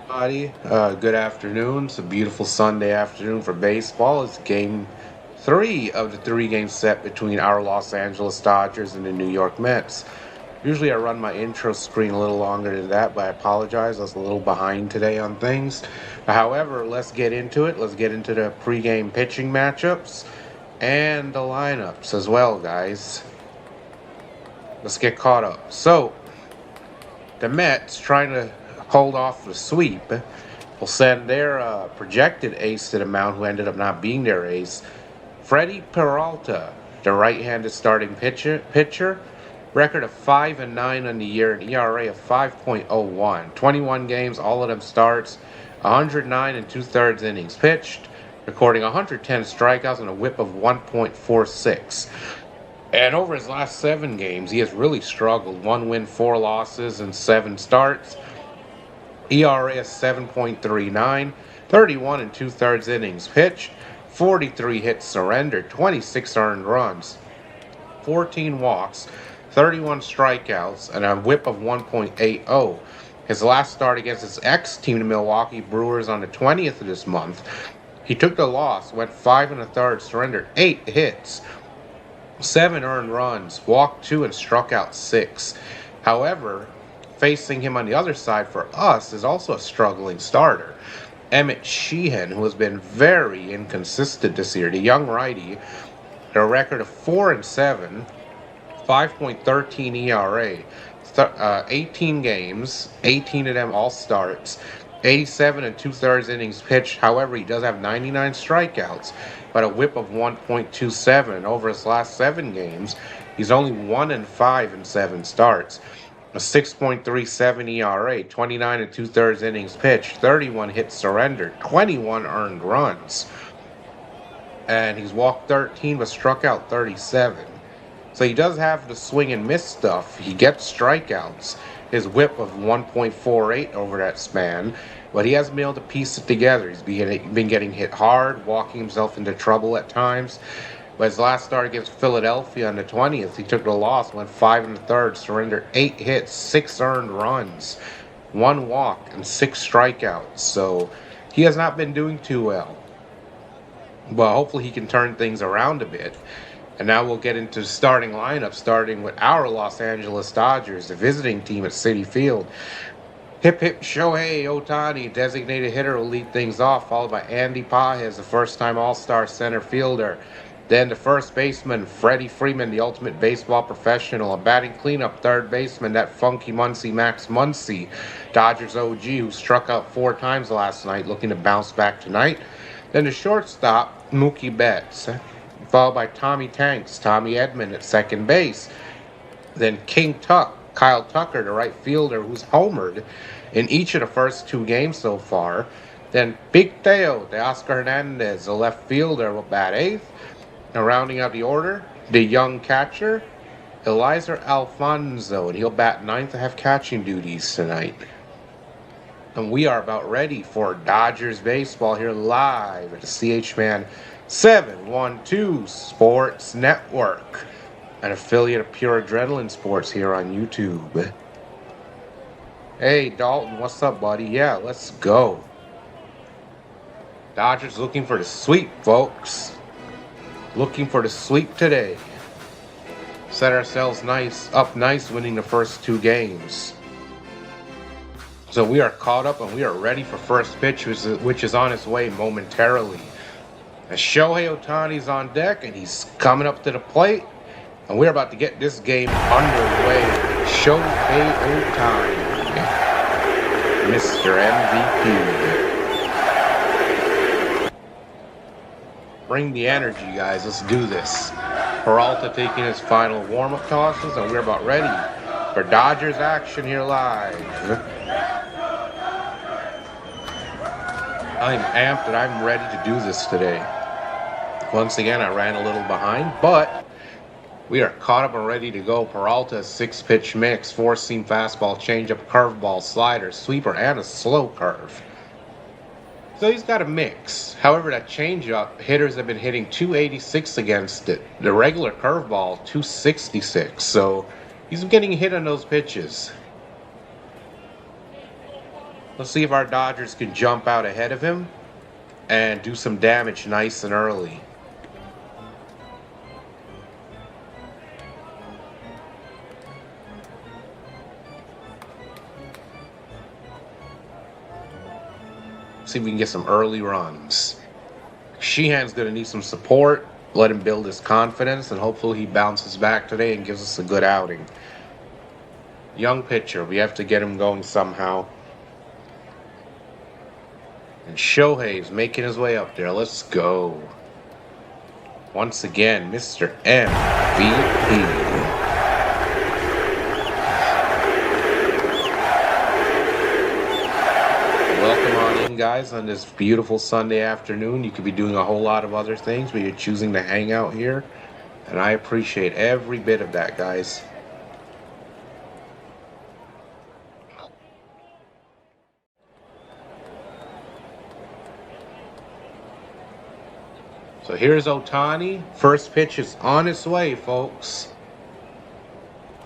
Everybody. Good afternoon. It's a beautiful Sunday afternoon for baseball. It's game three of the three-game set between our Los Angeles Dodgers and the New York Mets. Usually I run my intro screen a little longer than that, but I apologize. I was a little behind today on things. However, let's get into it. Let's get into the pre-game pitching matchups and the lineups as well, guys. Let's get caught up. So, the Mets trying to hold off the sweep will send their projected ace to the mound, who ended up not being their ace, Freddie Peralta, the right-handed starting pitcher. Record of 5-9 on the year, an ERA of 5.01. 21 games, all of them starts, 109 and two-thirds innings pitched, recording 110 strikeouts and a whip of 1.46. And over his last 7 games, he has really struggled. 1 win, 4 losses, and 7 starts. ERA is 7.39, 31 and two-thirds innings pitched, 43 hits surrendered, 26 earned runs, 14 walks, 31 strikeouts, and a whip of 1.80. His last start against his ex-team, the Milwaukee Brewers, on the 20th of this month, he took the loss, went 5 1/3, surrendered 8 hits, 7 earned runs, walked 2, and struck out 6. However, facing him on the other side for us is also a struggling starter, Emmett Sheehan, who has been very inconsistent this year. The young righty, a record of 4-7, 5.13 ERA, 18 games, 18 of them all starts, 87 and two-thirds innings pitched. However, he does have 99 strikeouts, but a whip of 1.27. Over his last 7 games, he's only 1-5 in 7 starts. A 6.37 ERA, 29 and two-thirds innings pitched, 31 hits surrendered, 21 earned runs. And he's walked 13 but struck out 37. So he does have the swing and miss stuff. He gets strikeouts. His whip of 1.48 over that span, but he hasn't been able to piece it together. He's been getting hit hard, walking himself into trouble at times. But his last start against Philadelphia on the 20th, he took the loss, went 5 1/3, surrendered 8 hits, 6 earned runs, 1 walk, and 6 strikeouts. So he has not been doing too well. But hopefully he can turn things around a bit. And now we'll get into the starting lineup, starting with our Los Angeles Dodgers, the visiting team at Citi Field. Hip hip Shohei Ohtani, designated hitter, will lead things off, followed by Andy Pages, the first-time All-Star center fielder. Then the first baseman, Freddie Freeman, the ultimate baseball professional. A batting cleanup, third baseman, that funky Muncie Max Muncy, Dodgers OG, who struck out 4 times last night, looking to bounce back tonight. Then the shortstop, Mookie Betts, followed by Tommy Tanks, Tommy Edman at second base. Then King Tuck, Kyle Tucker, the right fielder, who's homered in each of the first 2 games so far. Then Big Teo, the Oscar Hernandez, the left fielder, will bat 8th. And rounding out the order, the young catcher, Elizer Alfonso, and he'll bat 9th to have catching duties tonight. And we are about ready for Dodgers baseball here live at the CHman712 Sports Network, an affiliate of Pure Adrenaline Sports here on YouTube. Hey, Dalton, what's up, buddy? Yeah, let's go. Dodgers looking for the sweep, folks. Looking for the sweep today. Set ourselves up nice, winning the first 2 games. So we are caught up and we are ready for first pitch, which is on its way momentarily. As Shohei Ohtani's on deck and he's coming up to the plate, and we're about to get this game underway. Shohei Ohtani, Mr. MVP. Bring the energy, guys. Let's do this. Peralta taking his final warm-up tosses, and we're about ready for Dodgers action here live. I'm amped and I'm ready to do this today. Once again, I ran a little behind, but we are caught up and ready to go. Peralta's 6-pitch mix, 4-seam fastball, changeup, curveball, slider, sweeper, and a slow curve. So he's got a mix. However, that changeup, hitters have been hitting 286 against it. The regular curveball, 266. So he's getting hit on those pitches. Let's see if our Dodgers can jump out ahead of him and do some damage nice and early. See if we can get some early runs. Sheehan's going to need some support. Let him build his confidence, and hopefully he bounces back today and gives us a good outing. Young pitcher. We have to get him going somehow. And Shohei's making his way up there. Let's go. Once again, Mr. MVP. Welcome on in, guys, on this beautiful Sunday afternoon. You could be doing a whole lot of other things, but you're choosing to hang out here. And I appreciate every bit of that, guys. So here's Ohtani. First pitch is on its way, folks.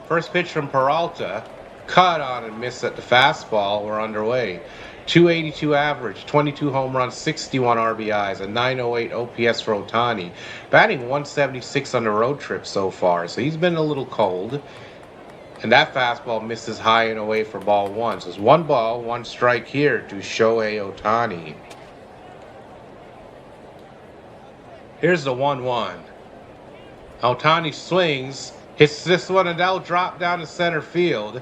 First pitch from Peralta. Cut on and miss at the fastball. We're underway. 282 average, 22 home runs, 61 RBIs, a 908 OPS for Ohtani. Batting 176 on the road trip so far, so he's been a little cold. And that fastball misses high and away for ball one. So it's 1 ball, 1 strike here to Shohei Ohtani. Here's the 1-1. Ohtani swings, hits this one, and that'll drop down to center field.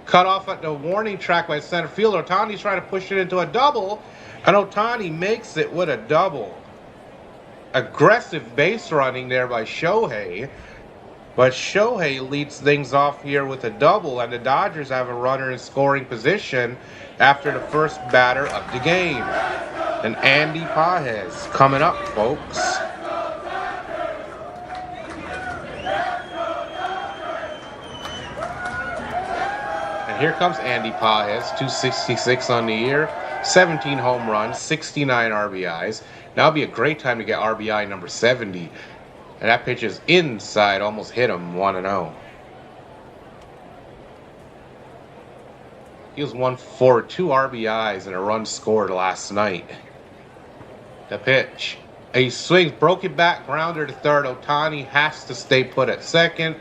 Cut off at the warning track by center field. Ohtani's trying to push it into a double, and Ohtani makes it with a double. Aggressive base running there by Shohei, but Shohei leads things off here with a double, and the Dodgers have a runner in scoring position after the first batter of the game. And Andy Pages coming up, folks. And here comes Andy Pages, 266 on the year, 17 home runs, 69 RBIs. Now would be a great time to get RBI number 70. And that pitch is inside, almost hit him, 1-0. He was 1 for 2 RBIs and a run scored last night. The pitch. He swings, broken back, grounder to third. Ohtani has to stay put at second.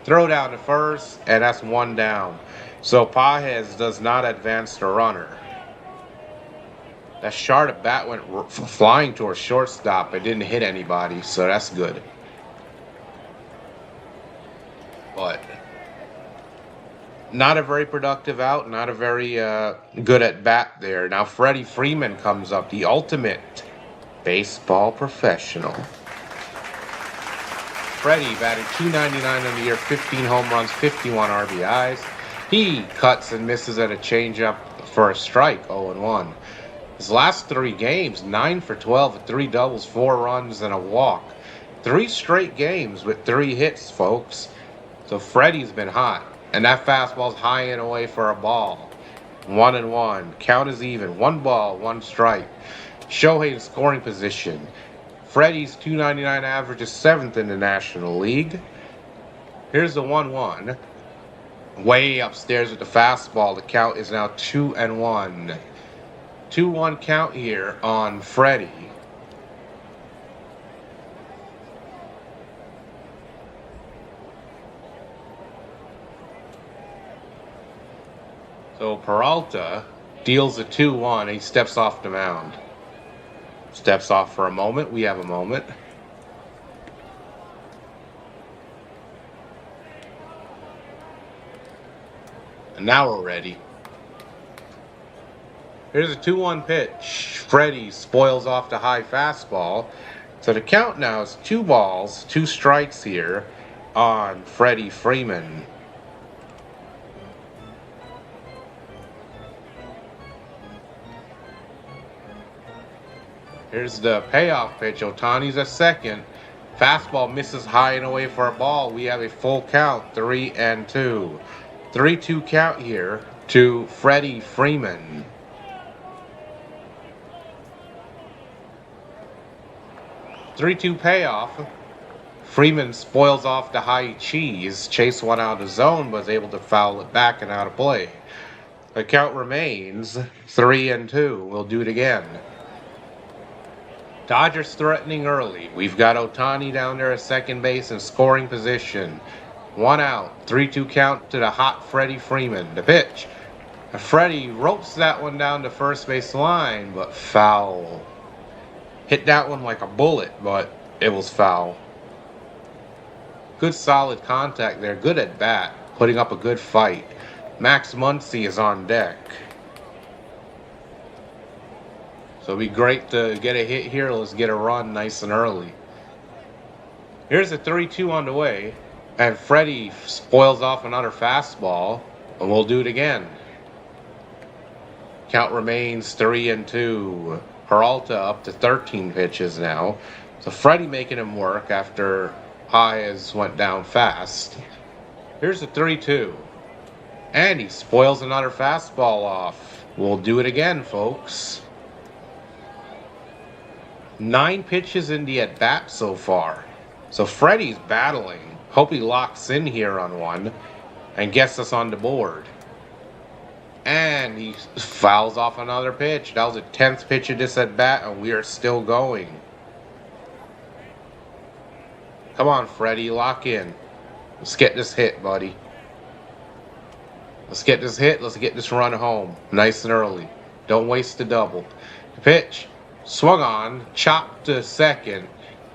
Throw down to first, and that's 1 down. So Pages does not advance the runner. That shard of bat went flying towards shortstop. It didn't hit anybody, so that's good. But not a very productive out, not a very good at bat there. Now Freddie Freeman comes up, the ultimate baseball professional. Freddie batted .299 on the year, 15 home runs, 51 RBIs. He cuts and misses at a changeup for a strike, 0-1. His last 3 games, 9 for 12 with 3 doubles, 4 runs, and a walk. 3 straight games with 3 hits, folks. So Freddie's been hot. And that fastball's high and away for a ball. 1-1. Count is even. 1 ball, 1 strike. Shohei in scoring position. Freddie's .299 average is 7th in the National League. Here's the 1-1. Way upstairs with the fastball. The count is now 2-1. 2-1 count here on Freddie. So Peralta deals a 2-1. He steps off the mound. Steps off for a moment. We have a moment. And now we're ready. Here's a 2-1 pitch. Freddie spoils off the high fastball. So the count now is 2 balls, 2 strikes here on Freddie Freeman. Here's the payoff pitch. Ohtani's at second. Fastball misses high and away for a ball. We have a full count, 3-2. 3-2 count here to Freddie Freeman. Three-two payoff. Freeman spoils off the high cheese. Chase one out of the zone, but was able to foul it back and out of play. The count remains 3-2. We'll do it again. Dodgers threatening early. We've got Ohtani down there at second base in scoring position. 1 out. 3-2 count to the hot Freddie Freeman. The pitch. Freddie ropes that one down the first base line, but foul. Hit that one like a bullet, but it was foul. Good solid contact there. Good at bat. Putting up a good fight. Max Muncy is on deck. So it'd be great to get a hit here. Let's get a run nice and early. Here's a 3-2 on the way. And Freddie spoils off another fastball. And we'll do it again. Count remains 3-2. Peralta up to 13 pitches now. So Freddie making him work after Paez went down fast. Here's a 3-2. And he spoils another fastball off. We'll do it again, folks. 9 pitches in the at-bat so far. So Freddie's battling. Hope he locks in here on one and gets us on the board. And he fouls off another pitch. That was the 10th pitch of this at-bat, and we are still going. Come on, Freddie, lock in. Let's get this hit, buddy. Let's get this hit. Let's get this run home. Nice and early. Don't waste the double. The pitch. Swung on. Chopped to second.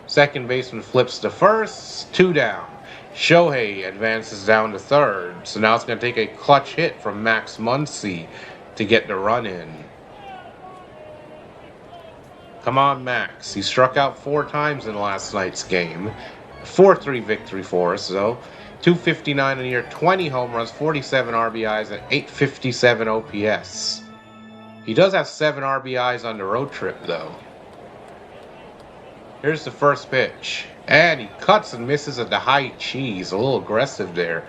Second baseman flips to first. 2 down. Shohei advances down to third. So now it's going to take a clutch hit from Max Muncy to get the run in. Come on, Max. He struck out 4 times in last night's game. 4-3 victory for us, though. 259 in the year, 20 home runs, 47 RBIs, and 857 OPS. He does have 7 RBIs on the road trip, though. Here's the first pitch. And he cuts and misses at the high cheese. A little aggressive there.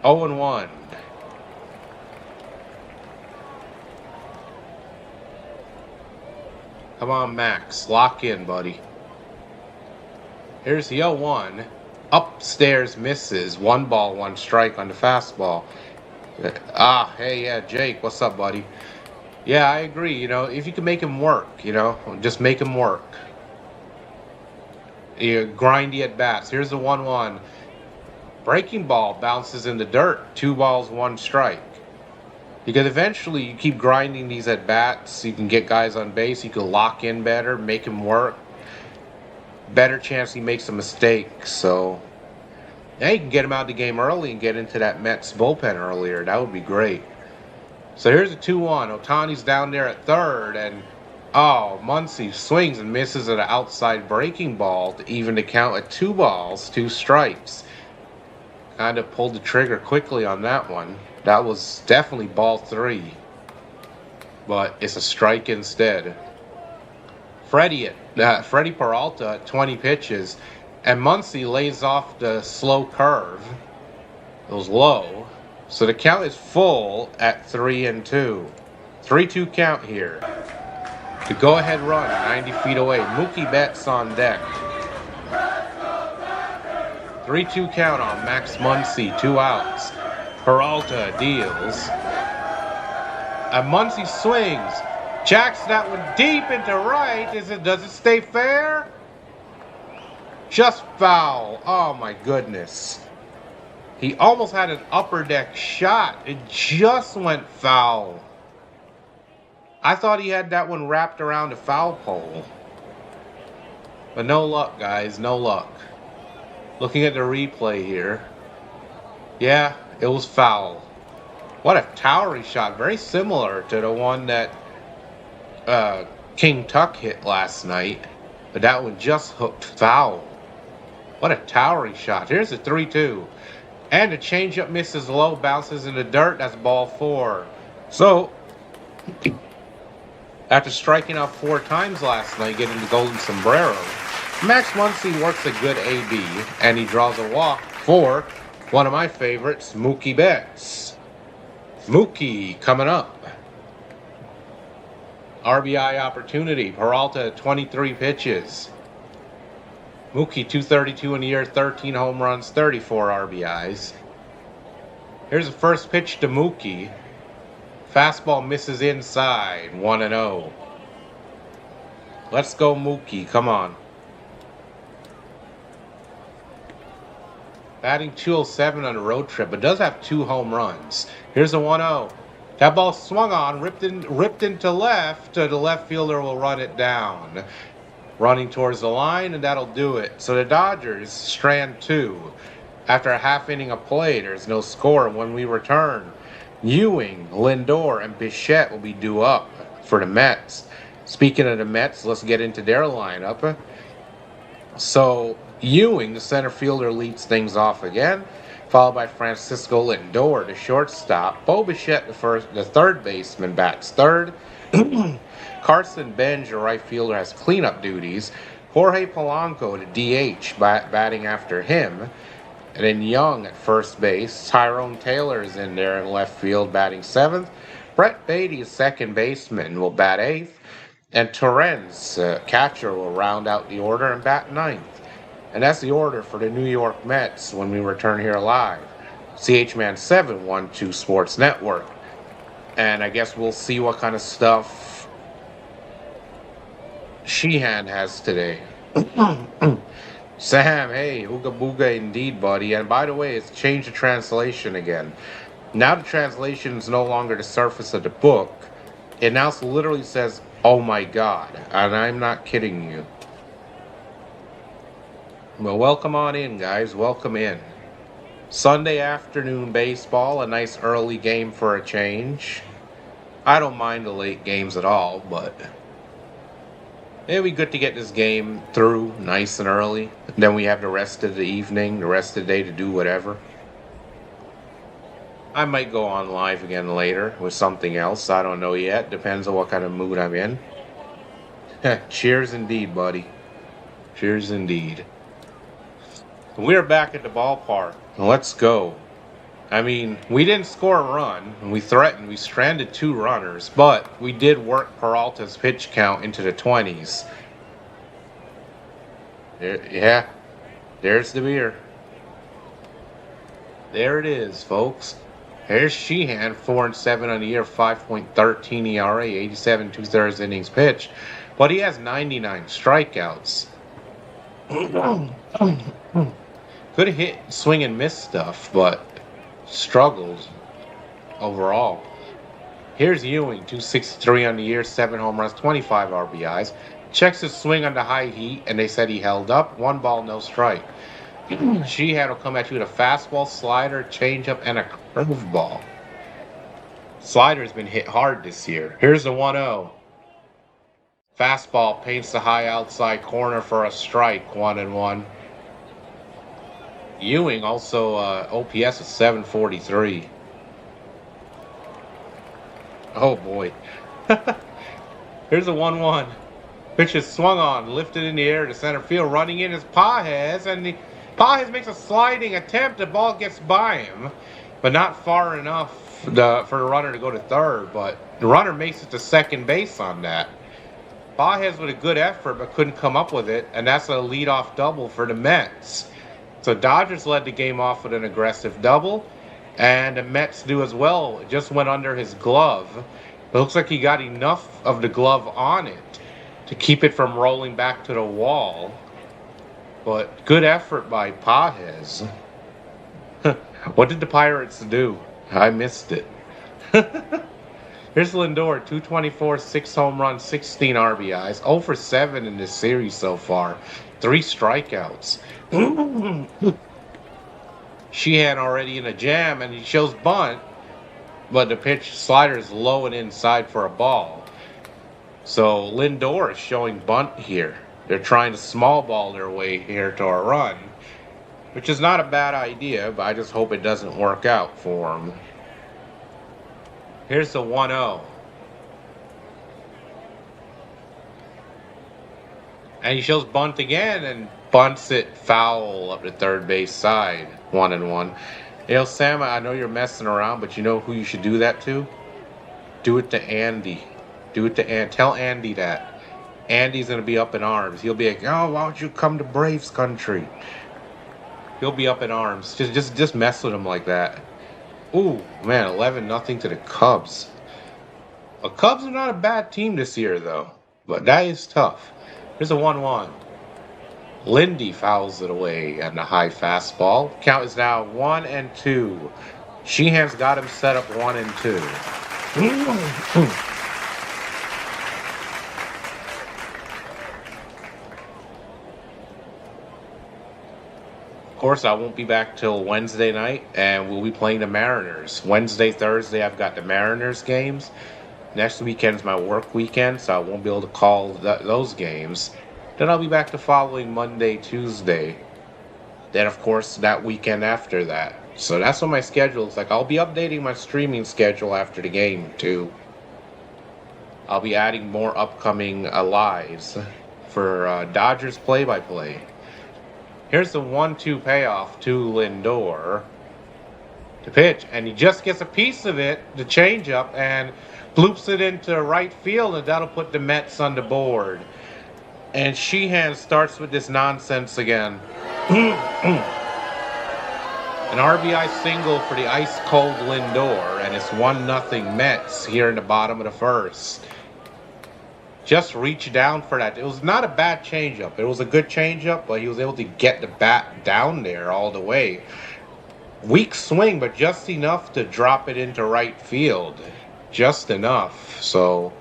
0-1. Come on, Max. Lock in, buddy. Here's the 0-1. Upstairs misses. 1 ball, 1 strike on the fastball. Hey, yeah, Jake. What's up, buddy? Yeah, I agree. You know, if you can make him work, you know, just make him work. Grindy at bats. Here's the 1-1. Breaking ball bounces in the dirt. 2 balls, 1 strike. Because eventually you keep grinding these at bats. You can get guys on base. You can lock in better, make him work. Better chance he makes a mistake. So, yeah, you can get him out of the game early and get into that Mets bullpen earlier. That would be great. So here's a 2-1. Ohtani's down there at third, and Muncy swings and misses at an outside breaking ball to even the count at 2 balls, 2 strikes. Kind of pulled the trigger quickly on that one. That was definitely ball 3. But it's a strike instead. Freddie Peralta at 20 pitches. And Muncy lays off the slow curve. It was low. So the count is full at 3-2. 3-2 count here. The go-ahead run, 90 feet away. Mookie Betts on deck. 3-2 count on Max Muncy, 2 outs. Peralta deals. And Muncy swings. Jacks that one deep into right. Does it stay fair? Just foul. Oh my goodness. He almost had an upper deck shot. It just went foul. I thought he had that one wrapped around the foul pole. But no luck, guys. No luck. Looking at the replay here. Yeah, it was foul. What a towering shot. Very similar to the one that King Tuck hit last night. But that one just hooked foul. What a towering shot. Here's the 3-2. And the changeup misses low, bounces in the dirt. That's ball 4. So, after striking out 4 times last night, getting the golden sombrero, Max Muncy works a good AB, and he draws a walk for one of my favorites, Mookie Betts. Mookie coming up. RBI opportunity. Peralta at 23 pitches. Mookie 232 in the year, 13 home runs, 34 RBIs. Here's the first pitch to Mookie. Fastball misses inside. 1-0. Let's go, Mookie. Come on. Batting 207 on a road trip, but does have 2 home runs. Here's a 1-0. That ball swung on, ripped into left. The left fielder will run it down. Running towards the line, and that'll do it. So the Dodgers strand 2. After a half inning of play, there's no score. When we return, Ewing, Lindor, and Bichette will be due up for the Mets. Speaking of the Mets, let's get into their lineup. So Ewing, the center fielder, leads things off again, followed by Francisco Lindor, the shortstop. Bo Bichette, the third baseman, bats third. Carson Benge, the right fielder, has cleanup duties. Jorge Polanco, the DH, batting after him. And then Young at first base. Tyrone Taylor is in there in left field, batting 7th. Brett Beatty, second baseman, will bat 8th. And Torrens, catcher, will round out the order and bat 9th. And that's the order for the New York Mets when we return here live. CHman712 Sports Network. And I guess we'll see what kind of stuff Sheehan has today. Sam, hey, ooga booga indeed, buddy. And by the way, it's changed the translation again. Now the translation is no longer the surface of the book. It now literally says, oh my God. And I'm not kidding you. Well, welcome on in, guys. Welcome in. Sunday afternoon baseball, a nice early game for a change. I don't mind the late games at all, but it'd be good to get this game through nice and early. Then we have the rest of the evening, the rest of the day to do whatever. I might go on live again later with something else. I don't know yet. Depends on what kind of mood I'm in. Cheers indeed, buddy. Cheers indeed. We're back at the ballpark. Let's go. I mean, we didn't score a run. We threatened. We stranded 2 runners. But we did work Peralta's pitch count into the 20s. Yeah. There's the beer. There it is, folks. Here's Sheehan, 4-7 on the year, 5.13 ERA, 87 2/3 innings pitched. But he has 99 strikeouts. Could have hit swing and miss stuff, but struggled overall. Here's Ewing, 263 on the year, 7 home runs, 25 RBIs. Checks his swing under high heat, and they said he held up. 1 ball, no strike. Sheehan will come at you with a fastball, slider, changeup, and a curveball. Slider's been hit hard this year. Here's the 1-0. Fastball paints the high outside corner for a strike, 1-1. Ewing also OPS is 743. Oh boy. Here's a 1-1. Pitch is swung on, lifted in the air to center field. Running in is Pages, and Pages makes a sliding attempt. The ball gets by him, but not far enough for the runner to go to third. But the runner makes it to second base on that. Pages with a good effort, but couldn't come up with it, and that's a leadoff double for the Mets. So Dodgers led the game off with an aggressive double, and the Mets do as well. It just went under his glove. It looks like he got enough of the glove on it to keep it from rolling back to the wall. But good effort by Pages. What did the Pirates do? I missed it. Here's Lindor, 224, 6 home runs, 16 RBIs, 0 for 7 in this series so far, 3 strikeouts. Sheehan already in a jam, and he shows bunt, but the pitch slider is low and inside for a ball. So Lindor is showing bunt here. They're trying to small ball their way here to a run, which is not a bad idea, but I just hope it doesn't work out for him. Here's the 1-0. And he shows bunt again and bunts it foul up the third base side. 1-1. Hey, Sam, I know you're messing around, but you know who you should do that to? Do it to Andy. Do it to Andy. Tell Andy that. Andy's going to be up in arms. He'll be like, oh, why don't you come to Braves country? He'll be up in arms. Just mess with him like that. Ooh, man, 11-0 to the Cubs. The Cubs are not a bad team this year, though. But that is tough. Here's a 1-1. Lindy fouls it away on the high fastball. Count is now 1-2. Sheehan's got him set up 1-2. Of course, I won't be back till Wednesday night, and we'll be playing the Mariners. Wednesday, Thursday, I've got the Mariners games. Next weekend's my work weekend, so I won't be able to call those games. Then I'll be back the following Monday, Tuesday. Then, of course, that weekend after that. So that's what my schedule is like. I'll be updating my streaming schedule after the game, too. I'll be adding more upcoming lives for Dodgers play-by-play. Here's the 1-2 payoff to Lindor. To pitch, and he just gets a piece of it, the changeup, and bloops it into right field, and that'll put the Mets on the board. And Sheehan starts with this nonsense again. An RBI single for the ice-cold Lindor, and it's 1-0 Mets here in the bottom of the first. Just reach down for that. It was not a bad changeup. It was a good changeup, but he was able to get the bat down there all the way. Weak swing, but just enough to drop it into right field. Just enough. So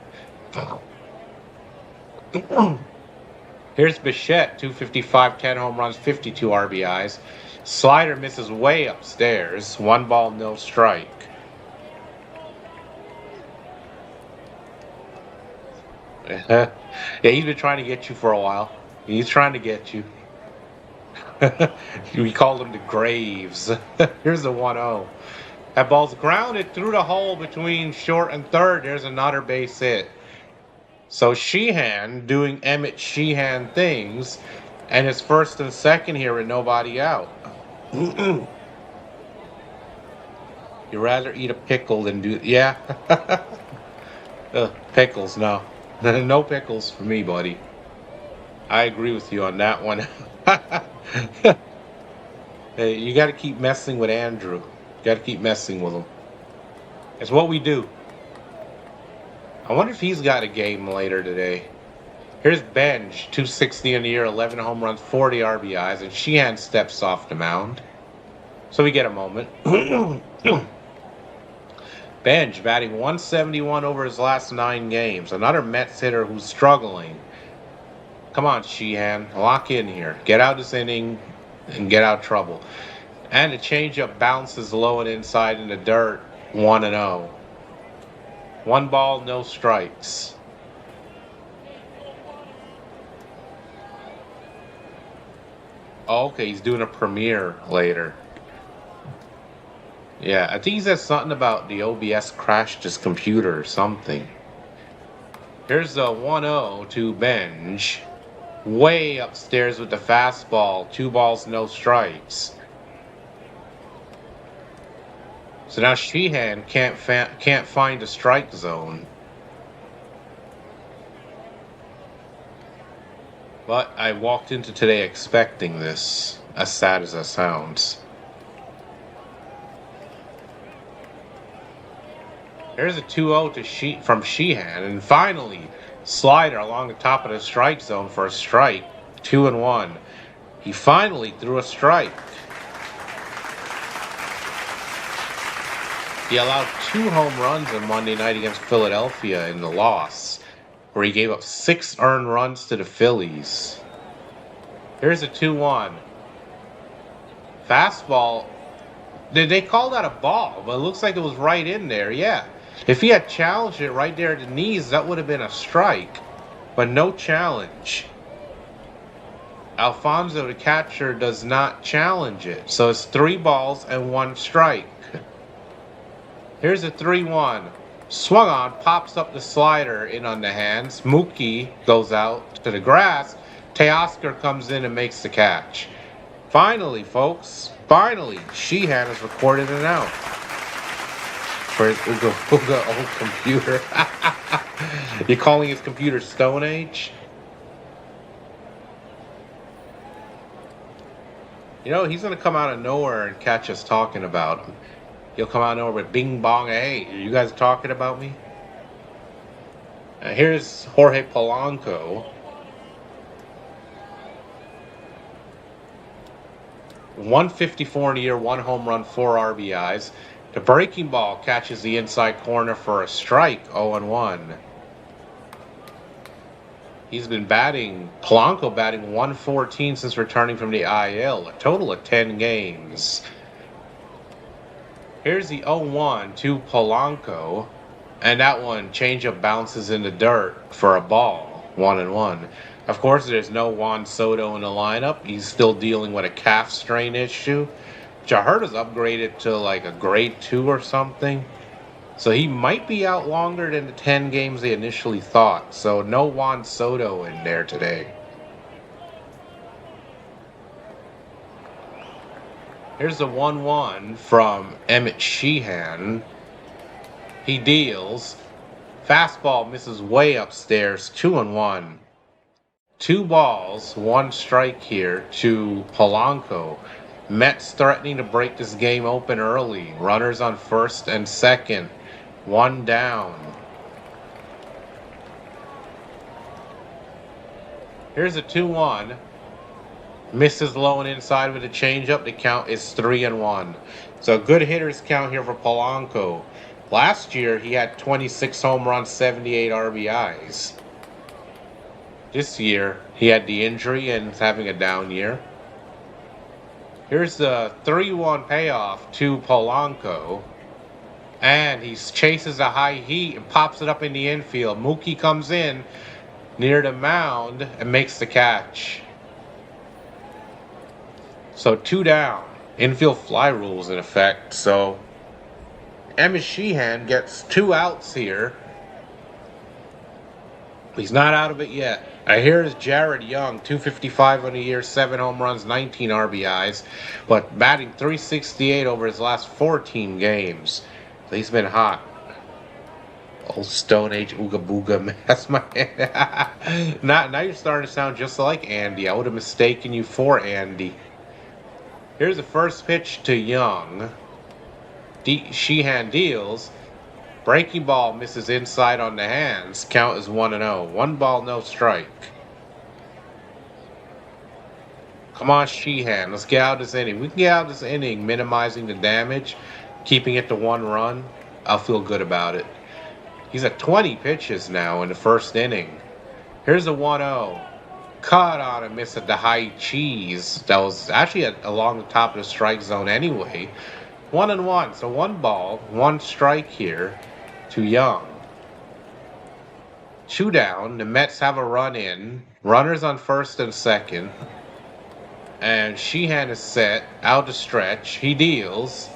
here's Bichette, 255, 10 home runs, 52 RBIs. Slider misses way upstairs. 1 ball, no strike. Yeah, he's been trying to get you for a while. He's trying to get you. We called him the Graves. Here's the 1-0. That ball's grounded through the hole between short and third. There's another base hit. So Sheehan doing Emmett Sheehan things, and it's first and second here with nobody out. You'd rather eat a pickle than do... Yeah. Pickles, no. No pickles for me, buddy. I agree with you on that one. Hey, you got to keep messing with Andrew. You got to keep messing with him. It's what we do. I wonder if he's got a game later today. Here's Benge, 260 in the year, 11 home runs, 40 RBIs, and Sheehan steps off the mound. So we get a moment. Benge batting 171 over his last 9 games. Another Mets hitter who's struggling. Come on, Sheehan. Lock in here. Get out this inning and get out of trouble. And the changeup bounces low and inside in the dirt. 1-0. 1 ball, no strikes. Oh, okay, he's doing a premiere later. Yeah, I think he said something about the OBS crashed his computer or something. Here's the 1-0 to Benge. Way upstairs with the fastball. 2 balls, no strikes. So now Sheehan can't find a strike zone. But I walked into today expecting this, as sad as that sounds. There's a 2-0 from Sheehan, and finally, slider along the top of the strike zone for a strike. 2-1. He finally threw a strike. He allowed 2 home runs on Monday night against Philadelphia in the loss, where he gave up 6 earned runs to the Phillies. Here's a 2-1. Fastball. Did they call that a ball? But it looks like it was right in there, yeah. If he had challenged it right there at the knees, that would have been a strike. But no challenge. Alfonso, the catcher, does not challenge it. So it's 3 balls and 1 strike. Here's a 3-1. Swung on, pops up the slider in on the hands. Mookie goes out to the grass. Teoscar comes in and makes the catch. Finally, folks. Finally, Sheehan has recorded an out. For his Ooga Booga old computer. You're calling his computer Stone Age? You know, he's going to come out of nowhere and catch us talking about him. He'll come out of nowhere with bing bong, hey, are you guys talking about me? Here's Jorge Polanco. 154 in the year, 1 home run, 4 RBIs. The breaking ball catches the inside corner for a strike, 0-1. He's been Polanco batting 114 since returning from the IL, a total of 10 games. Here's the 0-1 to Polanco, and that one changeup bounces in the dirt for a ball, 1-1. Of course, there's no Juan Soto in the lineup. He's still dealing with a calf strain issue, which I heard is upgraded to like a grade 2 or something. So he might be out longer than the 10 games they initially thought. So no Juan Soto in there today. Here's the 1-1 from CHman. He deals. Fastball misses way upstairs, 2-1. 2 balls, 1 strike here to Polanco. Mets threatening to break this game open early. Runners on first and second. 1 down. Here's a 2-1. Misses low and inside with a changeup. The count is 3-1. So a good hitter's count here for Polanco. Last year, he had 26 home runs, 78 RBIs. This year, he had the injury and is having a down year. Here's the 3-1 payoff to Polanco. And he chases a high heat and pops it up in the infield. Mookie comes in near the mound and makes the catch. So 2 down. Infield fly rules in effect. So CHman gets 2 outs here. He's not out of it yet. Here's Jared Young, 255 on the year, 7 home runs, 19 RBIs, but batting .368 over his last 14 games. So he's been hot. Old Stone Age Ooga Booga, man. That's my... now you're starting to sound just like Andy. I would have mistaken you for Andy. Here's the first pitch to Young. CHman deals. Breaking ball misses inside on the hands. Count is 1-0. 1 ball, no strike. Come on, CHman. Let's get out of this inning. We can get out of this inning minimizing the damage, keeping it to 1 run. I'll feel good about it. He's at 20 pitches now in the first inning. Here's a 1-0. Cut on a miss at the high cheese. That was actually along the top of the strike zone anyway. 1-1. So 1 ball, 1 strike here to Young. 2 down. The Mets have a run in. Runners on first and second. And CHman is set. Out to stretch. He deals.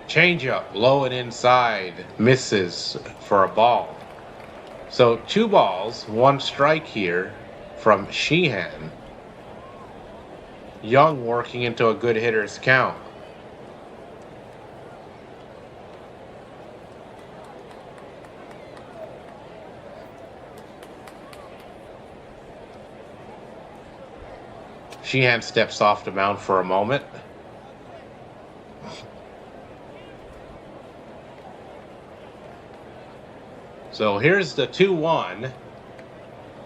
Changeup. Low and inside. Misses for a ball. So 2 balls. 1 strike here from CHman. Young working into a good hitter's count. CHman steps off the mound for a moment. So here's the 2-1.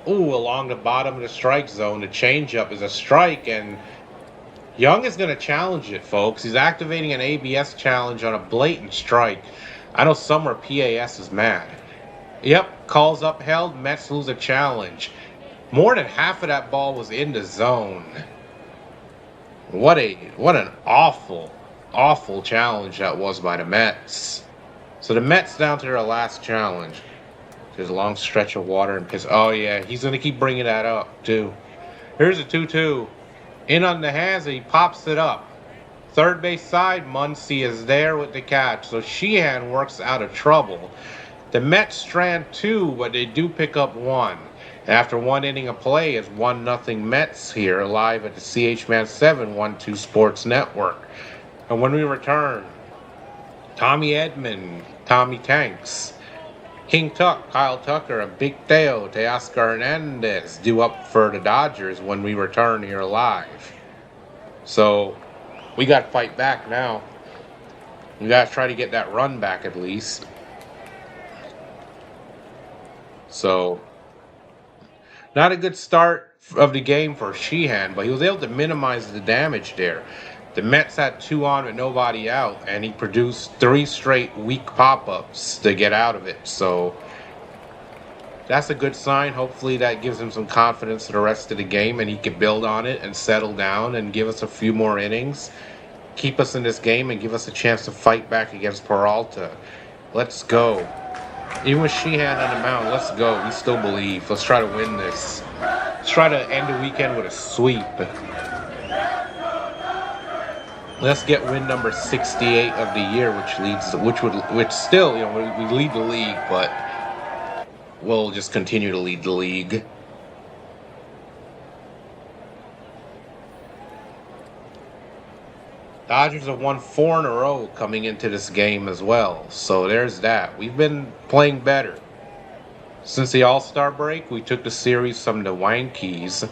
Ooh, along the bottom of the strike zone. The changeup is a strike, and Young is going to challenge it, folks. He's activating an ABS challenge on a blatant strike. I know somewhere PAS is mad. Yep, calls upheld. Mets lose a challenge. More than half of that ball was in the zone. What an awful challenge that was by the Mets. So the Mets down to their last challenge. There's a long stretch of water and piss. Oh yeah, he's gonna keep bringing that up too. Here's a 2-2. In on the hands, and he pops it up. Third base side, Muncy is there with the catch. So CHman works out of trouble. The Mets strand 2, but they do pick up 1. After 1 inning of play, it's 1-0 Mets here live at the CHman712 Sports Network. And when we return, Tommy Edman, Tommy Tanks, King Tuck, Kyle Tucker, and Big Teo, Teoscar Hernandez due up for the Dodgers when we return here live. So we got to fight back now. We got to try to get that run back at least. So, not a good start of the game for Sheehan, but he was able to minimize the damage there. The Mets had 2 on with nobody out, and he produced 3 straight weak pop-ups to get out of it. So that's a good sign. Hopefully that gives him some confidence for the rest of the game, and he can build on it and settle down and give us a few more innings, keep us in this game, and give us a chance to fight back against Peralta. Let's go. Even with Sheehan on the mound, let's go. We still believe. Let's try to win this. Let's try to end the weekend with a sweep. Let's get win number 68 of the year, which still, we lead the league, but we'll just continue to lead the league. Dodgers have won 4 in a row coming into this game as well, so there's that. We've been playing better. Since the All-Star break, we took the series from the Yankees,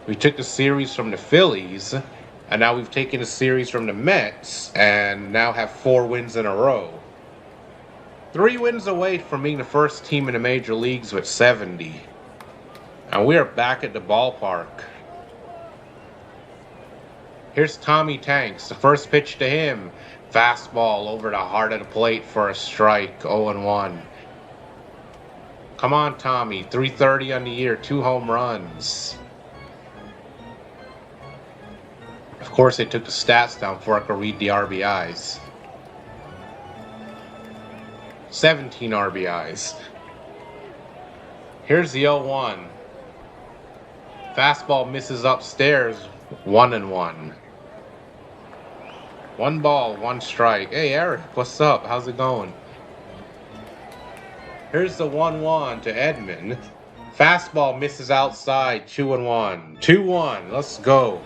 we took the series from the Phillies, and now we've taken the series from the Mets, and now have 4 wins in a row. 3 wins away from being the first team in the major leagues with 70. And we are back at the ballpark. Here's Tommy Tanks. The first pitch to him. Fastball over the heart of the plate for a strike. 0-1. Come on, Tommy. 330 on the year. 2 home runs. Of course, they took the stats down before I could read the RBIs. 17 RBIs. Here's the 0-1. Fastball misses upstairs. 1-1. 1 ball, 1 strike. Hey, Eric, what's up? How's it going? Here's the 1-1 to Edman. Fastball misses outside. 2-1. 2-1. Let's go.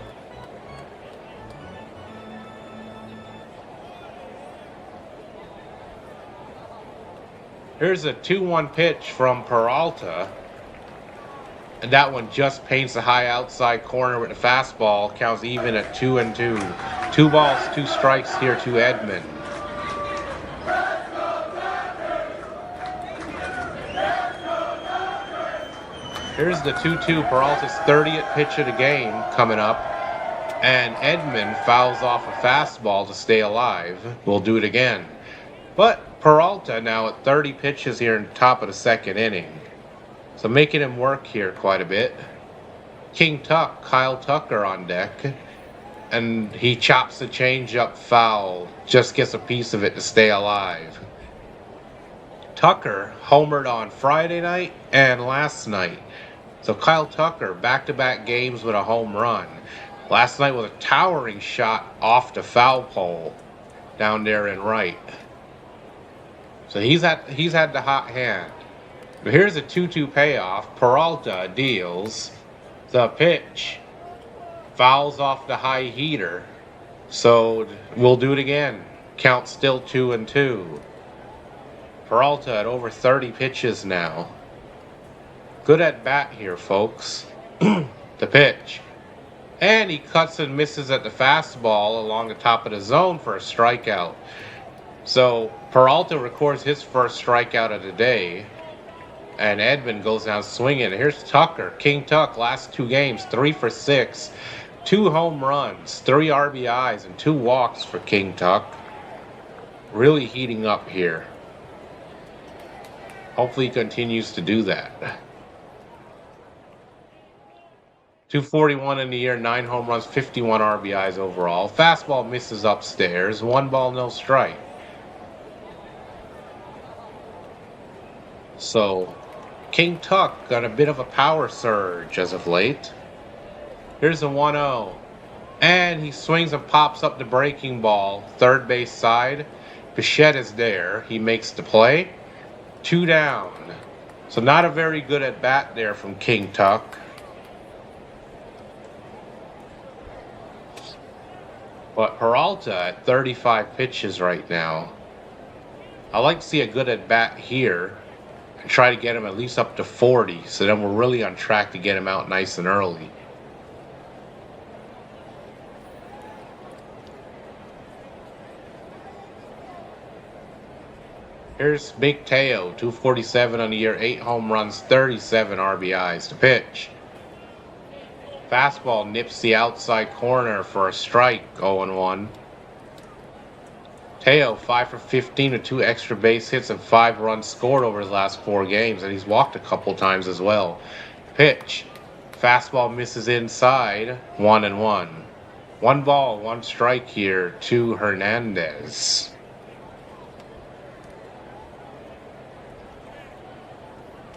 Here's a 2-1 pitch from Peralta. And that one just paints the high outside corner with the fastball. Counts even at 2-2. 2 balls, 2 strikes here to Edman. Here's the 2-2. Peralta's 30th pitch of the game coming up. And Edman fouls off a fastball to stay alive. We'll do it again. But Peralta now at 30 pitches here in the top of the 2nd inning. So making him work here quite a bit. Kyle Tucker on deck. And he chops the changeup foul. Just gets a piece of it to stay alive. Tucker homered on Friday night and last night. So Kyle Tucker, back-to-back games with a home run. Last night was a towering shot off the foul pole down there in right. So he's had the hot hand. But here's a 2-2 payoff. Peralta deals the pitch. Fouls off the high heater. So we'll do it again. Count still 2-2. Peralta at over 30 pitches now. Good at bat here, folks. The pitch. And he cuts and misses at the fastball along the top of the zone for a strikeout. So Peralta records his first strikeout of the day. And Edman goes down swinging. Here's Tucker. King Tuck, last 2 games, 3 for 6. 2 home runs, 3 RBIs, and 2 walks for King Tuck. Really heating up here. Hopefully he continues to do that. 241 in the year, 9 home runs, 51 RBIs overall. Fastball misses upstairs, 1 ball, no strike. So King Tuck got a bit of a power surge as of late. Here's a 1-0. And he swings and pops up the breaking ball. 3rd base side. Bichette is there. He makes the play. 2 down. So not a very good at bat there from King Tuck. But Peralta at 35 pitches right now. I like to see a good at bat here. Try to get him at least up to 40, so then we're really on track to get him out nice and early. Here's Big Teo, 247 on the year, 8 home runs, 37 RBIs. To pitch. Fastball nips the outside corner for a strike, 0-1. Teo, 5 for 15 with 2 extra base hits and 5 runs scored over his last 4 games, and he's walked a couple times as well. Pitch. Fastball misses inside, 1-1. 1 ball, 1 strike here to Hernandez.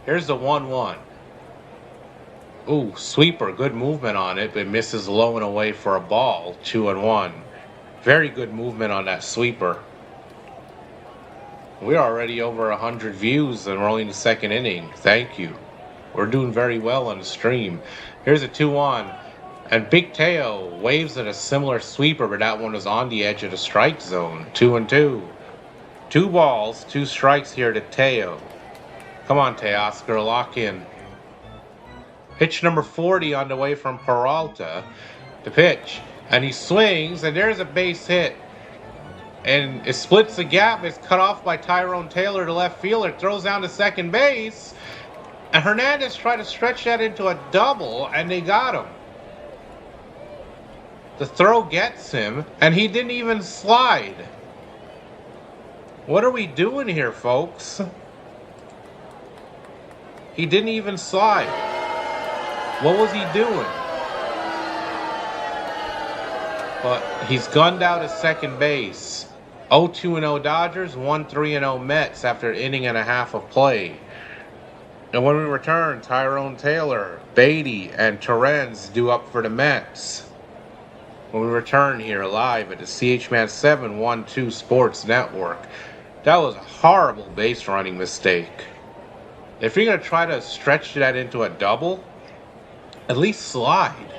Here's the 1-1. Ooh, sweeper, good movement on it, but misses low and away for a ball, 2-1. Very good movement on that sweeper. We're already over 100 views and we're only in the 2nd inning. Thank you. We're doing very well on the stream. Here's a 2-1. And Big Teo waves at a similar sweeper, but that one is on the edge of the strike zone. 2-2. 2 balls, 2 strikes here to Teo. Come on, Teoscar, lock in. Pitch number 40 on the way from Peralta. The pitch. And he swings, and there's a base hit. And it splits the gap. It's cut off by Tyrone Taylor, the left fielder. Throws down to second base. And Hernandez tried to stretch that into a double, and they got him. The throw gets him, and he didn't even slide. What are we doing here, folks? He didn't even slide. What was he doing? But he's gunned out at second base. 0-2-0 Dodgers, 1-3-0 Mets after an inning and a half of play. And when we return, Tyrone Taylor, Beatty, and Torrens due up for the Mets. When we return here live at the CHman712 Sports Network. That was a horrible base running mistake. If you're going to try to stretch that into a double, at least slide.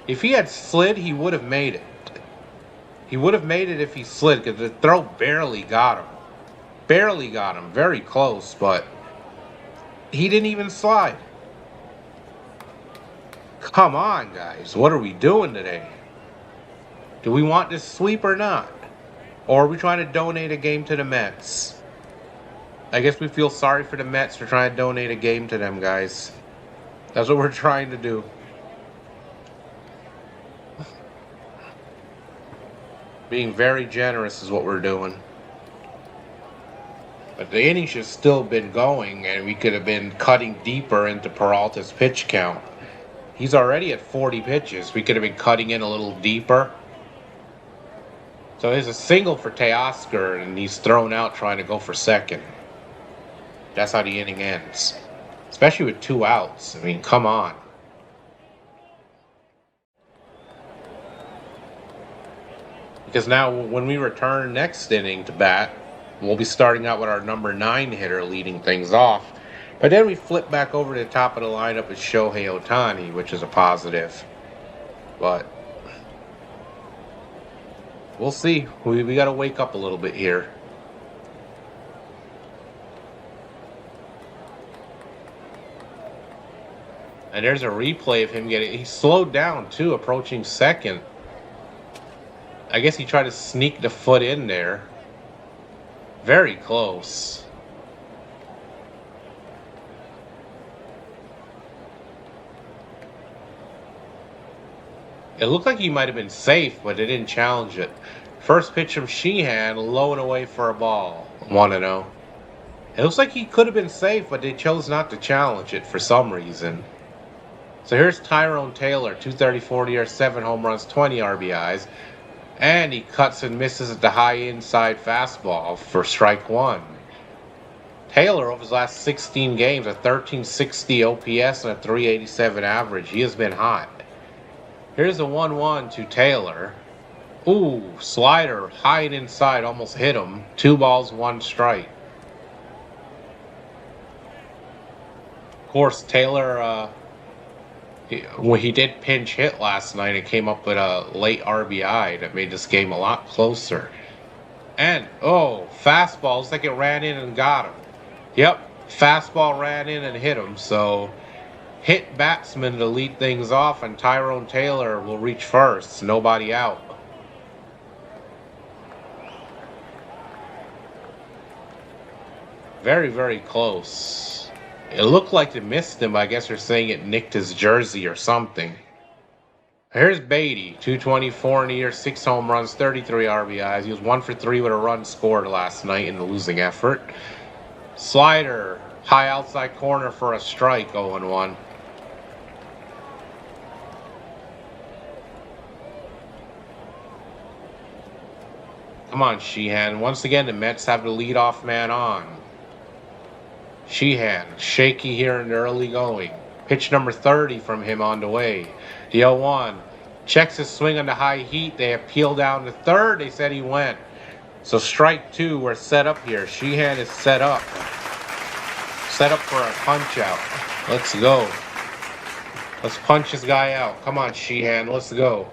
If he had slid, he would have made it. He would have made it if he slid, because the throw barely got him. Barely got him. Very close, but he didn't even slide. Come on, guys. What are we doing today? Do we want this sweep or not? Or are we trying to donate a game to the Mets? I guess we feel sorry for the Mets for trying to donate a game to them, guys. That's what we're trying to do. Being very generous is what we're doing. But the inning should still have been going, and we could have been cutting deeper into Peralta's pitch count. He's already at 40 pitches. We could have been cutting in a little deeper. So there's a single for Teoscar, and he's thrown out trying to go for second. That's how the inning ends. Especially with 2 outs. I mean, come on. Because now when we return next inning to bat, we'll be starting out with our number 9 hitter leading things off. But then we flip back over to the top of the lineup with Shohei Ohtani, which is a positive. But we'll see. We got to wake up a little bit here. And there's a replay of him he slowed down too, approaching second. I guess he tried to sneak the foot in there. Very close. It looked like he might have been safe, but they didn't challenge it. First pitch from Sheehan, low and away for a ball. 1-0. It looks like he could have been safe, but they chose not to challenge it for some reason. So here's Tyrone Taylor, 234 to year, 7 home runs, 20 RBIs. And he cuts and misses at the high inside fastball for strike 1. Taylor, over his last 16 games, a 1360 OPS and a 387 average. He has been hot. Here's a 1-1 to Taylor. Ooh, slider, high and inside, almost hit him. 2 balls, 1 strike. Of course, Taylor, when he did pinch hit last night, it came up with a late RBI that made this game a lot closer. And, fastball, looks like it ran in and got him. Yep, fastball ran in and hit him, so hit batsman to lead things off, and Tyrone Taylor will reach first. Nobody out. Very, very close. It looked like it missed him, but I guess they're saying it nicked his jersey or something. Here's Beatty, 224 in the year, 6 home runs, 33 RBIs. He was 1 for 3 with a run scored last night in the losing effort. Slider, high outside corner for a strike, 0-1. Come on, Sheehan. Once again, the Mets have the leadoff man on. Sheehan, shaky here in the early going. Pitch number 30 from him on the way. The 0-1. Checks his swing on the high heat. They appeal down to third. They said he went. So strike 2, we're set up here. Sheehan is set up. Set up for a punch out. Let's go. Let's punch this guy out. Come on, Sheehan. Let's go.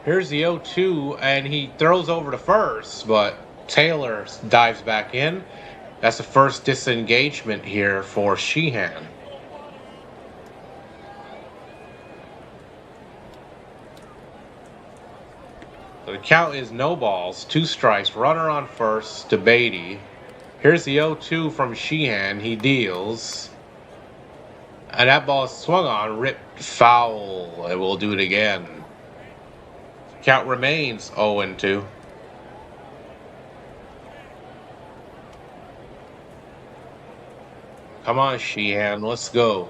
Here's the 0-2, and he throws over to first, but Taylor dives back in. That's the first disengagement here for Sheehan. So the count is no balls, 2 strikes, runner on first to Beatty. Here's the 0-2 from Sheehan. He deals. And that ball is swung on, ripped foul, and we'll do it again. Count remains 0-2. Come on, Sheehan, let's go.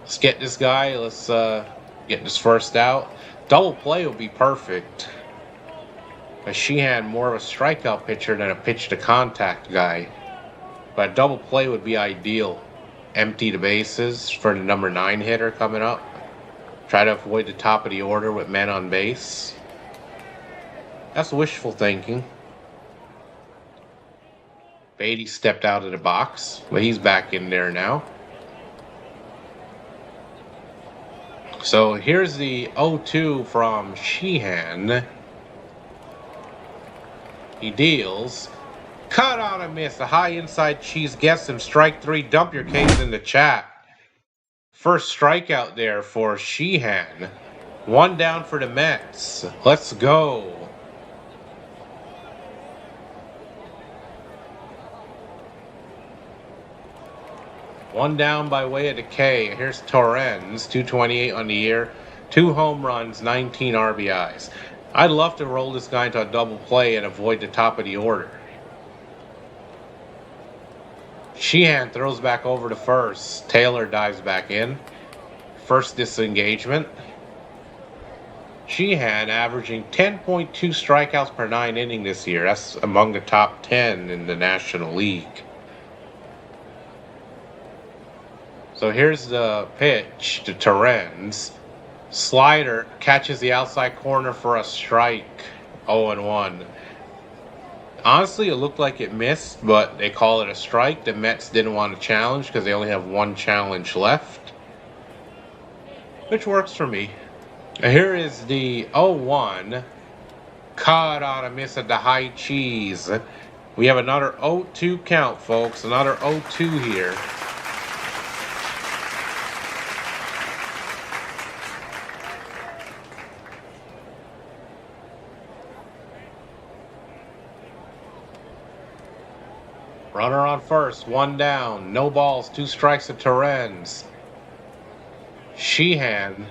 Let's get this guy. Let's get this first out. Double play would be perfect. But Sheehan more of a strikeout pitcher than a pitch to contact guy. But a double play would be ideal. Empty the bases for the number 9 hitter coming up. Try to avoid the top of the order with men on base. That's wishful thinking. Beatty stepped out of the box, but he's back in there now. So here's the 0-2 from Sheehan. He deals. Cut on a miss. A high inside cheese gets him. Strike 3. Dump your case in the chat. First strikeout there for Sheehan. 1 down for the Mets. Let's go. One down by way of decay. Here's Torrens, 228 on the year, 2 home runs, 19 RBIs. I'd love to roll this guy into a double play and avoid the top of the order. Sheehan throws back over to first. Taylor dives back in. First disengagement. Sheehan averaging 10.2 strikeouts per 9 innings this year. That's among the top 10 in the National League. So here's the pitch to Torrens. Slider catches the outside corner for a strike. 0-1. Honestly, it looked like it missed, but they call it a strike. The Mets didn't want to challenge because they only have 1 challenge left, which works for me. Here is the 0-1. Caught on a miss at the high cheese. We have another 0-2 count, folks. Another 0-2 here. Runner on first, 1 down, no balls, 2 strikes to Torrens. Sheehan.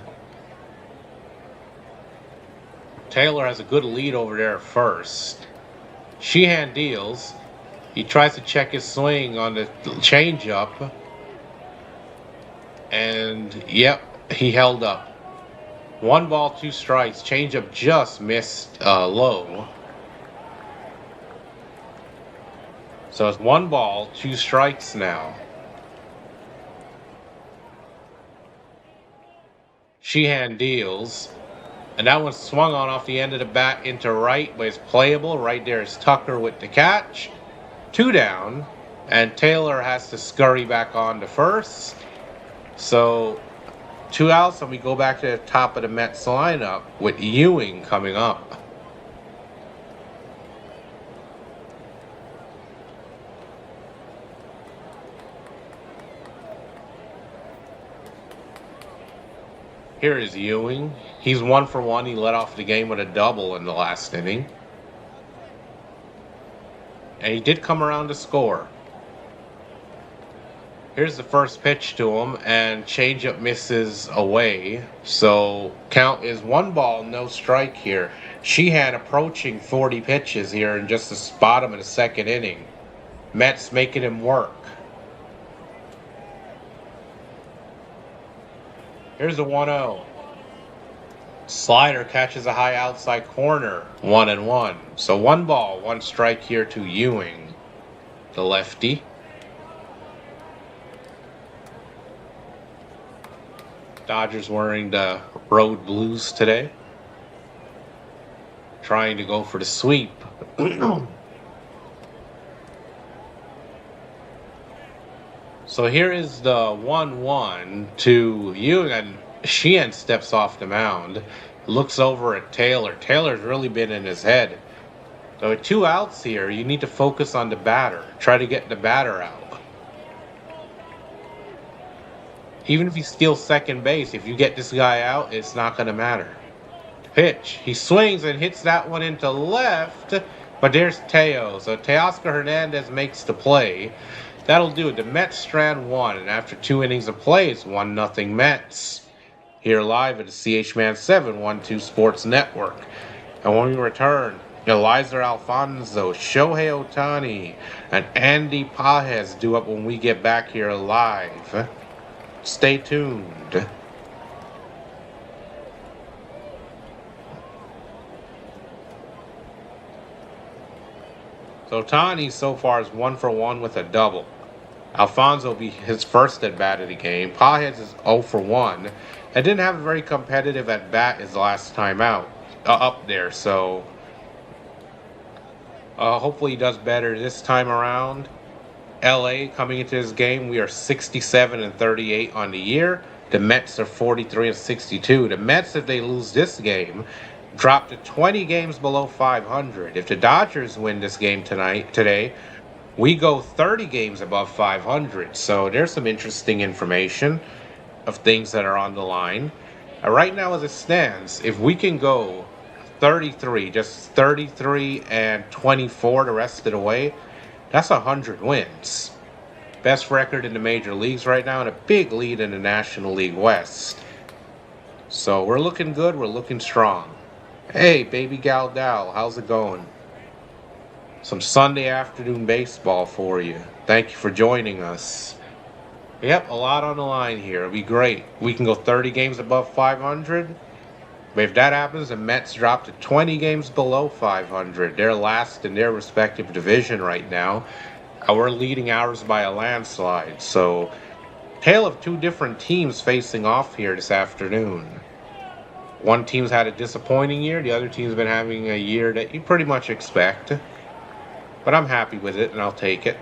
Taylor has a good lead over there at first. Sheehan deals. He tries to check his swing on the changeup. And, yep, he held up. 1 ball, 2 strikes. Changeup just missed low. So it's 1 ball, 2 strikes now. Sheehan deals. And that one swung on off the end of the bat into right, but it's playable. Right there is Tucker with the catch. 2 down. And Taylor has to scurry back on to first. So 2 outs, and we go back to the top of the Mets lineup with Ewing coming up. Here is Ewing. He's 1 for 1. He led off the game with a double in the last inning. And he did come around to score. Here's the first pitch to him, and changeup misses away. So count is 1 ball, no strike here. Sheehan approaching 40 pitches here in just the bottom of the second inning. Mets making him work. Here's a 1-0. Slider catches a high outside corner. 1-1. So 1 ball, 1 strike here to Ewing, the lefty. Dodgers wearing the road blues today. Trying to go for the sweep. So here is the 1-1 to Ewing, and Sheehan steps off the mound, looks over at Taylor. Taylor's really been in his head. So with 2 outs here, you need to focus on the batter. Try to get the batter out. Even if he steals second base, if you get this guy out, it's not going to matter. Pitch. He swings and hits that one into left, but there's Teo. So Teoscar Hernandez makes the play. That'll do it. The Mets strand 1, and after 2 innings of play, it's 1-0 Mets. Here live at the CHman712 Sports Network. And when we return, Eliza Alfonso, Shohei Ohtani, and Andy Pages due up when we get back here live. Stay tuned. So Ohtani so far is 1 for 1 with a double. Alfonso will be his first at bat of the game. Pages is 0 for 1. And didn't have a very competitive at bat his last time out up there. So hopefully he does better this time around. LA coming into this game, we are 67-38 on the year. The Mets are 43-62. The Mets, if they lose this game, drop to 20 games below 500. If the Dodgers win this game today, we go 30 games above 500. So there's some interesting information of things that are on the line. Right now as it stands, if we can go 33, just 33 and 24 the rest of the way, that's 100 wins. Best record in the major leagues right now, and a big lead in the National League West. So we're looking good, we're looking strong. Hey, baby gal Dal, how's it going? Some Sunday afternoon baseball for you. Thank you for joining us. Yep, a lot on the line here. It'll be great. We can go 30 games above 500. But if that happens, the Mets drop to 20 games below 500. They're last in their respective division right now. We're leading ours by a landslide. So, tale of 2 different teams facing off here this afternoon. One team's had a disappointing year. The other team's been having a year that you pretty much expect. But I'm happy with it, and I'll take it.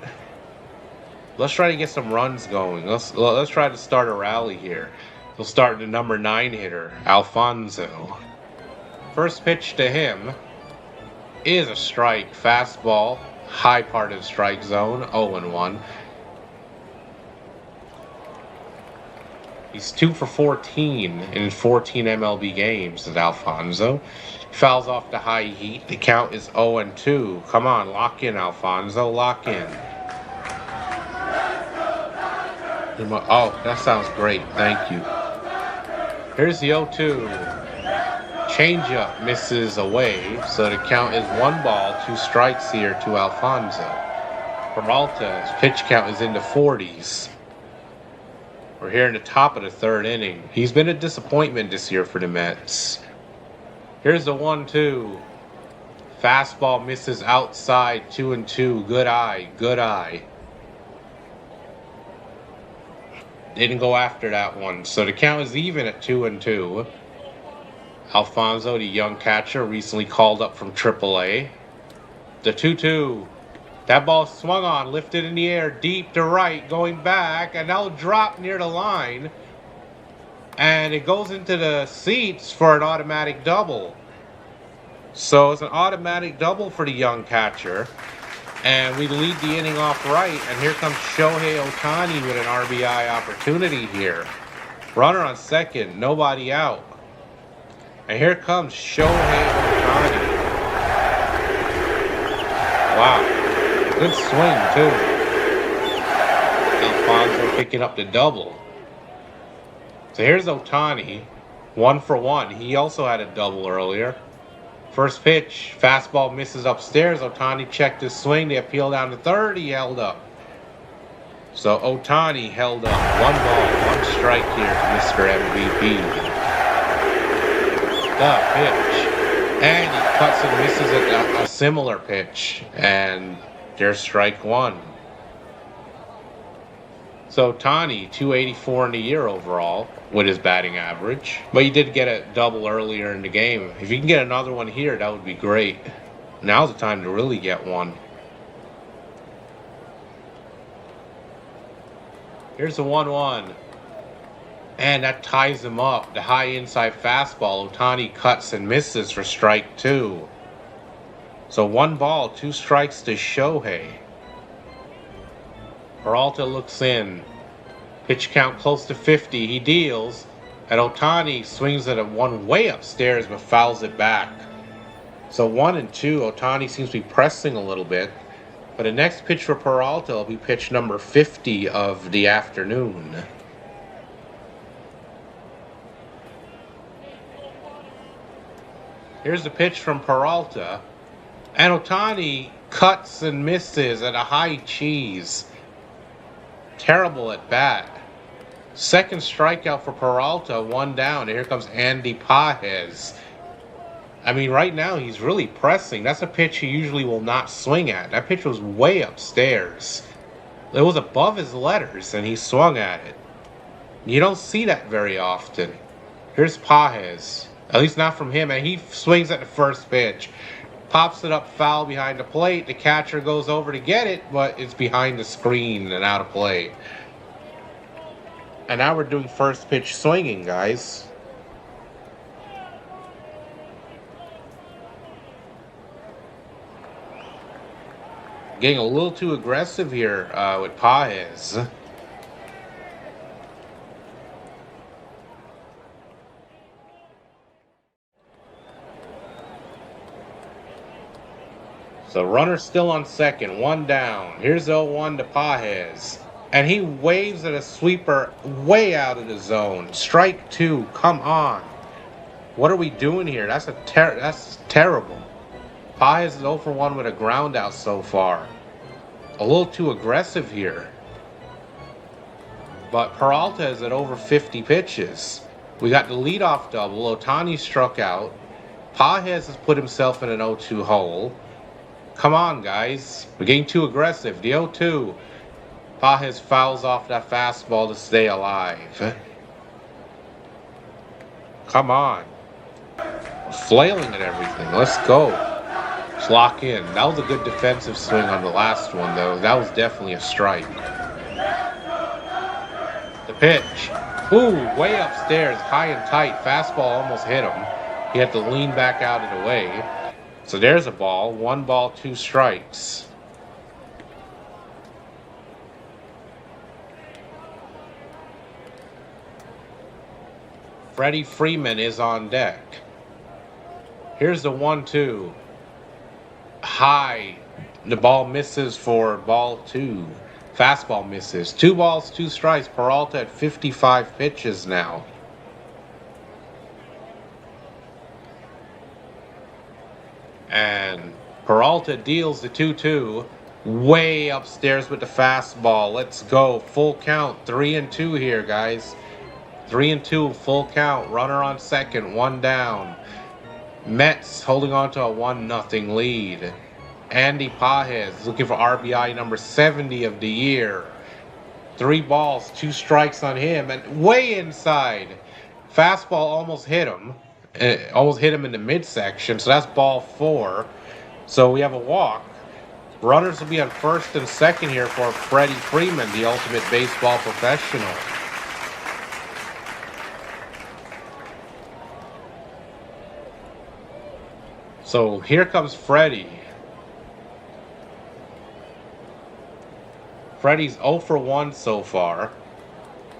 Let's try to get some runs going. Let's try to start a rally here. We'll start the number 9 hitter, Alfonso. First pitch to him is a strike. Fastball, high part of the strike zone, 0-1. He's 2 for 14 in 14 MLB games as Alfonso. Fouls off the high heat. The count is 0-2. Come on, lock in, Alfonso. Lock in. Oh, that sounds great. Thank you. Here's the 0-2. Changeup misses away, so the count is 1 ball, 2 strikes here to Alfonso. Peralta's pitch count is in the 40s. We're here in the top of the 3rd inning. He's been a disappointment this year for the Mets. Here's the 1-2. Fastball misses outside, 2-2. Good eye, good eye. Didn't go after that one, so the count is even at 2-2. Alfonso, the young catcher, recently called up from AAA. The 2-2. That ball swung on, lifted in the air, deep to right, going back, and now dropped near the line. And it goes into the seats for an automatic double. So it's an automatic double for the young catcher. And we lead the inning off right. And here comes Shohei Ohtani with an RBI opportunity here. Runner on second, nobody out. And here comes Shohei Ohtani. Wow. Good swing, too. Alfonso picking up the double. So here's Ohtani, 1 for 1. He also had a double earlier. First pitch, fastball misses upstairs. Ohtani checked his swing. They appeal down to third. He held up. So Ohtani held up. 1 ball, 1 strike here to Mr. MVP. The pitch. And he cuts and misses a similar pitch. And there's strike 1. So Ohtani, 284 in the year overall with his batting average. But he did get a double earlier in the game. If you can get another one here, that would be great. Now's the time to really get one. Here's the 1-1. And that ties him up. The high inside fastball. Ohtani cuts and misses for strike 2. So 1 ball, 2 strikes to Shohei. Peralta looks in. Pitch count close to 50. He deals. And Ohtani swings at a 1 way upstairs but fouls it back. So 1 and 2. Ohtani seems to be pressing a little bit. But the next pitch for Peralta will be pitch number 50 of the afternoon. Here's the pitch from Peralta. And Ohtani cuts and misses at a high cheese. Terrible at bat. Second strikeout for Peralta, 1 down. And here comes Andy Pages. I mean, right now he's really pressing. That's a pitch he usually will not swing at. That pitch was way upstairs. It was above his letters, and he swung at it. You don't see that very often. Here's Pages. At least not from him. And he swings at the first pitch. Pops it up foul behind the plate. The catcher goes over to get it, but it's behind the screen and out of play. And now we're doing first pitch swinging, guys. Getting a little too aggressive here with Pages. So runner still on second, 1 down. Here's 0-1 to Pages. And he waves at a sweeper way out of the zone. Strike 2, come on. What are we doing here? That's terrible. Pages is 0 for 1 with a ground out so far. A little too aggressive here. But Peralta is at over 50 pitches. We got the leadoff double. Ohtani struck out. Pages has put himself in an 0-2 hole. Come on, guys. We're getting too aggressive. The 0-2. Pages fouls off that fastball to stay alive. Come on. We're flailing at everything. Let's go. Let's lock in. That was a good defensive swing on the last one, though. That was definitely a strike. The pitch. Ooh, way upstairs. High and tight. Fastball almost hit him. He had to lean back out of the way. So there's a ball. 1 ball, 2 strikes. Freddie Freeman is on deck. Here's the 1-2. High. The ball misses for ball 2. Fastball misses. 2 balls, 2 strikes. Peralta at 55 pitches now. And Peralta deals the 2-2. Way upstairs with the fastball. Let's go. Full count. 3-2 here, guys. 3-2, full count. Runner on second, 1 down. METS holding on to a 1-0 lead. Andy Pages looking for RBI number 70 of the year. 3 balls, 2 strikes on him, and way inside. Fastball almost hit him. Almost hit him in the midsection, so that's ball 4. So we have a walk. Runners will be on first and second here for Freddie Freeman, the ultimate baseball professional. So here comes Freddie. Freddie's 0 for 1 so far.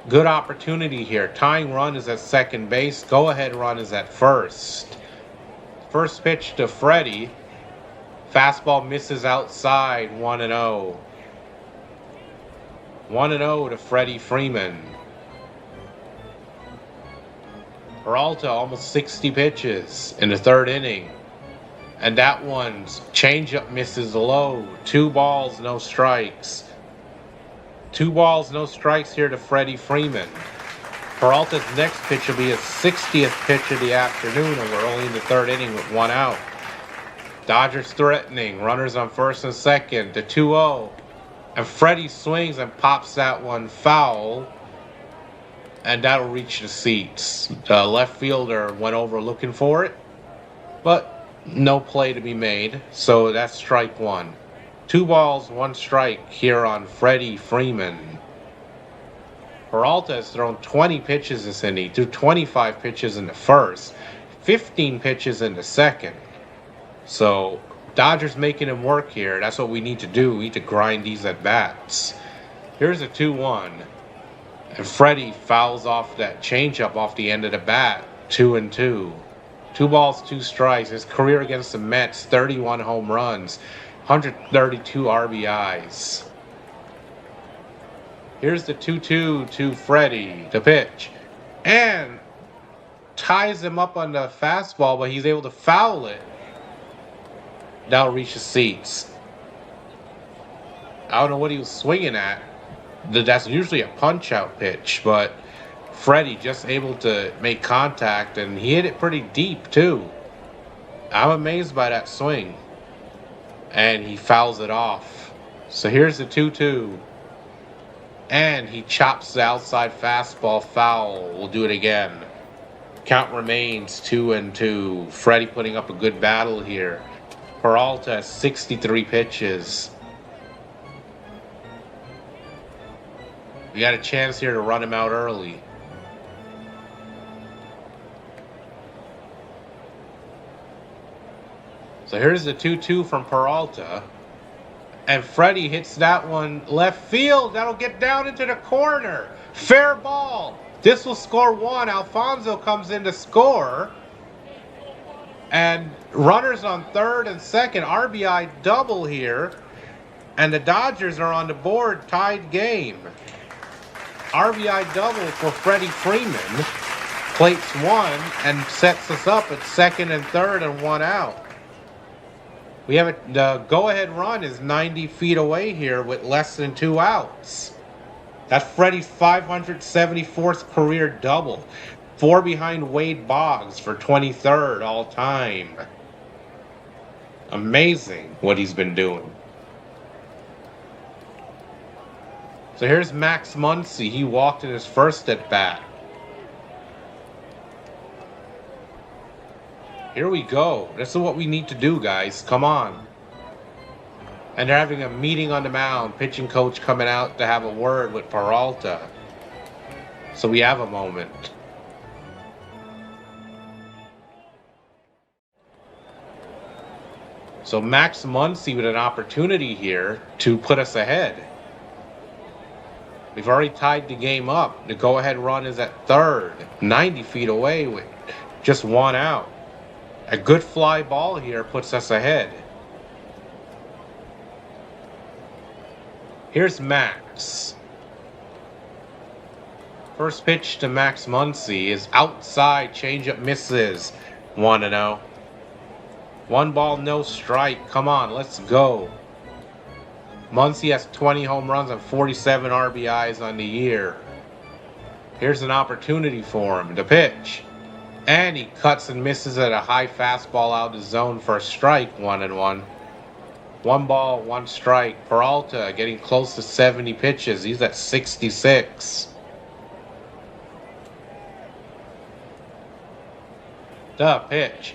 Good opportunity here. Tying run is at second base. Go-ahead run is at first. First pitch to Freddie. Fastball misses outside, 1-0. 1-0 to Freddie Freeman. Peralta almost 60 pitches in the third inning. And that one's changeup misses low. 2 balls, no strikes. 2 balls, no strikes here to Freddie Freeman. Peralta's next pitch will be his 60th pitch of the afternoon, and we're only in the third inning with 1 out. Dodgers threatening. Runners on first and second to 2-0. And Freddie swings and pops that one foul. And that'll reach the seats. The left fielder went over looking for it, but no play to be made. So that's strike 1. 2 balls, 1 strike here on Freddie Freeman. Peralta has thrown 20 pitches this inning. He threw 25 pitches in the first, 15 pitches in the second. So Dodgers making him work here. That's what we need to do. We need to grind these at bats. Here's a 2-1. And Freddie fouls off that changeup off the end of the bat. 2-2. 2 balls, 2 strikes. His career against the Mets, 31 home runs, 132 RBIs. Here's the 2-2 to Freddie, the pitch. And ties him up on the fastball, but he's able to foul it. That'll reach the seats. I don't know what he was swinging at. That's usually a punch-out pitch, but Freddie just able to make contact, and he hit it pretty deep, too. I'm amazed by that swing. And he fouls it off. So here's the 2-2. And he chops the outside fastball foul. We'll do it again. Count remains 2-2. Freddie putting up a good battle here. Peralta has 63 pitches. We got a chance here to run him out early. So here's the 2-2 from Peralta. And Freddie hits that one left field. That'll get down into the corner. Fair ball. This will score 1. Alfonso comes in to score. And runners on third and second. RBI double here. And the Dodgers are on the board. Tied game. RBI double for Freddie Freeman. Plates 1 and sets us up at second and third and 1 out. We have the go-ahead run is 90 feet away here with less than 2 outs. That's Freddie's 574th career double. 4 behind Wade Boggs for 23rd all time. Amazing what he's been doing. So here's Max Muncy. He walked in his first at bat. Here we go. This is what we need to do, guys. Come on. And they're having a meeting on the mound. Pitching coach coming out to have a word with Peralta. So we have a moment. So Max Muncy with an opportunity here to put us ahead. We've already tied the game up. The go-ahead run is at third. 90 feet away with just 1 out. A good fly ball here puts us ahead. Here's Max. First pitch to Max Muncy is outside. Changeup misses. 1-0. 1 ball, no strike. Come on, let's go. Muncy has 20 home runs and 47 RBIs on the year. Here's an opportunity for him. The pitch. And he cuts and misses at a high fastball out of the zone for a strike, 1-1. 1 ball, 1 strike. Peralta getting close to 70 pitches. He's at 66. The pitch.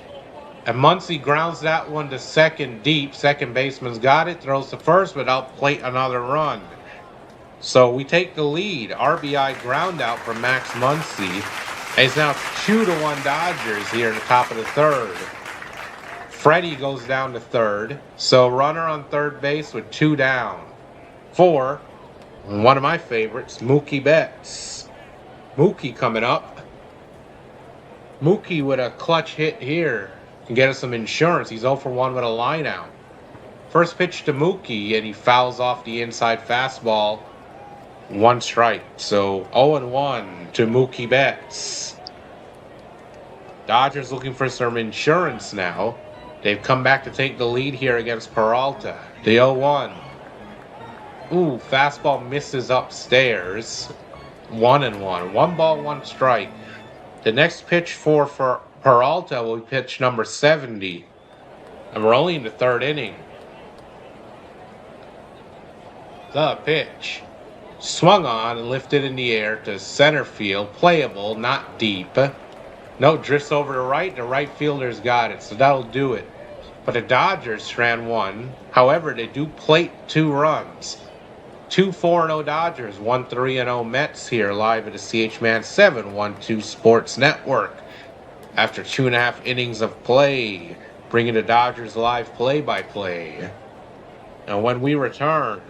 And Muncy grounds that one to second deep. Second baseman's got it. Throws to first without plate another run. So we take the lead. RBI ground out for Max Muncy. And it's now 2-1 Dodgers here in the top of the third. Freddie goes down to third. So runner on third base with 2 down. For one of my favorites, Mookie Betts. Mookie coming up. Mookie with a clutch hit here can get us some insurance. He's 0 for 1 with a line out. First pitch to Mookie, and he fouls off the inside fastball. 1 strike. So 0-1 to Mookie Betts. Dodgers looking for some insurance now. They've come back to take the lead here against Peralta. The 0-1. Ooh, fastball misses upstairs. 1-1. 1 ball, 1 strike. The next pitch for Peralta will be pitch number 70. And we're only in the 3rd inning. The pitch. Swung on and lifted in the air to center field. Playable, not deep. No, drifts over to right. The right fielder's got it, so that'll do it. But the Dodgers strand 1. However, they do plate 2 runs. 2 4-0 Dodgers, 1-3-0 Mets here live at the CHman712 Sports Network. After 2.5 innings of play, bringing the Dodgers live play-by-play. And when we return,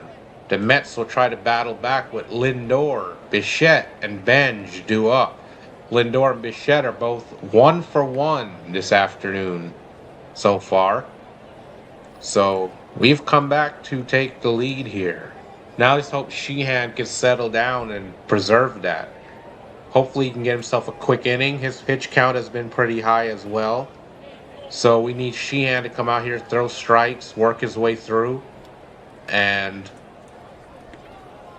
the Mets will try to battle back with Lindor, Bichette, and Benge due up. Lindor and Bichette are both 1 for 1 this afternoon so far. So we've come back to take the lead here. Now let's hope Sheehan can settle down and preserve that. Hopefully he can get himself a quick inning. His pitch count has been pretty high as well. So we need Sheehan to come out here, throw strikes, work his way through, and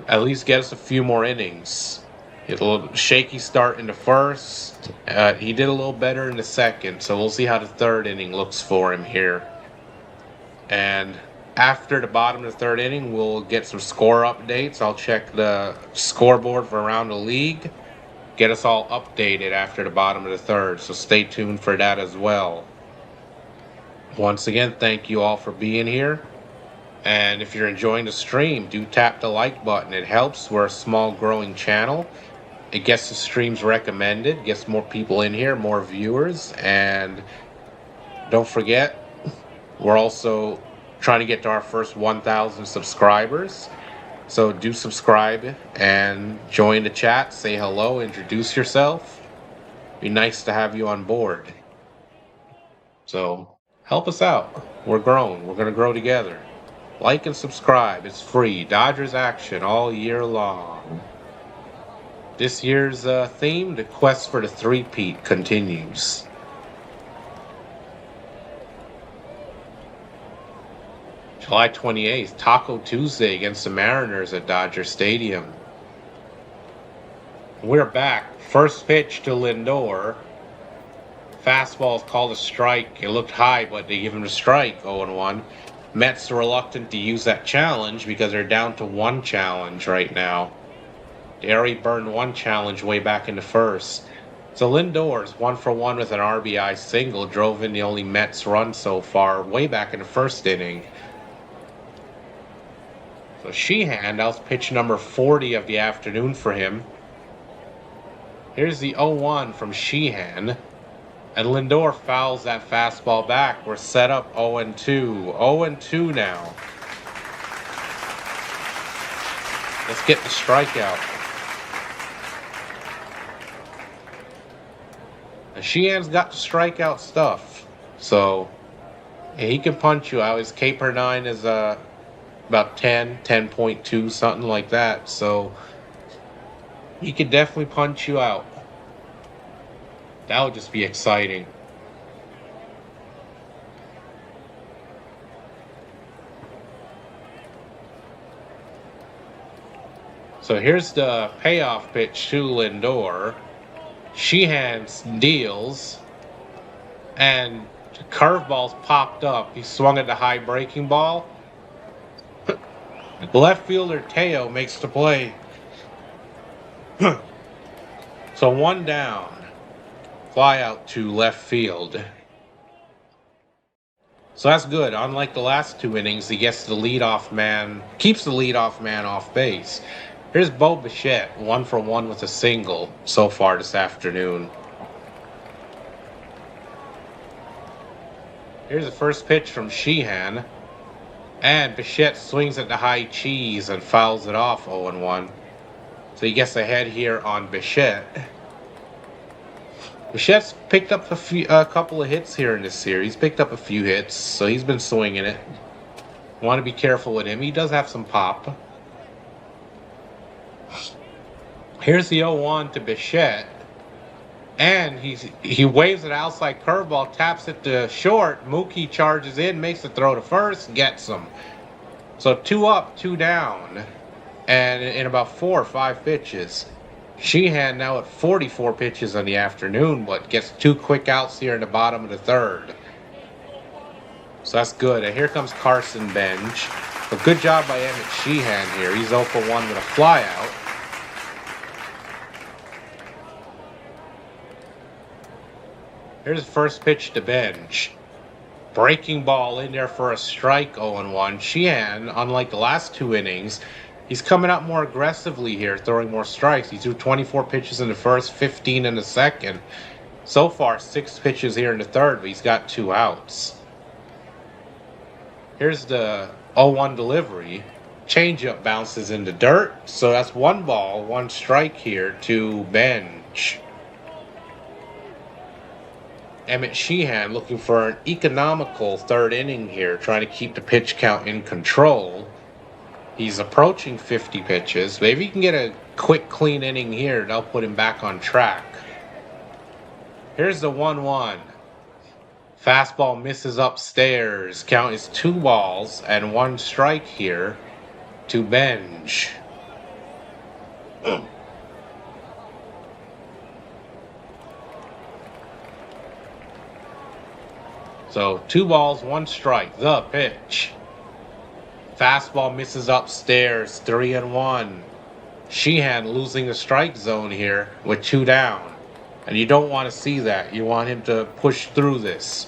at least get us a few more innings. A little shaky start in the first. He did a little better in the second, so we'll see how the 3rd inning looks for him here. And after the bottom of the 3rd inning, we'll get some score updates. I'll check the scoreboard for around the league. Get us all updated after the bottom of the 3rd, so stay tuned for that as well. Once again, thank you all for being here. And if you're enjoying the stream, do tap the like button. It helps. We're a small growing channel. It gets the streams recommended, gets more people in here, more viewers. And don't forget, we're also trying to get to our first 1,000 subscribers. So do subscribe and join the chat. Say hello, introduce yourself. Be nice to have you on board. So help us out. We're growing. We're going to grow together. Like and subscribe. It's free. Dodgers action all year long. This year's theme, the quest for the three-peat, continues. July 28th, Taco Tuesday against the Mariners at Dodger Stadium. We're back. First pitch to Lindor. Fastball is called a strike. It looked high, but they give him a strike, 0-1. Mets are reluctant to use that challenge because they're down to 1 challenge right now. They already burned 1 challenge way back in the first. So Lindor's 1 for 1 with an RBI single, drove in the only Mets run so far, way back in the first inning. So Sheehan, that was pitch number 40 of the afternoon for him. Here's the 0-1 from Sheehan. And Lindor fouls that fastball back. We're set up 0-2. 0-2 now. Let's get the strikeout. And Sheehan's got the strikeout stuff. So he can punch you out. His K/9 is about 10, 10.2, something like that. So he could definitely punch you out. That would just be exciting. So here's the payoff pitch to Lindor. Sheehan deals. And the curveball's popped up. He swung at the high breaking ball. Left fielder Teo makes the play. So 1 down. Fly out to left field. So that's good. Unlike the last 2 innings, he gets the leadoff man, keeps the leadoff man off base. Here's Bo Bichette, 1 for 1 with a single so far this afternoon. Here's the first pitch from Sheehan. And Bichette swings at the high cheese and fouls it off 0-1. So he gets ahead here on Bichette. Bichette's picked up a couple of hits here in this series. Picked up a few hits, so he's been swinging it. Want to be careful with him. He does have some pop. Here's the 0-1 to Bichette. And he waves an outside curveball, taps it to short. Mookie charges in, makes the throw to first, gets him. So 2 up, 2 down. And in about 4 or 5 pitches. Sheehan now at 44 pitches in the afternoon, but gets 2 quick outs here in the bottom of the 3rd. So that's good. And here comes Carson Benge. A good job by Emmett Sheehan here. He's 0 for 1 with a flyout. Here's the first pitch to Benge. Breaking ball in there for a strike, 0-1. Sheehan, unlike the last 2 innings, he's coming out more aggressively here, throwing more strikes. He threw 24 pitches in the first, 15 in the second. So far, 6 pitches here in the 3rd, but he's got 2 outs. Here's the 0-1 delivery. Changeup bounces in the dirt, so that's 1 ball, 1 strike here to Benge. Emmett Sheehan looking for an economical 3rd inning here, trying to keep the pitch count in control. He's approaching 50 pitches. Maybe he can get a quick, clean inning here. That'll put him back on track. Here's the 1-1. Fastball misses upstairs. Count is 2 balls and 1 strike here to Benge. So 2 balls, 1 strike. The pitch. Fastball misses upstairs. 3-1. Sheehan losing the strike zone here with 2 down. And you don't want to see that. You want him to push through this.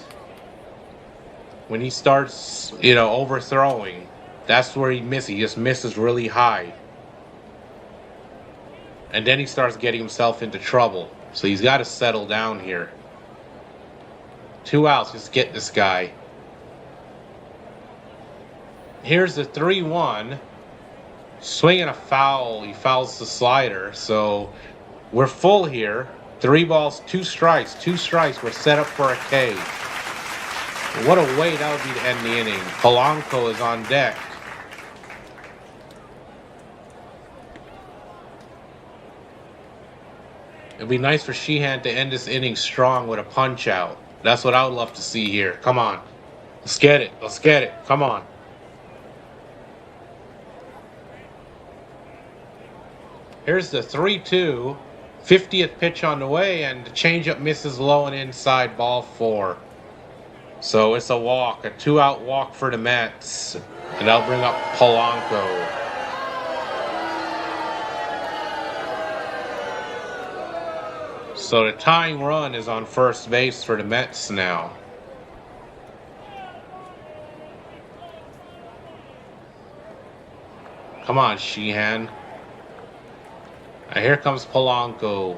When he starts, overthrowing, that's where he misses. He just misses really high. And then he starts getting himself into trouble. So he's got to settle down here. 2 outs, just get this guy. Here's the 3-1. Swinging a foul. He fouls the slider. So we're full here. 3 balls, 2 strikes. 2 strikes. We're set up for a K. What a way that would be to end the inning. Polanco is on deck. It'd be nice for Sheehan to end this inning strong with a punch out. That's what I would love to see here. Come on. Let's get it. Let's get it. Come on. Here's the 3-2. 50th pitch on the way, and the changeup misses low and inside, ball 4. So it's a walk, a 2-out walk for the Mets. And that'll bring up Polanco. So the tying run is on first base for the Mets now. Come on, Sheehan. And here comes Polanco.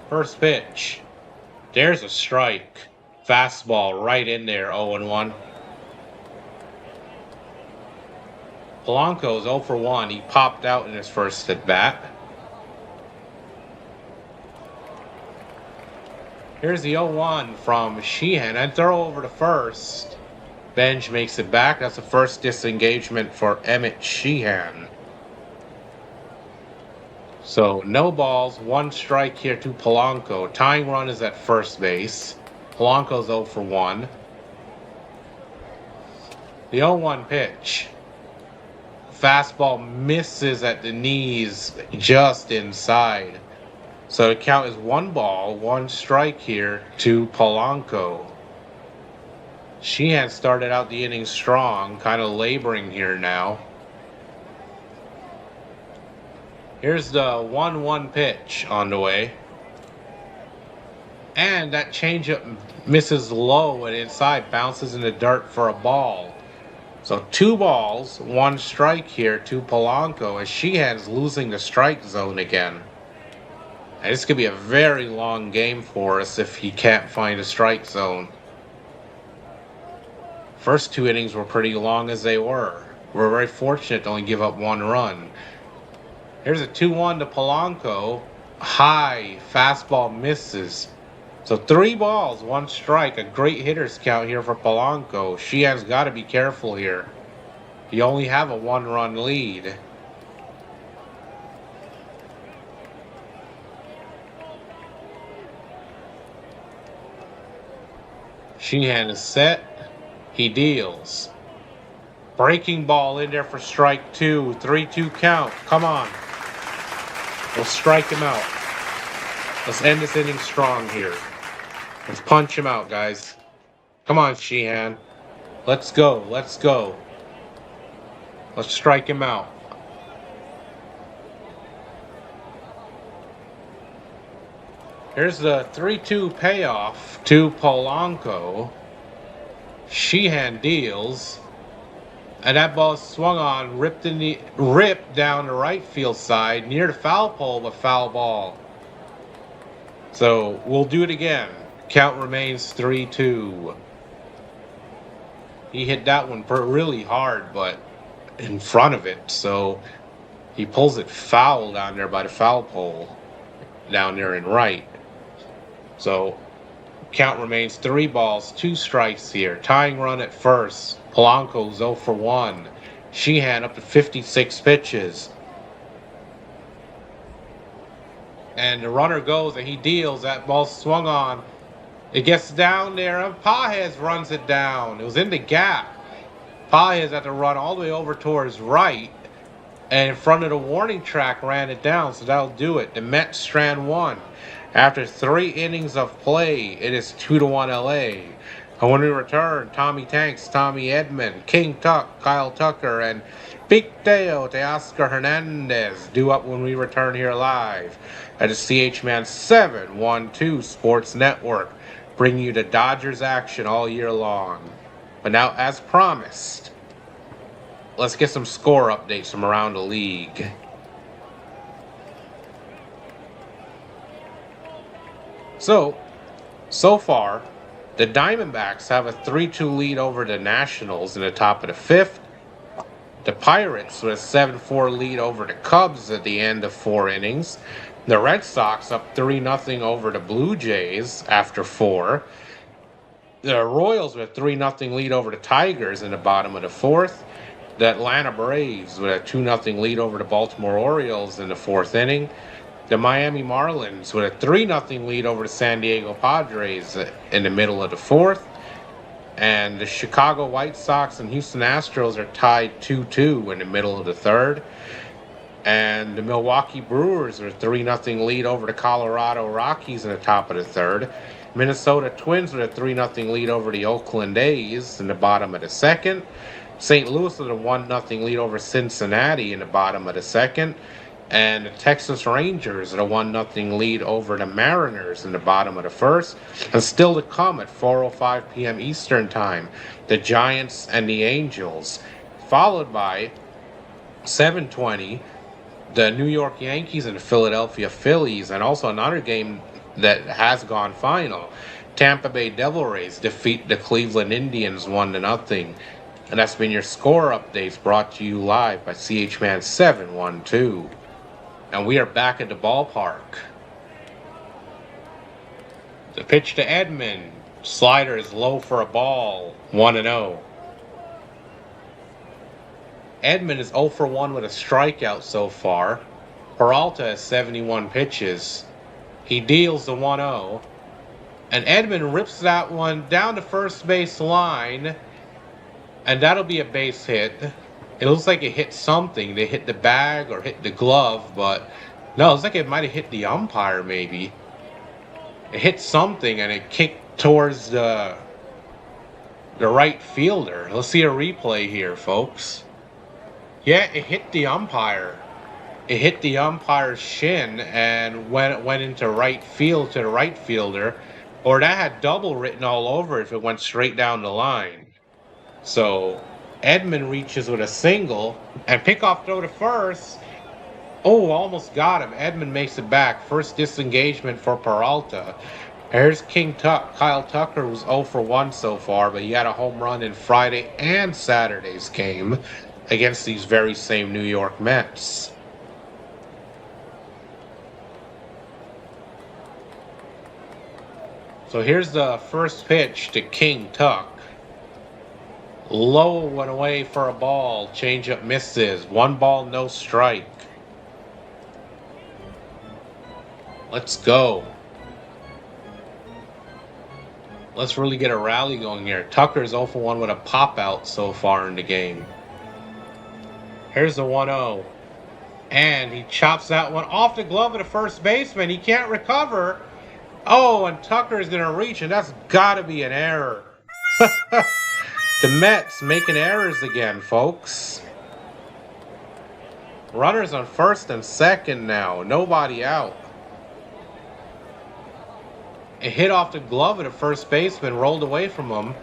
First pitch. There's a strike. Fastball right in there, 0-1. Polanco is 0 for 1. He popped out in his first at bat. Here's the 0-1 from Sheehan. And throw over to first. Benge makes it back. That's the first disengagement for Emmett Sheehan. So no balls, 1 strike here to Polanco. Tying run is at first base. Polanco's 0 for 1. The 0-1 pitch. Fastball misses at the knees, just inside. So the count is 1 ball, 1 strike here to Polanco. Sheehan started out the inning strong, kind of laboring here now. Here's the 1-1 pitch on the way. And that changeup misses low and inside, bounces in the dirt for a ball. So 2 balls, 1 strike here to Polanco as Sheehan's losing the strike zone again. And this could be a very long game for us if he can't find a strike zone. First 2 innings were pretty long as they were. We're very fortunate to only give up 1 run. Here's a 2-1 to Polanco. High fastball misses. So 3 balls, 1 strike. A great hitter's count here for Polanco. Sheehan's got to be careful here. You only have a 1-run lead. Sheehan is set. He deals. Breaking ball in there for strike 2. 3-2 count. Come on. We'll strike him out. Let's end this inning strong here. Let's punch him out, guys. Come on, Sheehan. Let's go. Let's go. Let's strike him out. Here's the 3-2 payoff to Polanco. Sheehan deals. And that ball swung on, ripped down the right field side, near the foul pole, but foul ball. So we'll do it again. Count remains 3-2. He hit that one really hard, but in front of it. So he pulls it foul down there by the foul pole, down there in right. So count remains 3 balls, 2 strikes here. Tying run at first. Polanco's 0 for 1. Sheehan up to 56 pitches. And the runner goes and he deals. That ball swung on. It gets down there and Pages runs it down. It was in the gap. Pages had to run all the way over towards right. And in front of the warning track ran it down. So that'll do it. The Mets strand 1. After 3 innings of play, it is 2-1 LA. And when we return, Tommy Tanks, Tommy Edman, King Tuck, Kyle Tucker, and Big Teo Teoscar Hernandez due up when we return here live at the CHman712 Sports Network, bringing you the Dodgers action all year long. But now, as promised, let's get some score updates from around the league. So far, the Diamondbacks have a 3-2 lead over the Nationals in the top of the 5th. The Pirates with a 7-4 lead over the Cubs at the end of 4 innings. The Red Sox up 3-0 over the Blue Jays after 4. The Royals with a 3-0 lead over the Tigers in the bottom of the 4th. The Atlanta Braves with a 2-0 lead over the Baltimore Orioles in the 4th inning. The Miami Marlins with a 3-0 lead over the San Diego Padres in the middle of the 4th. And the Chicago White Sox and Houston Astros are tied 2-2 in the middle of the 3rd. And the Milwaukee Brewers are a 3-0 lead over the Colorado Rockies in the top of the 3rd. Minnesota Twins with a 3-0 lead over the Oakland A's in the bottom of the 2nd. St. Louis with a 1-0 lead over Cincinnati in the bottom of the 2nd. And the Texas Rangers at a 1-0 lead over the Mariners in the bottom of the 1st. And still to come at 4:05 p.m. Eastern Time, the Giants and the Angels. Followed by 7:20, the New York Yankees and the Philadelphia Phillies. And also another game that has gone final. Tampa Bay Devil Rays defeat the Cleveland Indians 1-0. And that's been your score updates brought to you live by CHman712. And we are back at the ballpark. The pitch to Edman. Slider is low for a ball. 1-0. Edman is 0 for 1 with a strikeout so far. Peralta has 71 pitches. He deals the 1-0. And Edman rips that one down the first base line. And that'll be a base hit. It looks like it hit something. They hit the bag or hit the glove, but no, it looks like it might have hit the umpire maybe. It hit something and it kicked towards the right fielder. Let's see a replay here, folks. Yeah, it hit the umpire. It hit the umpire's shin and went into right field to the right fielder, or that had double written all over it if it went straight down the line. So Edman reaches with a single and pickoff throw to first. Oh, almost got him. Edman makes it back. First disengagement for Peralta. Here's King Tuck. Kyle Tucker was 0 for 1 so far, but he had a home run in Friday and Saturday's game against these very same New York Mets. So here's the first pitch to King Tuck. Low went away for a ball. Changeup misses. 1 ball, no strike. Let's go. Let's really get a rally going here. Tucker's 0 for 1 with a pop out so far in the game. Here's the 1-0. And he chops that one off the glove of the first baseman. He can't recover. Oh, and Tucker's going to reach, and that's got to be an error. The Mets making errors again, folks. Runners on first and second now. Nobody out. It hit off the glove of the first baseman, rolled away from him,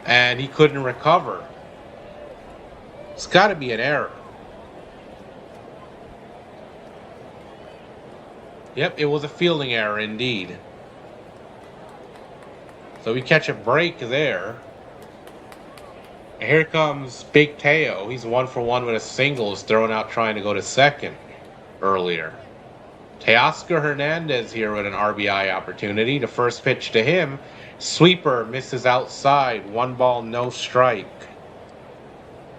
and he couldn't recover. It's got to be an error. Yep, it was a fielding error indeed. So we catch a break there. And here comes Big Teo. He's 1 for 1 with a single. He's thrown out trying to go to second earlier. Teoscar Hernandez here with an RBI opportunity. The first pitch to him. Sweeper misses outside. 1 ball, no strike.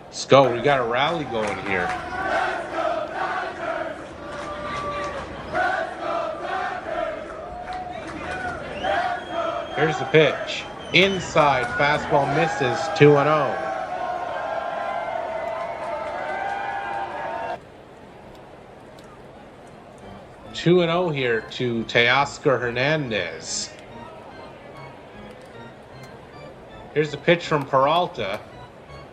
Let's go. We got a rally going here. Here's the pitch. Inside. Fastball misses. 2-0. Two and 0 here to Teoscar Hernandez. Here's the pitch from Peralta.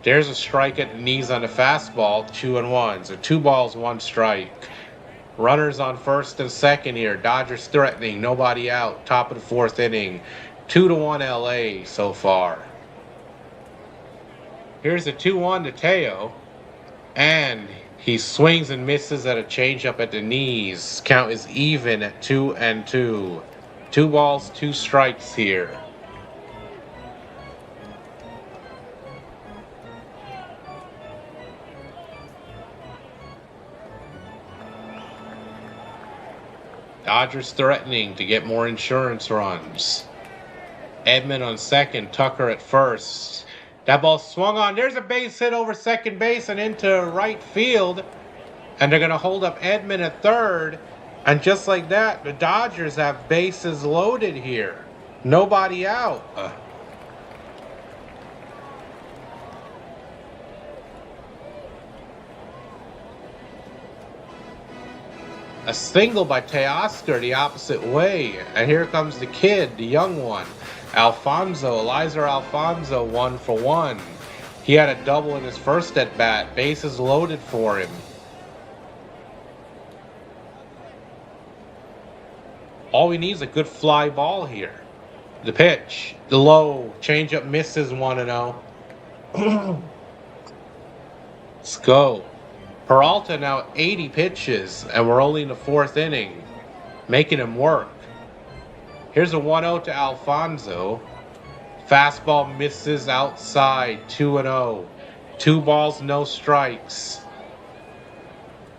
There's a strike at the knees on the fastball. 2-1. So 2 balls, 1 strike. Runners on first and second here. Dodgers threatening. Nobody out. Top of the 4th inning. 2-1 LA so far. Here's the 2-1 to Teo. And he swings and misses at a changeup at the knees. Count is even at 2-2. 2 balls, 2 strikes here. Dodgers threatening to get more insurance runs. Edman on second, Tucker at first. That ball swung on. There's a base hit over second base and into right field. And they're going to hold up Edman at third. And just like that, the Dodgers have bases loaded here. Nobody out. A single by Teoscar the opposite way. And here comes the kid, the young one. Eliezer Alfonso, 1 for 1. He had a double in his first at bat. Bases loaded for him. All we need is a good fly ball here. The pitch, the low, changeup misses 1-0. Let's go. Peralta now 80 pitches, and we're only in the 4th inning, making him work. Here's a 1-0 to Alfonso. Fastball misses outside, 2-0. 2 balls, no strikes.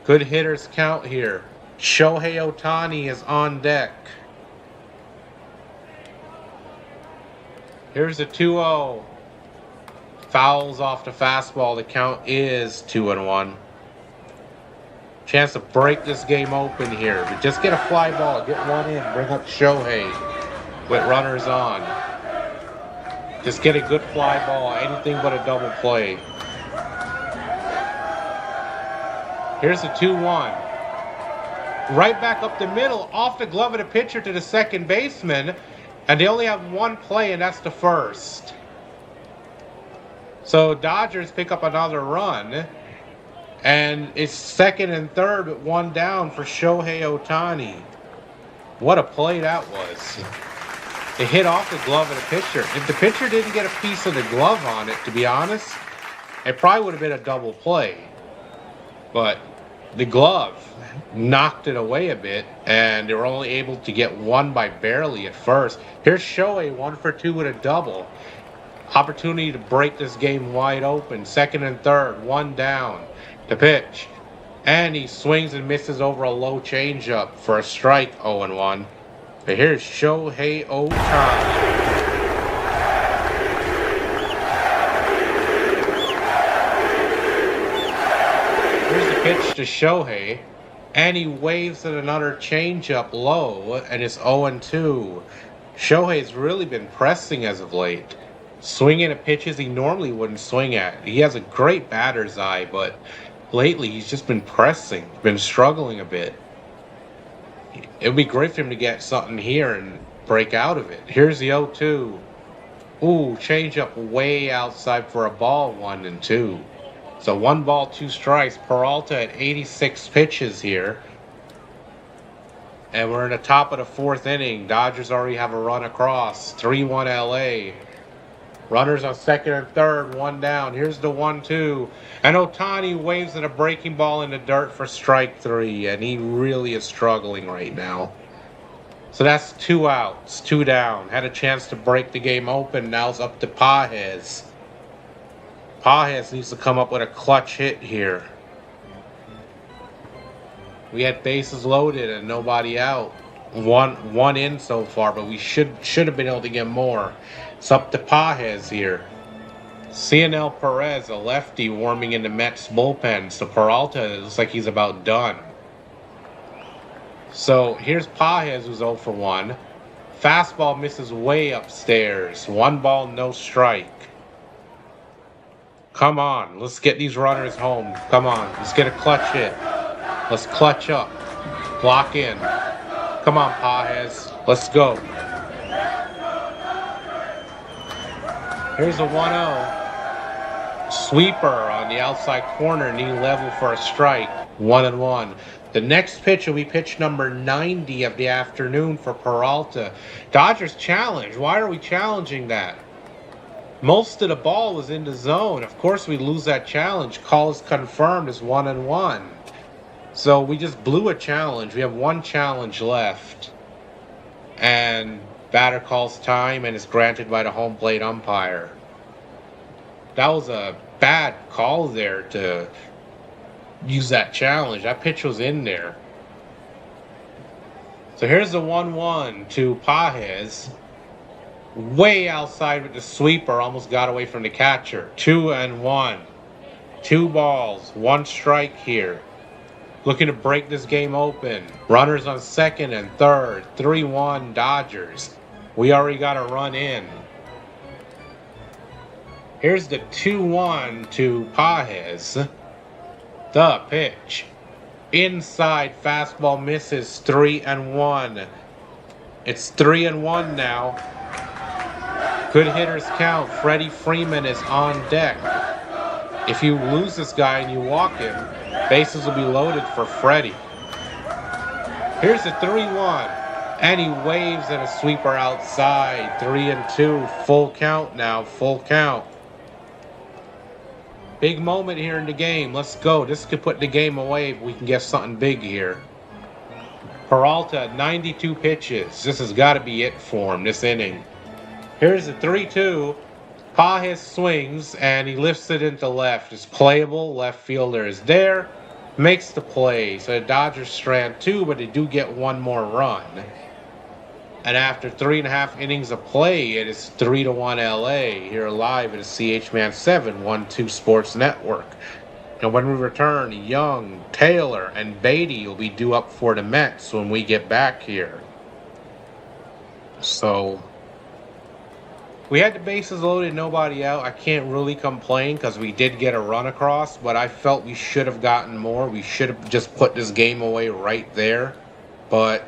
Good hitters count here. Shohei Ohtani is on deck. Here's a 2-0. Fouls off the fastball. The count is 2-1. Chance to break this game open here. But just get a fly ball. Get one in. Bring up Shohei with runners on. Just get a good fly ball. Anything but a double play. Here's the 2-1. Right back up the middle. Off the glove of the pitcher to the second baseman. And they only have 1 play, and that's the first. So Dodgers pick up another run. And it's 2nd and 3rd with 1 down for Shohei Ohtani. What a play that was. It hit off the glove of the pitcher. If the pitcher didn't get a piece of the glove on it, to be honest, it probably would have been a double play. But the glove knocked it away a bit, and they were only able to get 1 by barely at first. Here's Shohei, 1 for 2 with a double. Opportunity to break this game wide open. 2nd and 3rd, 1 down. The pitch. And he swings and misses over a low changeup for a strike, 0-1. But here's Shohei Ohtani. Here's the pitch to Shohei, and he waves at another changeup low, and it's 0-2. Shohei's really been pressing as of late, swinging at pitches he normally wouldn't swing at. He has a great batter's eye, but lately he's just been pressing, been struggling a bit. It would be great for him to get something here and break out of it. Here's the 0-2. Ooh, changeup way outside for a ball, 1-2. So 1 ball, 2 strikes. Peralta at 86 pitches here. And we're in the top of the 4th inning. Dodgers already have a run across. 3-1 LA. Runners on second and third, 1 down. Here's the 1-2. And Ohtani waves at a breaking ball in the dirt for strike 3. And he really is struggling right now. So that's 2 outs, 2 down. Had a chance to break the game open. Now it's up to Pages. Pages needs to come up with a clutch hit here. We had bases loaded and nobody out. One in so far, but we should have been able to get more. It's up to Pages here. Cionel Perez, a lefty, warming in the Mets bullpen. So Peralta looks like he's about done. So here's Pages, who's 0 for 1. Fastball misses way upstairs. 1 ball, no strike. Come on, let's get these runners home. Come on, let's get a clutch hit. Let's clutch up. Block in. Come on, Pages. Let's go. Here's a 1-0. Sweeper on the outside corner, knee level for a strike. 1-1. The next pitch will be pitch number 90 of the afternoon for Peralta. Dodgers challenge. Why are we challenging that? Most of the ball was in the zone. Of course we lose that challenge. Call is confirmed as 1-1. So we just blew a challenge. We have 1 challenge left. And batter calls time and is granted by the home plate umpire. That was a bad call there to use that challenge. That pitch was in there. So here's the 1-1 to Pages. Way outside with the sweeper, almost got away from the catcher. 2-1. 2 balls, 1 strike here. Looking to break this game open. Runners on second and third. 3-1 Dodgers. We already got a run in. Here's the 2-1 to Pages. The pitch. Inside fastball misses. 3-1. It's 3-1 now. Good hitters count. Freddie Freeman is on deck. If you lose this guy and you walk him, bases will be loaded for Freddie. Here's the 3-1. And he waves at a sweeper outside. 3-2. Full count now. Full count. Big moment here in the game. Let's go. This could put the game away if we can get something big here. Peralta, 92 pitches. This has got to be it for him this inning. Here's the 3-2. Pages swings, and he lifts it into left. It's playable. Left fielder is there. Makes the play. So the Dodgers strand 2, but they do get 1 more run. And after 3.5 innings of play, it is 3-1 LA here live at the CHman712 Sports Network. And when we return, Young, Taylor, and Beatty will be due up for the Mets when we get back here. So we had the bases loaded, nobody out. I can't really complain because we did get a run across, but I felt we should have gotten more. We should have just put this game away right there, but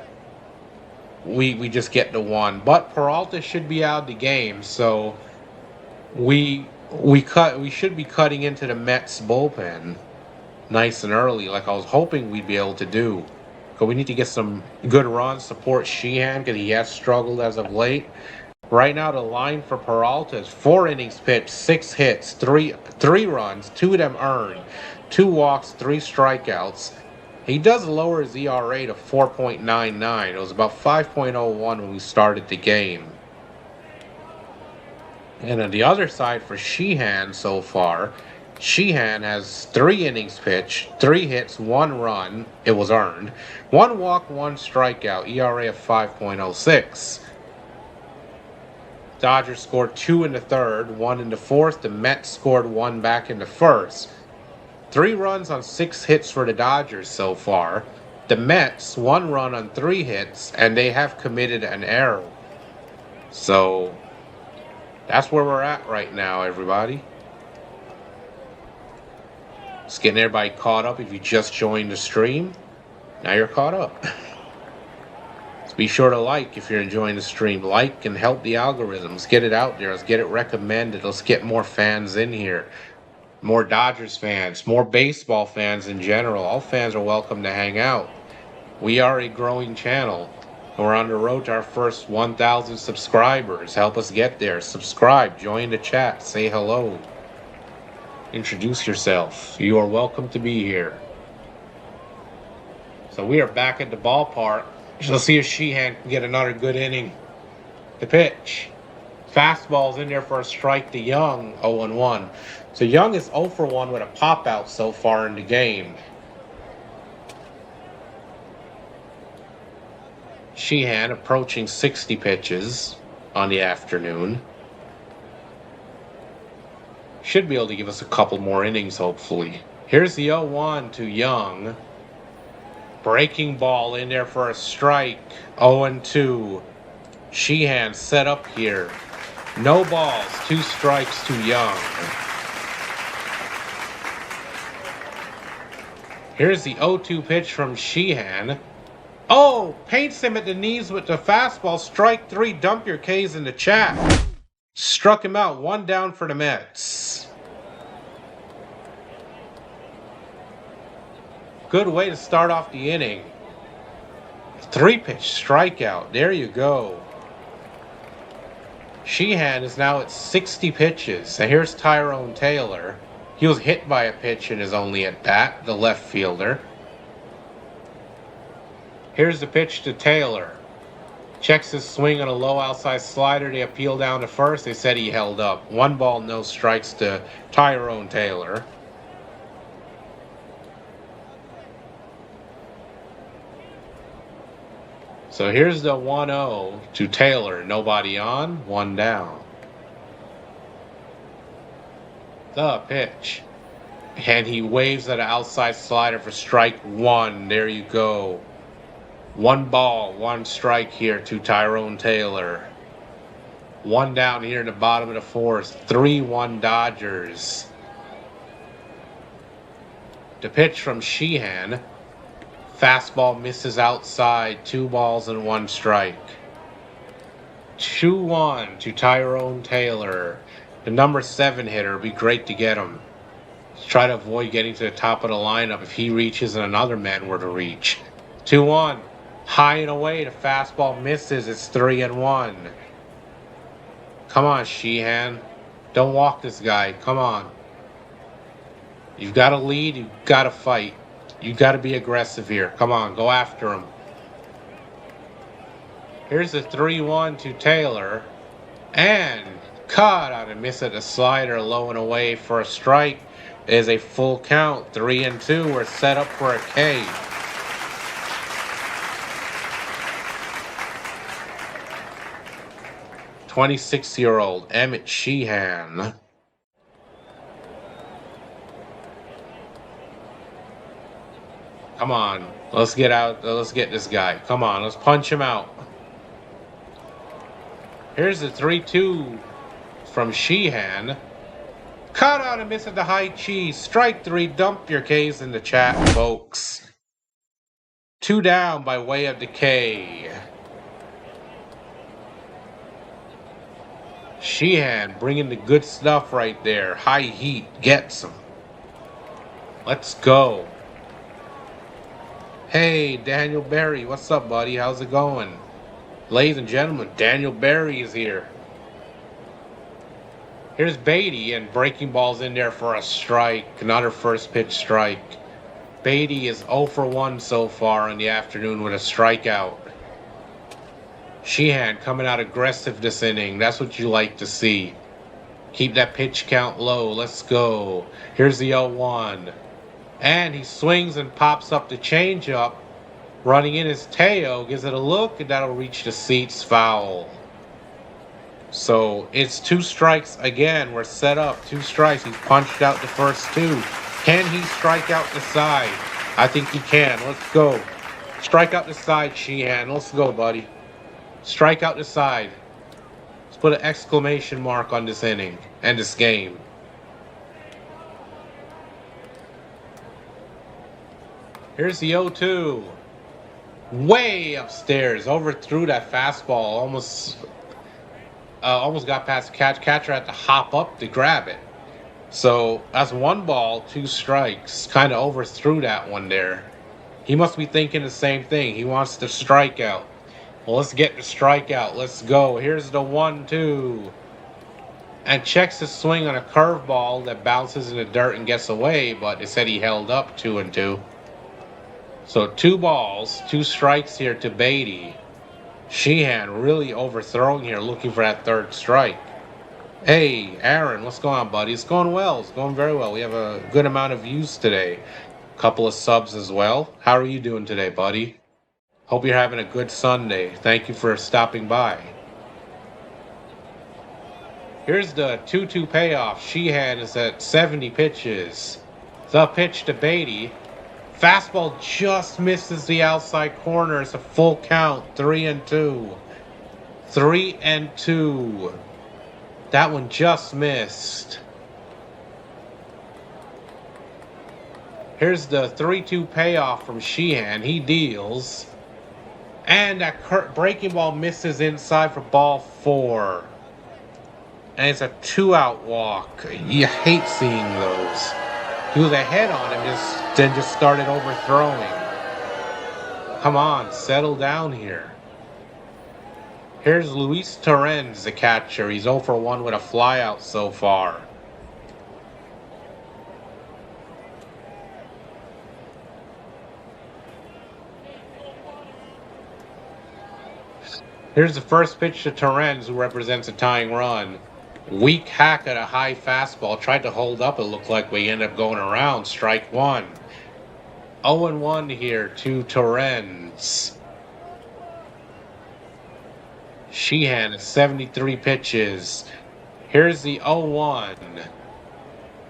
we just get the 1. But Peralta should be out of the game, so we should be cutting into the Mets bullpen nice and early, like I was hoping we'd be able to do. Because we need to get some good runs, support Sheehan because he has struggled as of late. Right now, the line for Peralta is 4 innings pitched, 6 hits, 3 runs, 2 of them earned, 2 walks, 3 strikeouts. He does lower his ERA to 4.99. It was about 5.01 when we started the game. And on the other side for Sheehan so far, Sheehan has 3 innings pitched, 3 hits, 1 run. It was earned. 1 walk, 1 strikeout. ERA of 5.06. Dodgers scored 2 in the third, 1 in the fourth. The Mets scored 1 back in the first. 3 runs on 6 hits for the Dodgers so far. The Mets, 1 run on 3 hits, and they have committed an error. So, that's where we're at right now, everybody. Just getting everybody caught up. If you just joined the stream, now you're caught up. So be sure to like if you're enjoying the stream. Like and help the algorithms. Get it out there. Let's get it recommended. Let's get more fans in here. More Dodgers fans, more baseball fans in general. All fans are welcome to hang out. We are a growing channel. We're on the road to our first 1,000 subscribers. Help us get there. Subscribe, join the chat, say hello. Introduce yourself. You are welcome to be here. So we are back at the ballpark. Let's see if Sheehan can get another good inning. The pitch. Fastball's in there for a strike to Young, 0-1. So Young is 0 for 1 with a pop-out so far in the game. Sheehan approaching 60 pitches on the afternoon. Should be able to give us a couple more innings, hopefully. Here's the 0-1 to Young. Breaking ball in there for a strike. 0-2. Sheehan set up here. No balls. 2 strikes to Young. Here's the 0-2 pitch from Sheehan. Oh, paints him at the knees with the fastball. Strike 3. Dump your K's in the chat. Struck him out. 1 down for the Mets. Good way to start off the inning. 3-pitch strikeout. There you go. Sheehan is now at 60 pitches. And here's Tyrone Taylor. He was hit by a pitch in his only at bat, the left fielder. Here's the pitch to Taylor. Checks his swing on a low outside slider. They appeal down to first. They said he held up. 1 ball, no strikes to Tyrone Taylor. So here's the 1-0 to Taylor. Nobody on, 1 down. The pitch. And he waves at an outside slider for strike 1. There you go. 1 ball, 1 strike here to Tyrone Taylor. 1 down here in the bottom of the 4th. 3-1 Dodgers. The pitch from Sheehan. Fastball misses outside. 2 balls and 1 strike. 2-1 to Tyrone Taylor. The number 7 hitter. It'd be great to get him. Let's try to avoid getting to the top of the lineup if he reaches and another man were to reach. 2-1. High and away. The fastball misses. It's 3-1. Come on, Sheehan. Don't walk this guy. Come on. You've got to lead. You've got to fight. You've got to be aggressive here. Come on. Go after him. Here's the 3-1 to Taylor. And caught on a miss at the slider. Low and away for a strike. It is a full count. 3-2. We're set up for a K. .26-year-old Emmett Sheehan. Come on. Let's get out. Let's get this guy. Come on. Let's punch him out. Here's the 3-2 from Sheehan. Caught out and miss at the high cheese. Strike 3. Dump your K's in the chat, folks. 2 down by way of the K. Sheehan bringing the good stuff right there. High heat. Gets him. Let's go. Hey, Daniel Berry. What's up, buddy? How's it going? Ladies and gentlemen, Daniel Berry is here. Here's Beatty, and breaking ball's in there for a strike. Another first pitch strike. Beatty is 0 for 1 so far in the afternoon with a strikeout. Sheehan coming out aggressive this inning. That's what you like to see. Keep that pitch count low. Let's go. Here's the 0-1. And he swings and pops up the changeup. Running in his tail, gives it a look, and that'll reach the seats, foul. So it's 2 strikes again. We're set up. 2 strikes. He's punched out the first 2. Can he strike out the side? I think he can. Let's go. Strike out the side, CHman. Let's go, buddy. Strike out the side. Let's put an exclamation mark on this inning and this game. Here's the 0-2. Way upstairs. Overthrew that fastball. Almost got past the catch. Catcher had to hop up to grab it. So that's 1 ball, 2 strikes. Kind of overthrew that one there. He must be thinking the same thing. He wants the strikeout. Well, let's get the strikeout. Let's go. Here's the 1-2. And checks his swing on a curveball that bounces in the dirt and gets away, but it said he held up 2-2. So 2 balls, 2 strikes here to Beatty. CHman really overthrowing here, looking for that 3rd strike. Hey, Aaron, what's going on, buddy? It's going well. It's going very well. We have a good amount of views today. A couple of subs as well. How are you doing today, buddy? Hope you're having a good Sunday. Thank you for stopping by. Here's the 2-2 payoff. CHman is at 70 pitches. The pitch to Beatty. Fastball just misses the outside corner. It's a full count. 3-2. 3-2. That one just missed. Here's the 3-2 payoff from CHman. He deals. And that breaking ball misses inside for ball 4. And it's a 2-out walk. You hate seeing those. He was ahead on him, then just started overthrowing. Come on, settle down here. Here's Luis Torrens, the catcher. He's 0 for 1 with a flyout so far. Here's the first pitch to Torrens, who represents a tying run. Weak hack at a high fastball. Tried to hold up. It looked like we ended up going around. Strike 1. 0-1 here to Torrens. CHman is 73 pitches. Here's the 0-1.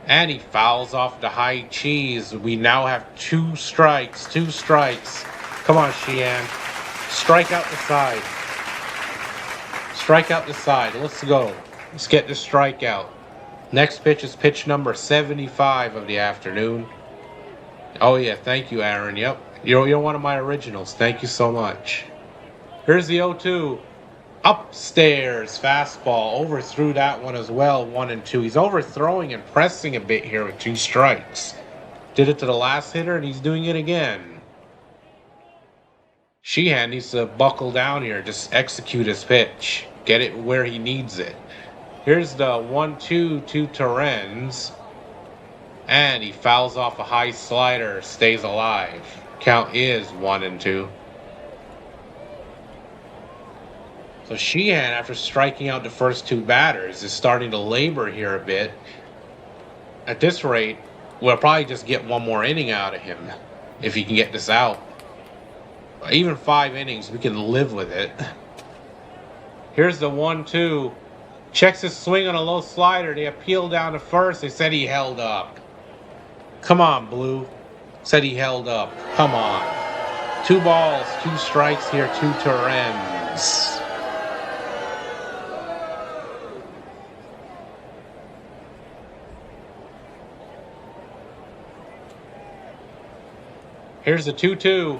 And he fouls off the high cheese. We now have 2 strikes. 2 strikes. Come on, CHman. Strike out the side. Strike out the side. Let's go. Let's get the strikeout. Next pitch is pitch number 75 of the afternoon. Oh, yeah. Thank you, Aaron. Yep. You're one of my originals. Thank you so much. Here's the 0-2. Upstairs fastball. Overthrew that one as well. 1-2. He's overthrowing and pressing a bit here with 2 strikes. Did it to the last hitter, and he's doing it again. CHman needs to buckle down here. Just execute his pitch. Get it where he needs it. Here's the 1-2 to Torrens. And he fouls off a high slider. Stays alive. Count is 1-2. So CHman, after striking out the first 2 batters, is starting to labor here a bit. At this rate, we'll probably just get 1 more inning out of him if he can get this out. Even 5 innings, we can live with it. Here's the 1-2. Checks his swing on a low slider. They appeal down to first. They said he held up. Come on, Blue. Said he held up. Come on. 2 balls, 2 strikes here to Torrens. Here's the 2-2.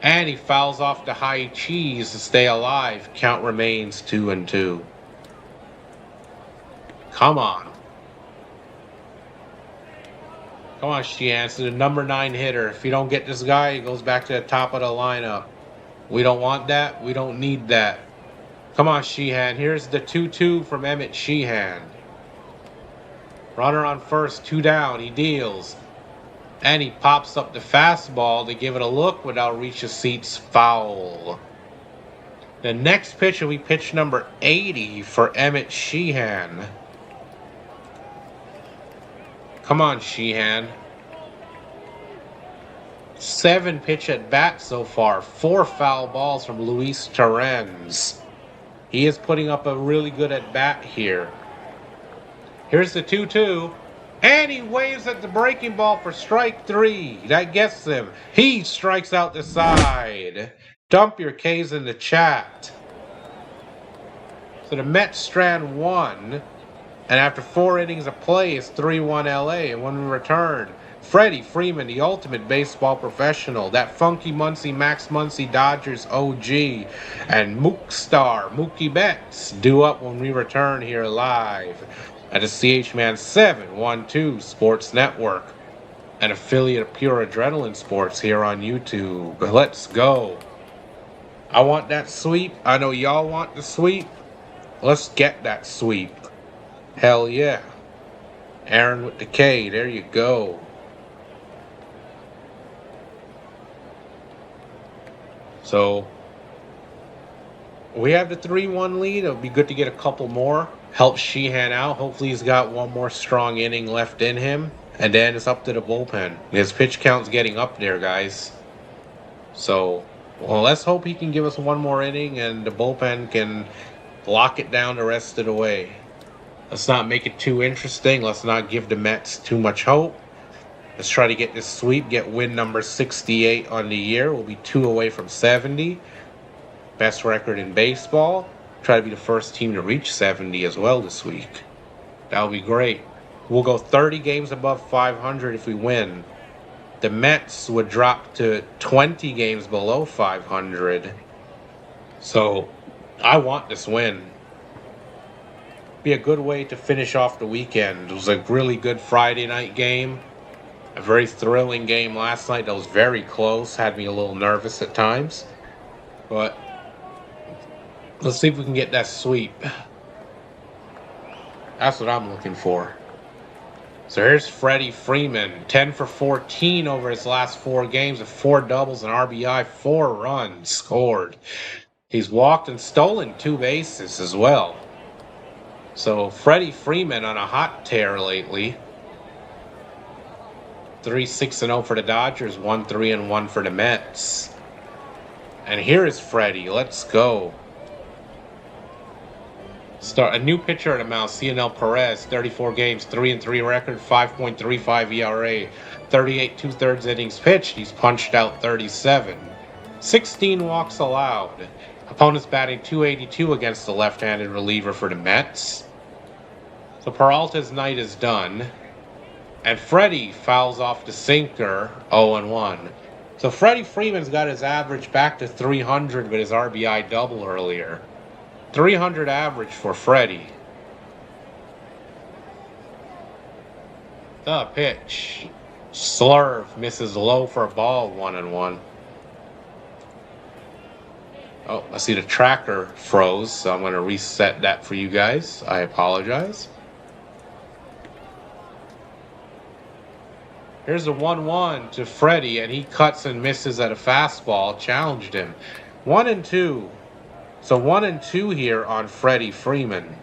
And he fouls off the high cheese to stay alive. Count remains 2-2. Come on. Come on, CHman. It's the number 9 hitter. If you don't get this guy, he goes back to the top of the lineup. We don't want that. We don't need that. Come on, CHman. Here's the 2-2 from CHman. Runner on first, 2 down. He deals. And he pops up the fastball to give it a look without reach of seats, foul. The next pitch will be pitch number 80 for CHman. Come on, Sheehan. 7 pitch at bat so far. 4 foul balls from Luis Torrens. He is putting up a really good at bat here. Here's the 2-2. And he waves at the breaking ball for strike 3. That gets him. He strikes out the side. Dump your K's in the chat. So the Mets strand 1. And after 4 innings of play, it's 3-1 LA. And when we return, Freddie Freeman, the ultimate baseball professional, that funky Muncie, Max Muncie Dodgers OG, and Mookie Betts due up when we return here live at the CHman712 Sports Network, an affiliate of Pure Adrenaline Sports here on YouTube. Let's go. I want that sweep. I know y'all want the sweep. Let's get that sweep. Hell yeah. Aaron with the K. There you go. So we have the 3-1 lead. It'll be good to get a couple more. Help Sheehan out. Hopefully he's got one more strong inning left in him. And then it's up to the bullpen. His pitch count's getting up there, guys. So, well, let's hope he can give us one more inning and the bullpen can lock it down the rest of the way. Let's not make it too interesting. Let's not give the Mets too much hope. Let's try to get this sweep, get win number 68 on the year. We'll be 2 away from 70. Best record in baseball. Try to be the first team to reach 70 as well this week. That would be great. We'll go 30 games above 500 if we win. The Mets would drop to 20 games below 500. So I want this win. Be a good way to finish off the weekend. It was a really good Friday night game. A very thrilling game last night that was very close. Had me a little nervous at times. But let's see if we can get that sweep. That's what I'm looking for. So here's Freddie Freeman. 10 for 14 over his last 4 games with 4 doubles and RBI, 4 runs scored. He's walked and stolen 2 bases as well. So Freddie Freeman on a hot tear lately. 3-6-0 for the Dodgers, 1-3-1 for the Mets. And here is Freddie. Let's go. Start a new pitcher at the mound, Cionel Perez, 34 games, 3-3 record, 5.35 ERA, 38 2/3 innings pitched. He's punched out 37. 16 walks allowed. Opponents batting .282 against the left-handed reliever for the Mets. So Peralta's night is done. And Freddie fouls off the sinker, 0-1. So Freddie Freeman's got his average back to 300 with his RBI double earlier. 300 average for Freddie. The pitch. Slurve misses low for a ball, 1-1. Oh, I see the tracker froze, so I'm going to reset that for you guys. I apologize. Here's a 1-1 to Freddie, and he cuts and misses at a fastball. Challenged him. 1-2. So 1-2 here on Freddie Freeman.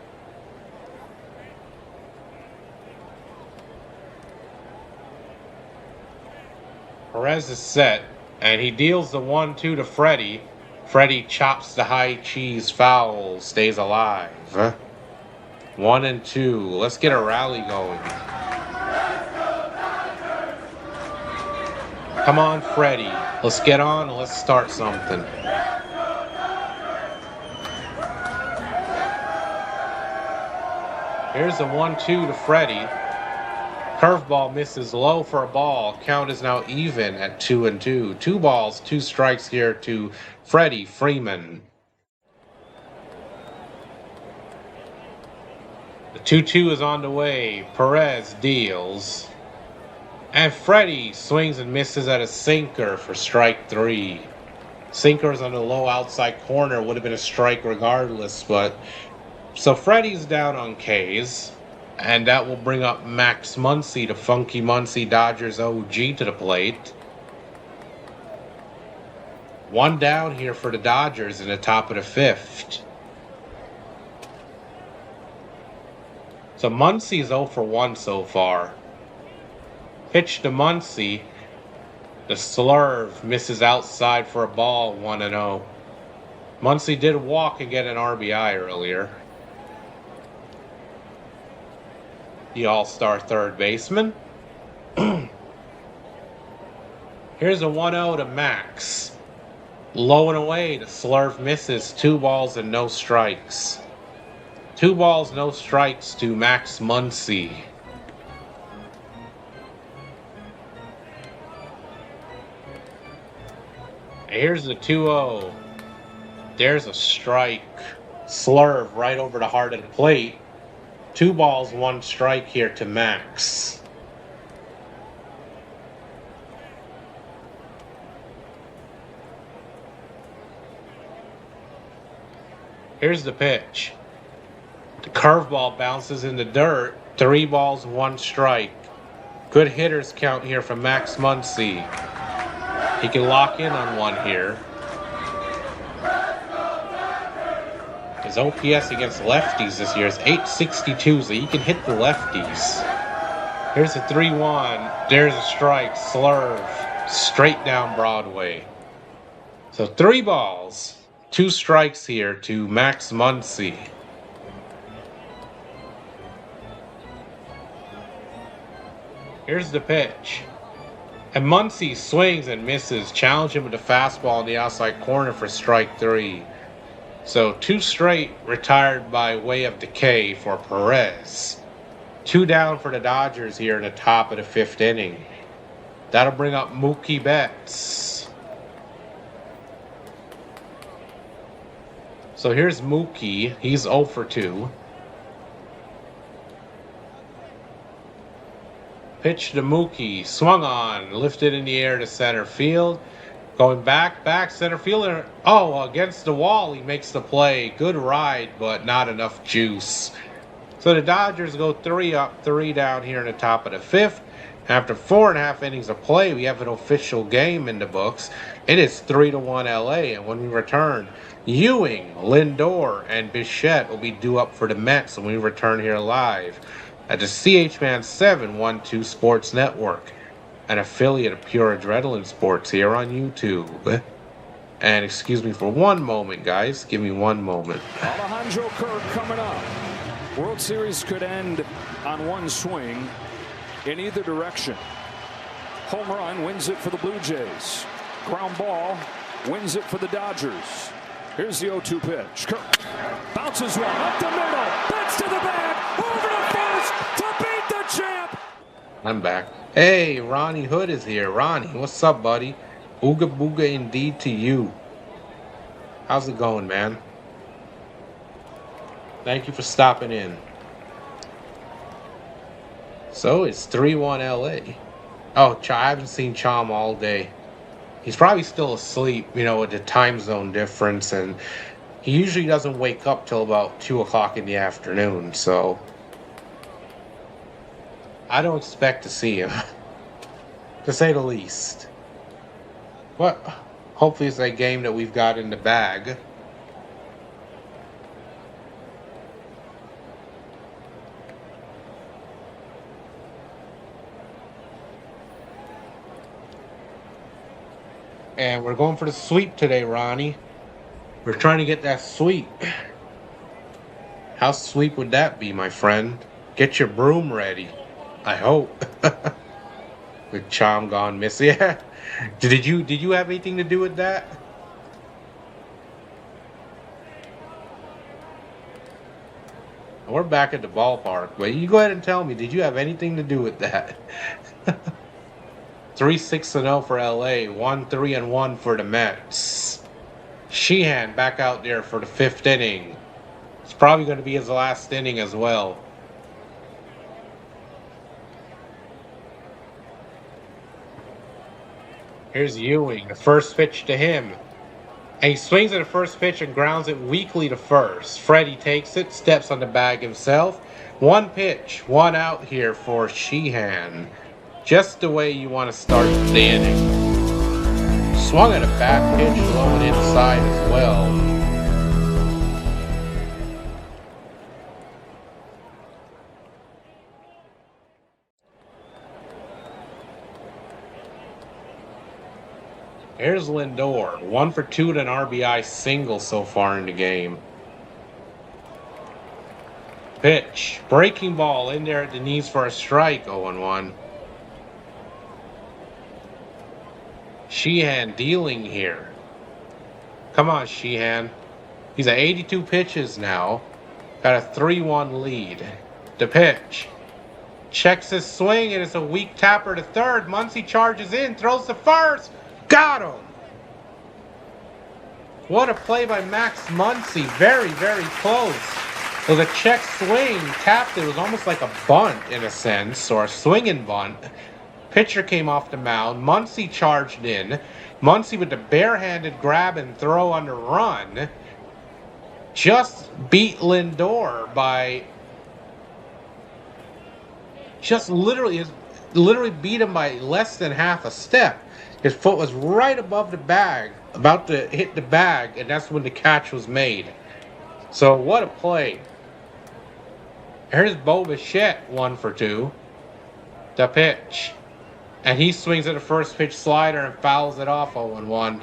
Perez is set, and he deals the 1-2 to Freddie. Freddie chops the high cheese foul, stays alive. 1-2. Let's get a rally going. Come on, Freddie. Let's get on and let's start something. Here's a 1-2 to Freddie. Curveball misses low for a ball. Count is now even at 2-2. 2 balls, 2 strikes here to Freddie Freeman. The 2-2 is on the way. Perez deals. And Freddie swings and misses at a sinker for strike 3. Sinkers on the low outside corner would have been a strike regardless, but so Freddie's down on K's, and that will bring up Max Muncy, the funky Muncie Dodgers OG, to the plate. 1 down here for the Dodgers in the top of the 5th. So Muncy's 0 for 1 so far. Pitch to Muncy. The slurve misses outside for a ball, 1-0. Muncy did walk and get an RBI earlier. The all-star third baseman. Here's a 1-0 to Max. Low and away, the slurve misses. 2 balls and no strikes. 2 balls, no strikes to Max Muncy. Here's the 2-0. There's a strike. Slurve right over the heart of the plate. 2 balls, 1 strike here to Max. Here's the pitch. The curveball bounces in the dirt. 3 balls, 1 strike. Good hitters count here from Max Muncy. He can lock in on one here. His OPS against lefties this year is 862, so he can hit the lefties. Here's a 3-1. There's a strike. Slurve. Straight down Broadway. So 3 balls, 2 strikes here to Max Muncy. Here's the pitch. And Muncy swings and misses. Challenge him with a fastball in the outside corner for strike 3. So 2 straight retired by way of decay for Perez. 2 down for the Dodgers here in the top of the 5th inning. That'll bring up Mookie Betts. So here's Mookie. He's 0 for 2. Pitch to Mookie, swung on, lifted in the air to center field. Going back, center fielder. Oh, against the wall, he makes the play. Good ride, but not enough juice. So the Dodgers go 3 up, 3 down here in the top of the 5th. After 4.5 innings of play, we have an official game in the books. It is 3-1 LA, and when we return, Ewing, Lindor, and Bichette will be due up for the Mets when we return here live at the CHman712 Sports Network, an affiliate of Pure Adrenaline Sports here on YouTube. And excuse me for one moment, guys. Give me one moment. Alejandro Kirk coming up. World Series could end on one swing in either direction. Home run wins it for the Blue Jays. Ground ball wins it for the Dodgers. Here's the 0-2 pitch. Kirk bounces one up the middle. That's to the bag. Over to first to beat the champ. I'm back. Hey, Ronnie Hood is here. Ronnie, what's up, buddy? Ooga booga indeed to you. How's it going, man? Thank you for stopping in. So it's 3-1 LA. Oh, I haven't seen Chom all day. He's probably still asleep, you know, with the time zone difference, and he usually doesn't wake up till about 2 o'clock in the afternoon, so I don't expect to see him, to say the least. But hopefully it's a game that we've got in the bag. And we're going for the sweep today, Ronnie. We're trying to get that sweep. How sweep would that be, my friend? Get your broom ready. I hope. With Chom gone missing. Yeah. Did you have anything to do with that? We're back at the ballpark, but you go ahead and tell me, did you have anything to do with that? 3-6-0 for LA, 1-3-1 for the Mets. Sheehan back out there for the 5th inning. It's probably going to be his last inning as well. Here's Ewing, the first pitch to him. And he swings at the first pitch and grounds it weakly to first. Freddie takes it, steps on the bag himself. 1 pitch, 1 out here for Sheehan. Just the way you want to start the inning. Swung at a bad pitch, low and inside as well. Here's Lindor, 1 for 2 with an RBI single so far in the game. Pitch, breaking ball in there at the knees for a strike, 0-1. CHman dealing here. Come on, CHman. He's at 82 pitches now. Got a 3-1 lead. The pitch. Checks his swing, and it's a weak tapper to third. Muncy charges in, throws to first. Got him! What a play by Max Muncy. Very, very close. It was a check swing. Tapped it. It was almost like a bunt in a sense, or a swinging bunt. Pitcher came off the mound. Muncy charged in. Muncy with the barehanded grab and throw on the run. Just beat Lindor by... Just literally beat him by less than half a step. His foot was right above the bag, about to hit the bag, and that's when the catch was made. So what a play. Here's Bo Bichette, 1 for 2. The pitch. And he swings at a first pitch slider and fouls it off, 0-1.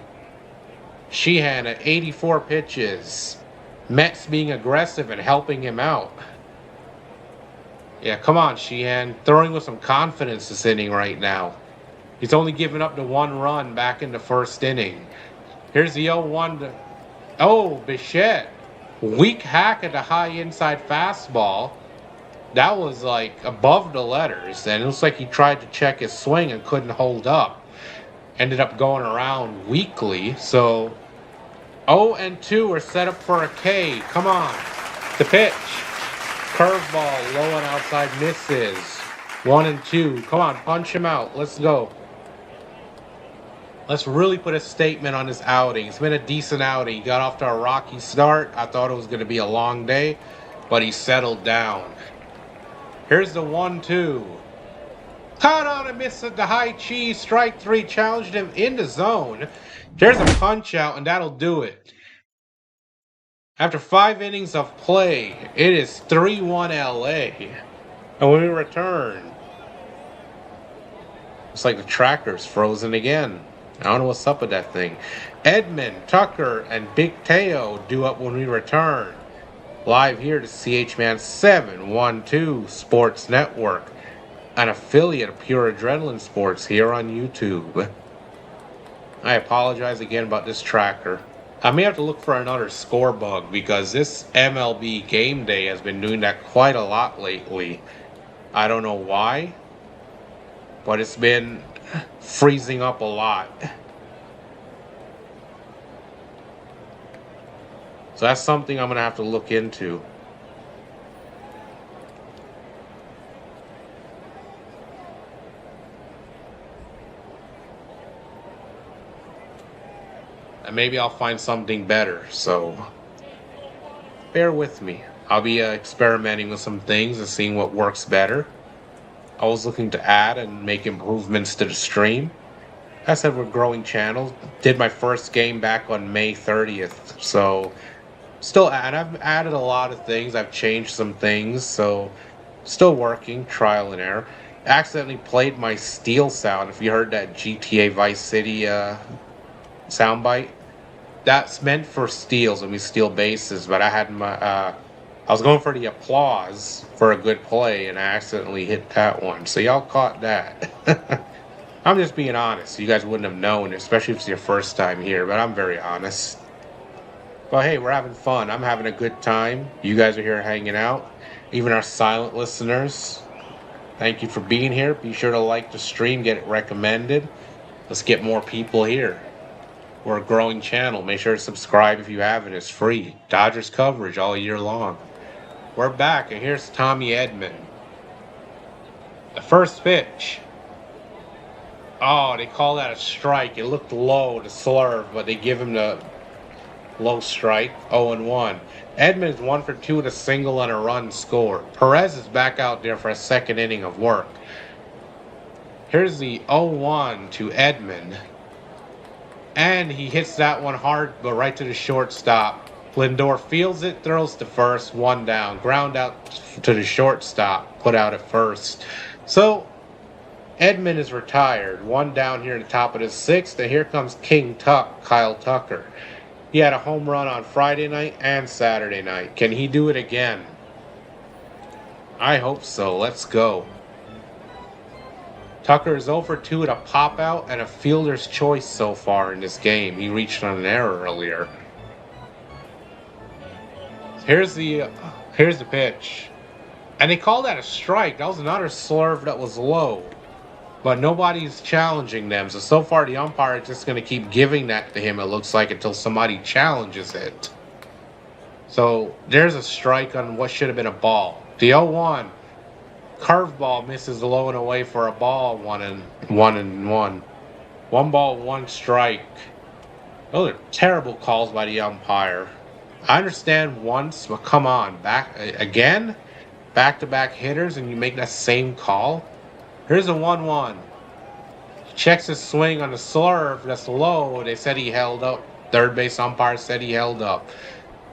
CHman at 84 pitches. METS being aggressive and helping him out. Yeah, come on, CHman. Throwing with some confidence this inning right now. He's only given up the 1 run back in the first inning. Here's the 0-1. Oh, Bichette. Weak hack at the high inside fastball. That was like above the letters. And it looks like he tried to check his swing and couldn't hold up. Ended up going around weakly. So 0-2 are set up for a K. Come on. The pitch. Curveball, low and outside, misses. 1-2. Come on, punch him out. Let's go. Let's really put a statement on this outing. It's been a decent outing. He got off to a rocky start. I thought it was going to be a long day, but he settled down. Here's the 1-2. Caught on a miss at the high cheese. Strike 3. Challenged him in the zone. There's a punch out, and that'll do it. After 5 innings of play, it is 3-1 LA. And when we return, it's like the tractor's frozen again. I don't know what's up with that thing. Edmund, Tucker, and Big Teo due up when we return. Live here to CHman712 Sports Network, an affiliate of Pure Adrenaline Sports here on YouTube. I apologize again about this tracker. I may have to look for another score bug because this MLB Game Day has been doing that quite a lot lately. I don't know why, but it's been freezing up a lot. So that's something I'm going to have to look into. And maybe I'll find something better, so bear with me. I'll be experimenting with some things and seeing what works better. I was looking to add and make improvements to the stream. As I said, we're growing channels. Did my first game back on May 30th, so still I've added a lot of things. I've changed some things, so still working, trial and error. Accidentally played my Steel sound. If you heard that GTA Vice City soundbite, that's meant for steals when we steal bases, but I had my I was going for the applause for a good play and I accidentally hit that one, so y'all caught that. I'm just being honest. You guys wouldn't have known, especially if it's your first time here, but I'm very honest. But hey, we're having fun. I'm having a good time. You guys are here hanging out. Even our silent listeners, thank you for being here. Be sure to like the stream, get it recommended. Let's get more people here. We're a growing channel. Make sure to subscribe if you haven't. It's free. Dodgers coverage all year long. We're back, and here's Tommy Edman. The first pitch. Oh, they call that a strike. It looked low to Slurve, but they give him the low strike. 0-1. Edman's 1 for 2 with a single and a run scored. Perez is back out there for a second inning of work. Here's the 0-1 to Edman. And he hits that one hard, but right to the shortstop. Lindor fields it, throws to first, 1 down. Ground out to the shortstop, put out at first. So, Edman is retired. One down here in the top of the sixth, and here comes King Tuck, Kyle Tucker. He had a home run on Friday night and Saturday night. Can he do it again? I hope so. Let's go. Tucker is 0 for 2 at a pop out and a fielder's choice so far in this game. He reached on an error earlier. Here's the pitch. And they called that a strike. That was another slurve that was low. But nobody's challenging them. So far the umpire is just going to keep giving that to him, it looks like, until somebody challenges it. So there's a strike on what should have been a ball. The 0-1. Curveball misses low and away for a ball. 1-1. 1 ball, 1 strike. Those are terrible calls by the umpire. I understand once, but come on. Again? Back-to-back hitters and you make that same call? Here's a 1-1. He checks his swing on the slurve. That's low. They said he held up. Third base umpire said he held up.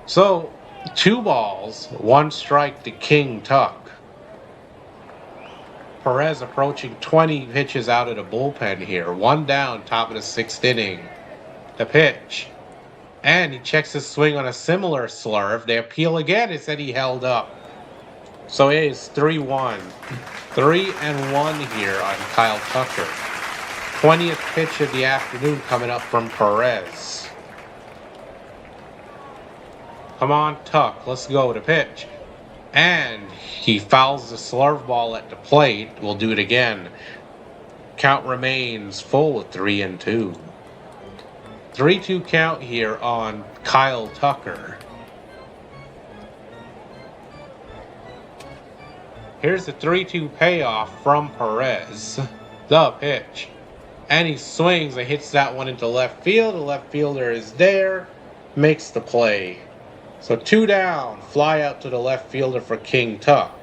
So, 2 balls, 1 strike to King Tuck. Perez approaching 20 pitches out of the bullpen here. 1 down, top of the 6th inning. The pitch. And he checks his swing on a similar slurve. They appeal again. They said he held up. So it is 3-1. 3-1 here on Kyle Tucker. 20th pitch of the afternoon coming up from Perez. Come on, Tuck. Let's go to pitch. And he fouls the slurve ball at the plate. We'll do it again. Count remains full at 3-2. 3-2 count here on Kyle Tucker. Here's the 3-2 payoff from Perez. The pitch. And he swings and hits that one into left field. The left fielder is there. Makes the play. So 2 down. Fly out to the left fielder for King Tuck.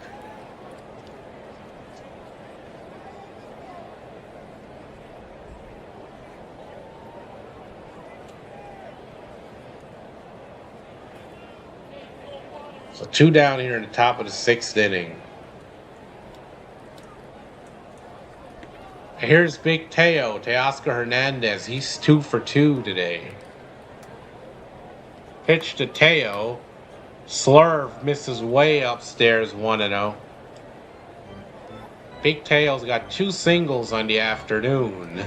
So 2 down here in the top of the 6th inning. Here's Big Teoscar Hernandez. He's 2 for 2 today. Pitch to Teo. Slurve misses way upstairs, 1-0. Big Teo's got 2 singles on the afternoon.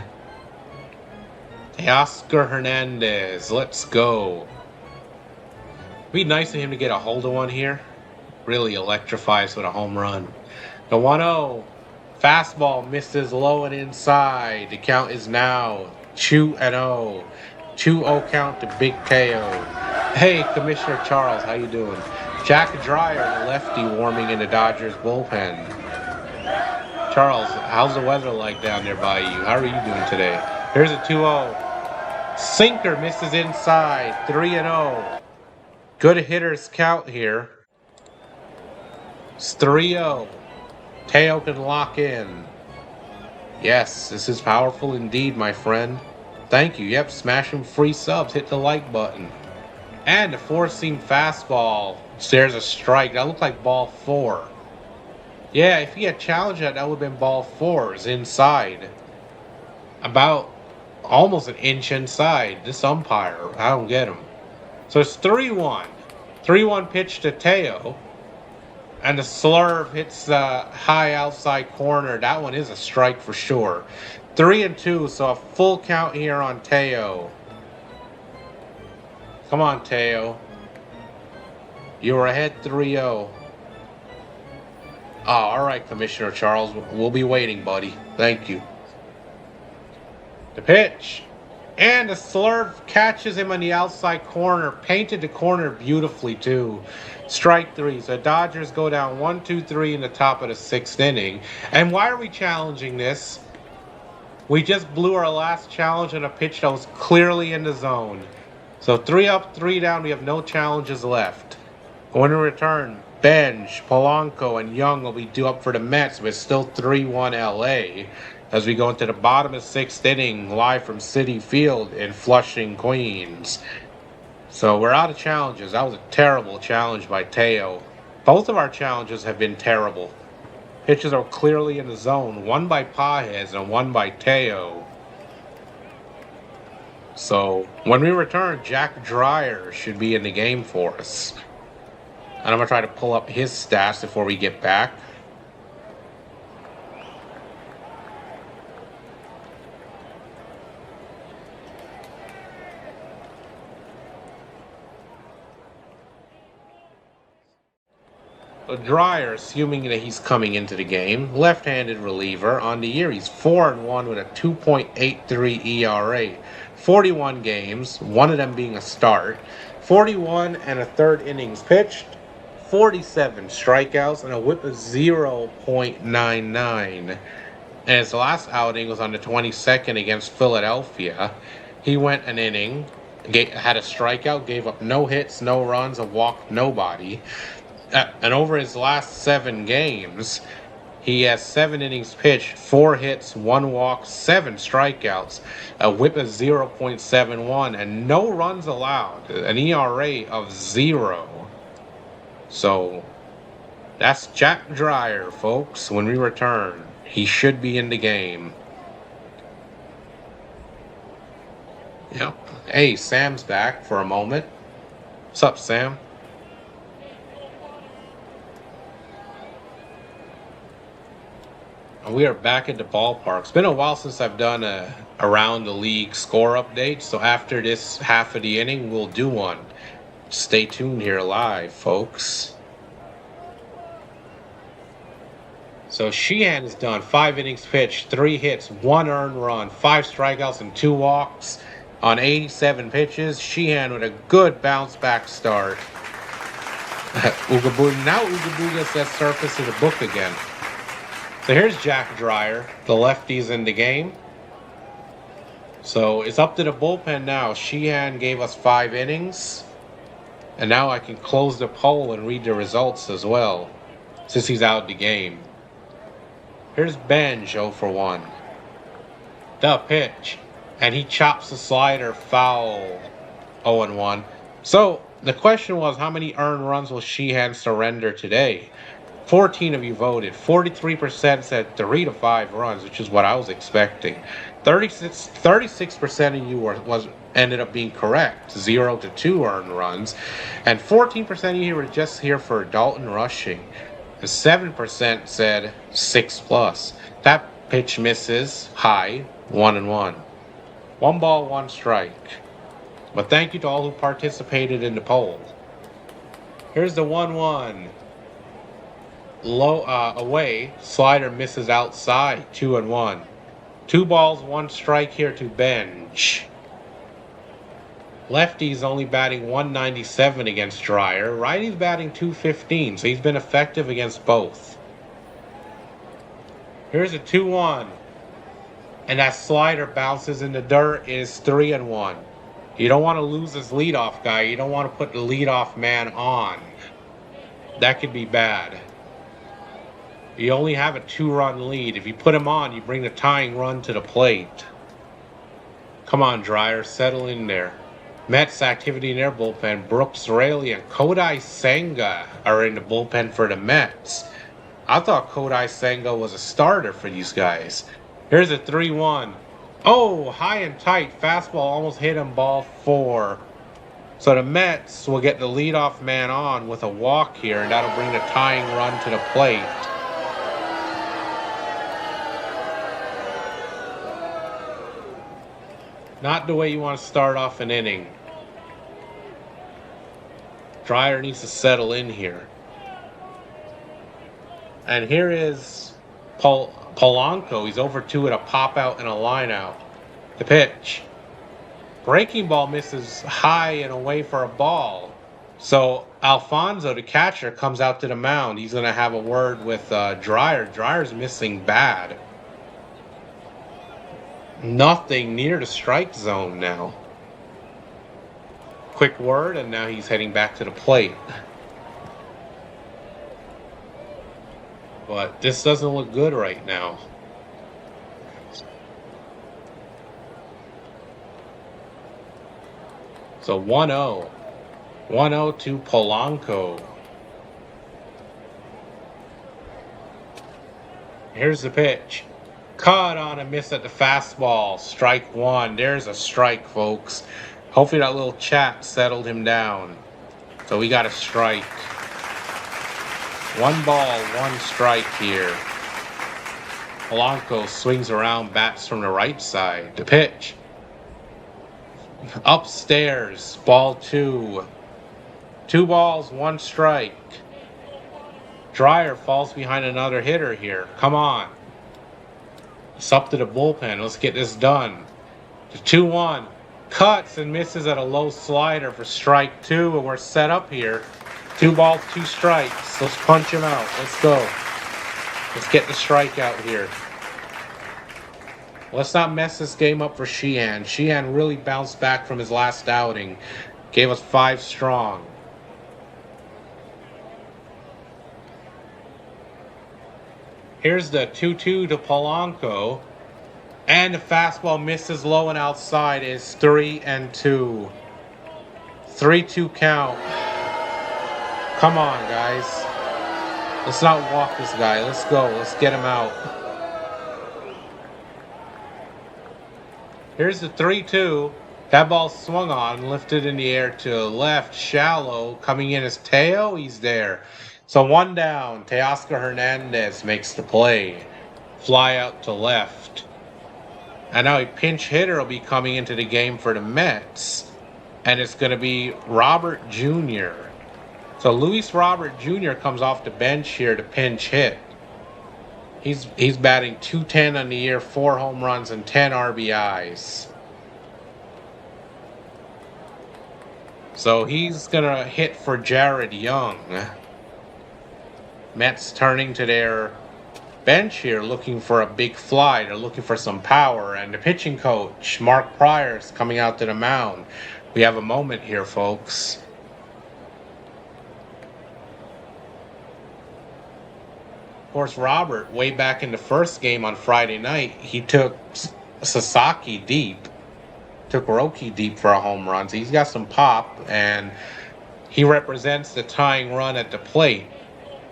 Teoscar Hernandez, let's go. Be nice of him to get a hold of one here. Really electrifies with a home run. The 1-0. Fastball misses low and inside. The count is now 2-0. 2-0 count to Big Teo. Hey, Commissioner Charles, how you doing? Jack Dreyer, the lefty, warming in the Dodgers bullpen. Charles, how's the weather like down there by you? How are you doing today? Here's a 2-0. Sinker misses inside. 3-0. Good hitters count here. It's 3-0. Teo can lock in. Yes, this is powerful indeed, my friend. Thank you. Yep, smash them free subs. Hit the like button. And the 4-seam fastball. There's a strike. That looked like ball 4. Yeah, if he had challenged that, that would have been ball 4. It's inside. About almost an inch inside. This umpire, I don't get him. So it's 3-1. 3-1 pitch to Teo. And the slurve hits the high outside corner. That one is a strike for sure. 3-2, so a full count here on Teo. Come on, Teo. You were ahead 3-0. Oh, all right, Commissioner Charles. We'll be waiting, buddy. Thank you. The pitch. And the slurve catches him on the outside corner. Painted the corner beautifully, too. Strike 3. So Dodgers go down 1-2-3 in the top of the 6th inning. And why are we challenging this? We just blew our last challenge on a pitch that was clearly in the zone. So 3 up, 3 down. We have no challenges left. Going to return, Benge, Polanco, and Young will be due up for the Mets, but it's still 3-1 LA. As we go into the bottom of the 6th inning, live from Citi Field in Flushing, Queens. So we're out of challenges. That was a terrible challenge by Teo. Both of our challenges have been terrible. Pitches are clearly in the zone. One by Paez and one by Teo. So when we return, Jack Dreyer should be in the game for us. And I'm going to try to pull up his stats before we get back. So Dreyer, assuming that he's coming into the game, left-handed reliever. On the year, he's 4-1 with a 2.83 ERA. 41 games, one of them being a start. 41 and a third innings pitched. 47 strikeouts and a whip of 0.99. And his last outing was on the 22nd against Philadelphia. He went an inning, had a strikeout, gave up no hits, no runs, and walked nobody. And over his last 7 games, he has 7 innings pitched, 4 hits, 1 walk, 7 strikeouts, a whip of 0.71, and no runs allowed, an ERA of 0. So that's Jack Dreyer, folks. When we return, he should be in the game. Yep. Hey, Sam's back for a moment. What's up, Sam? We are back at the ballpark. It's been a while since I've done a around the league score update, so after this half of the inning, we'll do one. Stay tuned here live, folks. So CHman is done. 5 innings pitched, 3 hits, 1 earned run, 5 strikeouts, and 2 walks on 87 pitches. CHman with a good bounce back start. Now Ugabuga says surface to the book again. So here's Jack Dreyer. The lefty's in the game. So it's up to the bullpen now. CHman gave us 5 innings. And now I can close the poll and read the results as well, since he's out of the game. Here's Benge, 0-for-1. The pitch. And he chops the slider foul, 0-1. So the question was, how many earned runs will CHman surrender today? 14 of you voted. 43% said 3 to 5 runs, which is what I was expecting. 36% of you ended up being correct, 0 to 2 earned runs, and 14% of you were just here for Dalton rushing. And 7% said 6+. That pitch misses high, 1-1. 1 ball, 1 strike. But thank you to all who participated in the poll. Here's the 1-1. Low away, slider misses outside, 2-1. 2 balls, 1 strike here to Benge. Lefty's only batting 197 against Dreyer. Righty's batting 215, so he's been effective against both. Here's a 2-1. And that slider bounces in the dirt. It is 3-1. You don't want to lose this leadoff guy. You don't want to put the leadoff man on. That could be bad. You only have a 2-run lead. If you put him on, you bring the tying run to the plate. Come on, Dreyer, settle in there. Mets activity in their bullpen. Brooks Raley and Kodai Senga are in the bullpen for the Mets. I thought Kodai Senga was a starter for these guys. Here's a 3-1. Oh, high and tight. Fastball almost hit him, ball 4. So the Mets will get the leadoff man on with a walk here, and that'll bring the tying run to the plate. Not the way you want to start off an inning. Dreyer needs to settle in here. And here is Polanco. He's over 2 with a pop out and a line out. The pitch. Breaking ball misses high and away for a ball. So Alfonso, the catcher, comes out to the mound. He's going to have a word with Dreyer. Dreyer's missing bad. Nothing near the strike zone now. Quick word, and now he's heading back to the plate. But this doesn't look good right now. So 1-0. 1-0 to Polanco. Here's the pitch. Caught on a miss at the fastball. Strike one. There's a strike, folks. Hopefully that little chat settled him down. So we got a strike. 1 ball, 1 strike here. Polanco swings around, bats from the right side. The pitch. Upstairs, ball 2. 2 balls, 1 strike. Dreyer falls behind another hitter here. Come on. It's up to the bullpen. Let's get this done. The 2-1. Cuts and misses at a low slider for strike 2, and we're set up here. 2 balls, 2 strikes. Let's punch him out. Let's go. Let's get the strikeout here. Let's not mess this game up for Sheehan. Sheehan really bounced back from his last outing. Gave us 5 strong. Here's the 2-2 to Polanco. And the fastball misses low and outside. Is 3-2. 3-2 count. Come on, guys. Let's not walk this guy. Let's go. Let's get him out. Here's the 3-2. That ball swung on, lifted in the air to left, shallow. Coming in is Teo. He's there. So 1 down. Teoscar Hernandez makes the play. Fly out to left. And now a pinch hitter will be coming into the game for the Mets. And it's going to be Robert Jr. So Luis Robert Jr. comes off the bench here to pinch hit. He's batting .210 on the year, 4 home runs and 10 RBIs. So he's going to hit for Jared Young. Mets turning to their bench here looking for a big fly. They're looking for some power. And the pitching coach, Mark Pryor, is coming out to the mound. We have a moment here, folks. Of course, Robert, way back in the first game on Friday night, he took Sasaki deep. Took Roki deep for a home run. So he's got some pop, and he represents the tying run at the plate.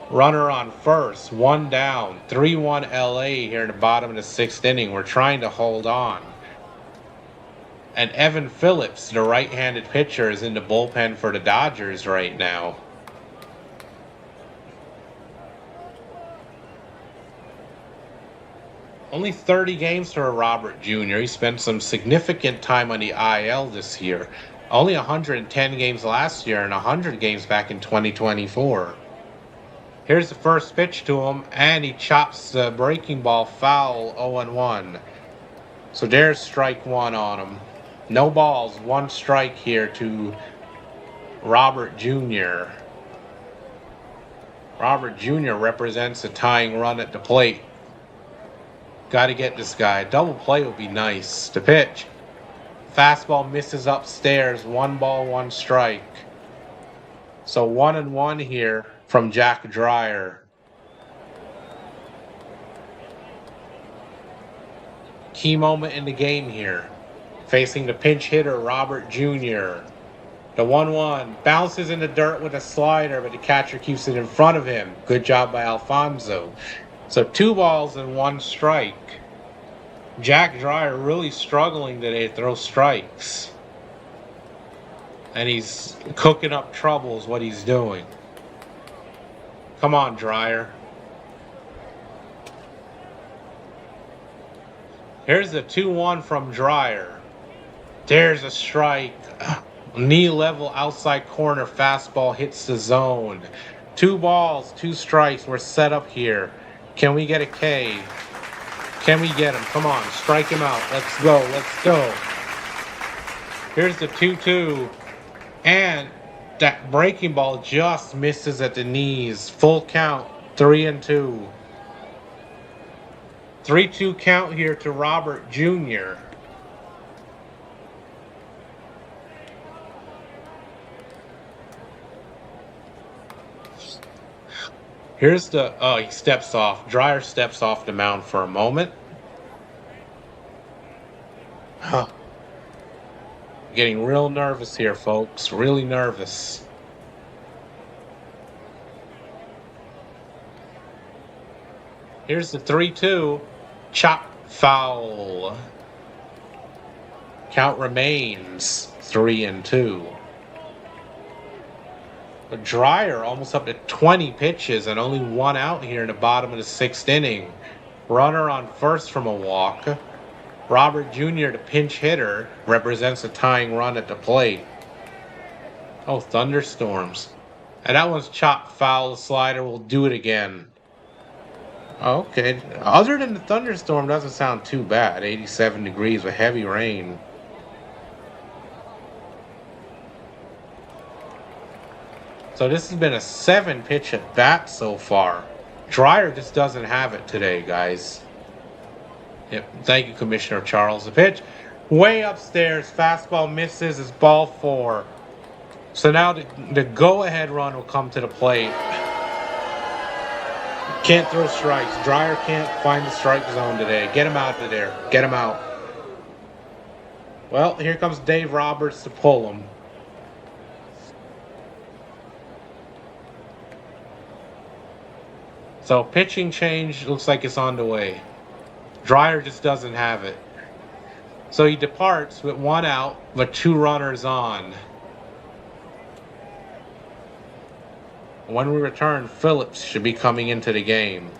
Runner on first, 1 down, 3-1 LA here in the bottom of the 6th inning. We're trying to hold on. And Evan Phillips, the right-handed pitcher, is in the bullpen for the Dodgers right now. Only 30 games for Robert Jr. He spent some significant time on the IL this year. Only 110 games last year and 100 games back in 2024. Here's the first pitch to him, and he chops the breaking ball foul, 0-1. So there's strike 1 on him. No balls, 1 strike here to Robert Jr. Robert Jr. represents a tying run at the plate. Got to get this guy. Double play would be nice. The pitch. Fastball misses upstairs. 1 ball, 1 strike. So 1-1 here from Jack Dreyer. Key moment in the game here. Facing the pinch hitter, Robert Jr. The 1-1 bounces in the dirt with a slider, but the catcher keeps it in front of him. Good job by Alfonso. So 2 balls and 1 strike. Jack Dreyer really struggling today to throw strikes. And he's cooking up trouble is what he's doing. Come on, Dreyer. Here's the 2-1 from Dreyer. There's a strike. Knee level outside corner fastball hits the zone. 2 balls, 2 strikes. We're set up here. Can we get a K? Can we get him? Come on, strike him out. Let's go, let's go. Here's the 2-2. And that breaking ball just misses at the knees. Full count, 3-2. 3-2 count here to Robert Jr. Here's the, he steps off. Dreyer steps off the mound for a moment. Getting real nervous here, folks. Really nervous. Here's the 3-2. Chop foul. Count remains 3-2. But Dreyer almost up to 20 pitches and only one out here in the bottom of the 6th inning. Runner on first from a walk. Robert Jr., the pinch hitter, represents a tying run at the plate. Oh, thunderstorms. And that one's chopped foul. The slider will do it again. Okay. Other than the thunderstorm, doesn't sound too bad. 87 degrees with heavy rain. So this has been a 7-pitch at bat so far. Dreyer just doesn't have it today, guys. Yep. Thank you, Commissioner Charles. The pitch way upstairs. Fastball misses. It's ball 4. So now the go-ahead run will come to the plate. Can't throw strikes. Dreyer can't find the strike zone today. Get him out of there. Get him out. Well, here comes Dave Roberts to pull him. So pitching change looks like it's on the way. Dreyer just doesn't have it. So he departs with 1 out, but 2 runners on. When we return, Phillips should be coming into the game.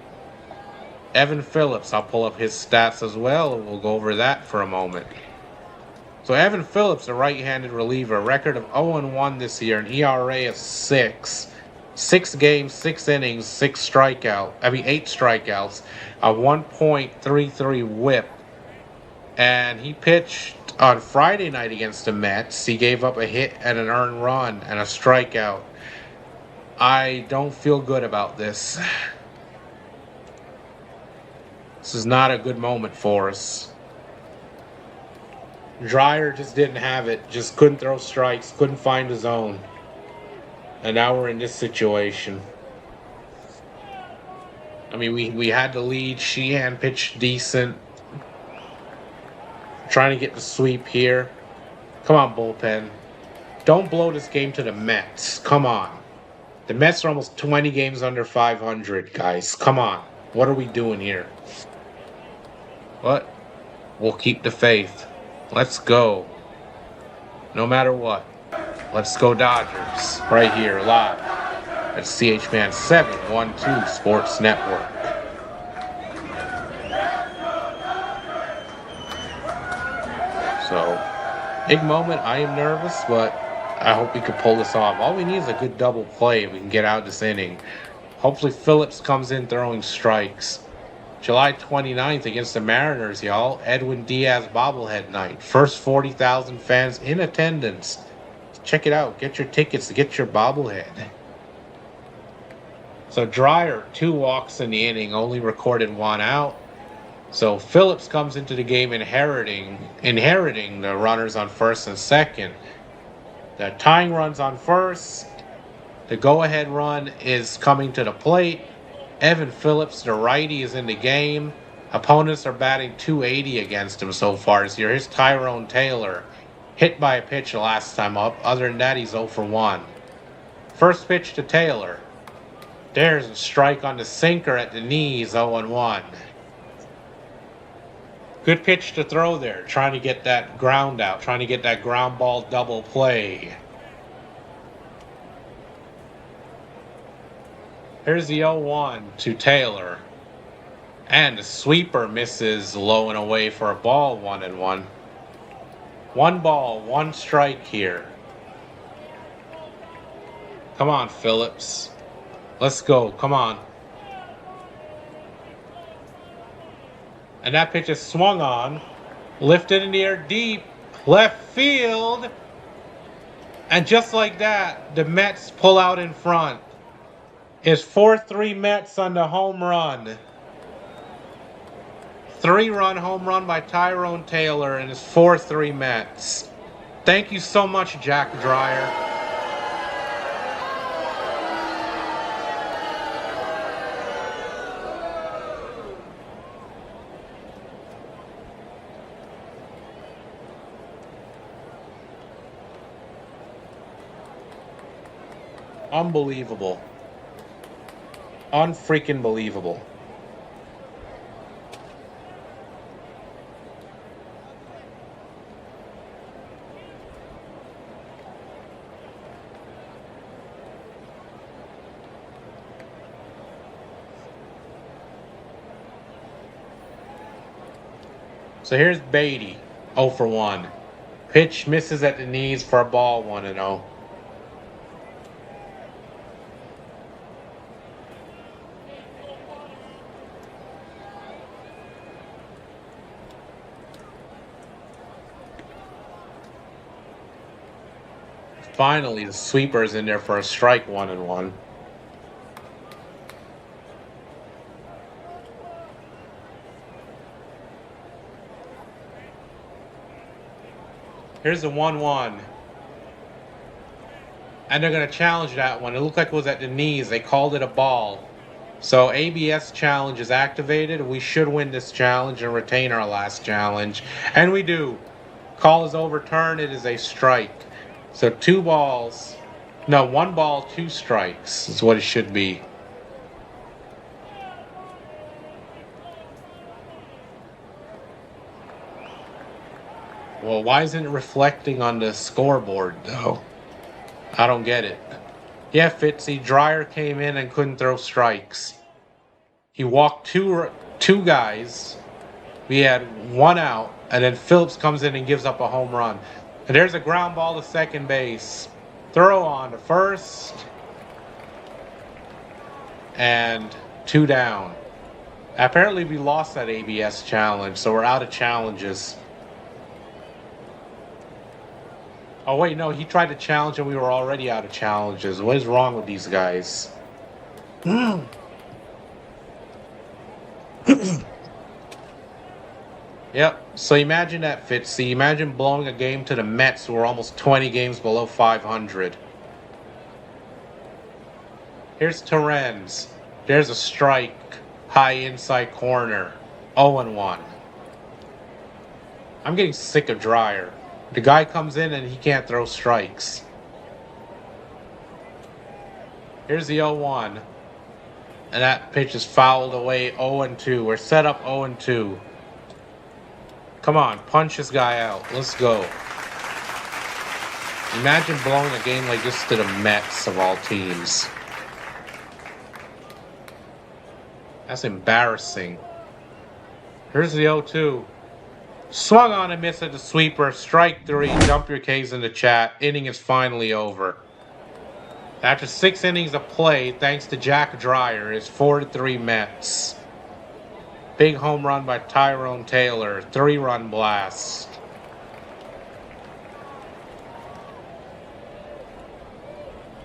Evan Phillips, I'll pull up his stats as well, and we'll go over that for a moment. So Evan Phillips, a right-handed reliever, record of 0-1 this year, an ERA of 6. 6 games, 6 innings, 8 strikeouts, a 1.33 whip. And he pitched on Friday night against the Mets. He gave up a hit and an earned run and a strikeout. I don't feel good about this. This is not a good moment for us. Dreyer just didn't have it. Just couldn't throw strikes, couldn't find the zone. And now we're in this situation. I mean, we had the lead. Sheehan pitched decent. Trying to get the sweep here. Come on, bullpen. Don't blow this game to the Mets. Come on. The Mets are almost 20 games under 500, guys. Come on. What are we doing here? But we'll keep the faith. Let's go. No matter what. Let's go Dodgers. Right here, live at CHman712 Sports Network. So, big moment. I am nervous, but I hope we can pull this off. All we need is a good double play and we can get out this inning. Hopefully Phillips comes in throwing strikes. July 29th against the Mariners, y'all. Edwin Diaz bobblehead night. First 40,000 fans in attendance. Check it out. Get your tickets to get your bobblehead. So Dreyer, 2 walks in the inning, only recorded 1 out. So Phillips comes into the game inheriting the runners on first and second. The tying run's on first. The go-ahead run is coming to the plate. Evan Phillips, the righty, is in the game. Opponents are batting .280 against him so far this year. Here's Tyrone Taylor. Hit by a pitch the last time up. Other than that, he's 0 for 1. First pitch to Taylor. There's a strike on the sinker at the knees, 0-1. Good pitch to throw there. Trying to get that ground out. Trying to get that ground ball double play. Here's the 0-1 to Taylor. And the sweeper misses low and away for a ball, 1-1. 1 ball, 1 strike here. Come on, Phillips. Let's go. Come on. And that pitch is swung on. Lifted in the air deep. Left field. And just like that, the Mets pull out in front. It's 4-3 Mets on the home run. 3-run home run by Tyrone Taylor, and it's 4-3 Mets. Thank you so much, Jack Dreyer. Unbelievable. Unfreaking believable. So here's Beatty, 0 for 1. Pitch misses at the knees for a ball, 1-0. Finally, the sweeper's in there for a strike, 1-1. Here's the 1-1. And they're going to challenge that one. It looked like it was at the knees. They called it a ball. So ABS challenge is activated. We should win this challenge and retain our last challenge. And we do. Call is overturned. It is a strike. So 1 ball, 2 strikes is what it should be. Well, why isn't it reflecting on the scoreboard, though? I don't get it. Yeah, Fitzy, Dreyer came in and couldn't throw strikes. He walked two guys. We had 1 out, and then Phillips comes in and gives up a home run. And there's a ground ball to second base. Throw on to first. And 2 down. Apparently we lost that ABS challenge, so we're out of challenges. Oh, wait, no, he tried to challenge and we were already out of challenges. What is wrong with these guys? Yep, so imagine that, Fitzy. Imagine blowing a game to the Mets who are almost 20 games below 500. Here's Terrens. There's a strike. High inside corner. 0-1. I'm getting sick of Dreyer. The guy comes in and he can't throw strikes. Here's the 0-1. And that pitch is fouled away, 0-2. We're set up 0-2. Come on, punch this guy out. Let's go. Imagine blowing a game like this to the Mets of all teams. That's embarrassing. Here's the 0-2. Swung on and missed at the sweeper. Strike 3. Dump your K's in the chat. Inning is finally over. After 6 innings of play, thanks to Jack Dreyer, it's 4-3 Mets. Big home run by Tyrone Taylor. 3-run blast.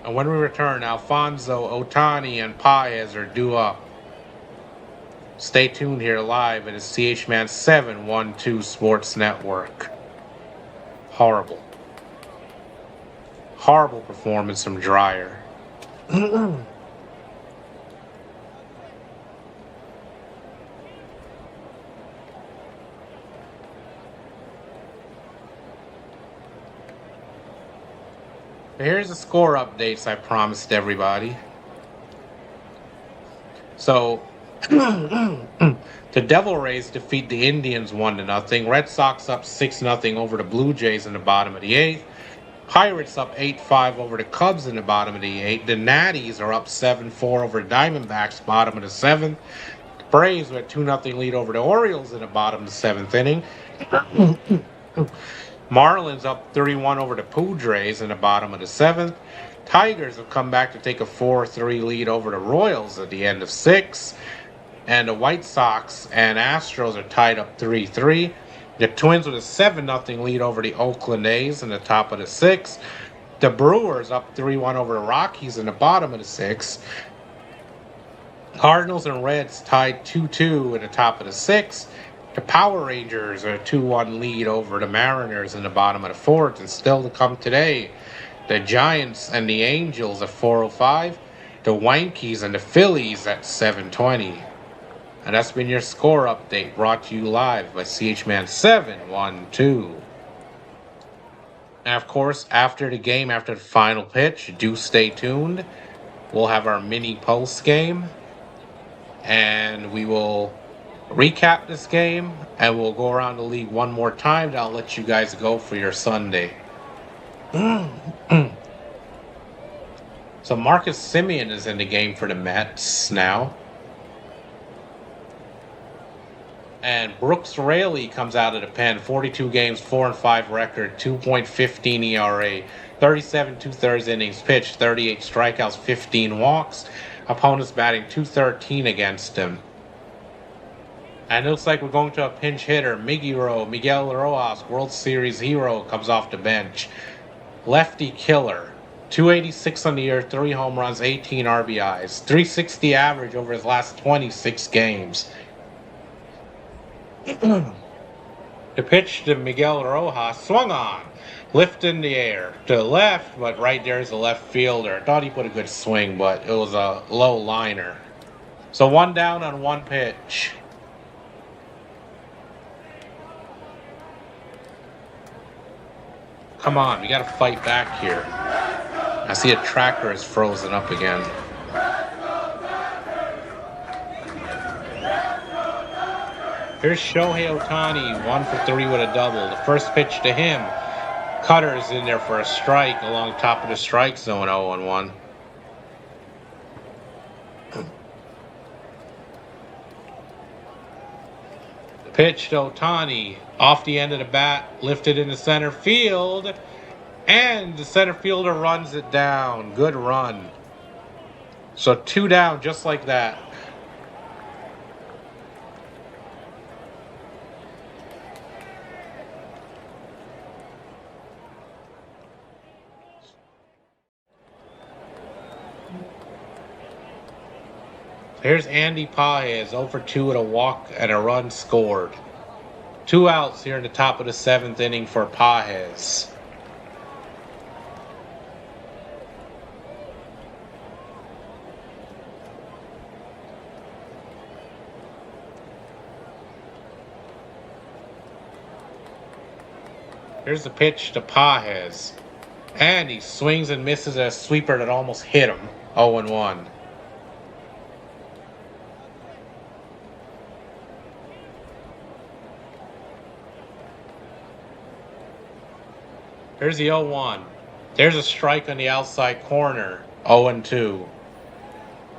And when we return, Alfonso, Ohtani, and Paez are due up. Stay tuned here live at the CHman712 Sports Network. Horrible. Horrible performance from Dreyer. Here's the score updates I promised everybody. So, the Devil Rays defeat the Indians 1-0. Red Sox up 6-0 over the Blue Jays in the bottom of the 8th. Pirates up 8-5 over the Cubs in the bottom of the 8th. The Natties are up 7-4 over the Diamondbacks, bottom of the 7th. The Braves with a 2-0 lead over the Orioles in the bottom of the 7th inning. Marlins up 3-1 over the Padres in the bottom of the 7th. Tigers have come back to take a 4-3 lead over the Royals at the end of 6. And the White Sox and Astros are tied up 3-3. The Twins with a 7-0 lead over the Oakland A's in the top of the 6th. The Brewers up 3-1 over the Rockies in the bottom of the 6th. Cardinals and Reds tied 2-2 in the top of the 6th. The Power Rangers are a 2-1 lead over the Mariners in the bottom of the 4th. And still to come today, the Giants and the Angels at 4:05. The Yankees and the Phillies at 7:20. And that's been your score update brought to you live by CHman712. And of course, after the game, after the final pitch, do stay tuned. We'll have our mini post game. And we will recap this game. And we'll go around the league one more time. Then I'll let you guys go for your Sunday. So Marcus Semien is in the game for the Mets now. And Brooks Raley comes out of the pen, 42 games, 4-5 record, 2.15 ERA, 37 2/3 innings pitched, 38 strikeouts, 15 walks. Opponents batting .213 against him. And it looks like we're going to a pinch hitter. Miguel Rojas, World Series hero, comes off the bench. Lefty killer. 286 on the year, 3 home runs, 18 RBIs. 360 average over his last 26 games. The pitch to Miguel Rojas, swung on. Lift in the air. To the left, but right there is the left fielder. I thought he put a good swing, but it was a low liner. So 1 down on 1 pitch. Come on, we gotta fight back here. I see a tracker is frozen up again. Here's Shohei Ohtani, 1 for 3 with a double. The first pitch to him. Cutter's in there for a strike along top of the strike zone, 0-1. Pitch to Ohtani, off the end of the bat, lifted into center field, and the center fielder runs it down. Good run. So 2 down, just like that. Here's Andy Pages, 0 for 2 with a walk and a run scored. 2 outs here in the top of the 7th inning for Pages. Here's the pitch to Pages. And he swings and misses a sweeper that almost hit him. 0-1. Here's the 0-1. There's a strike on the outside corner. 0-2.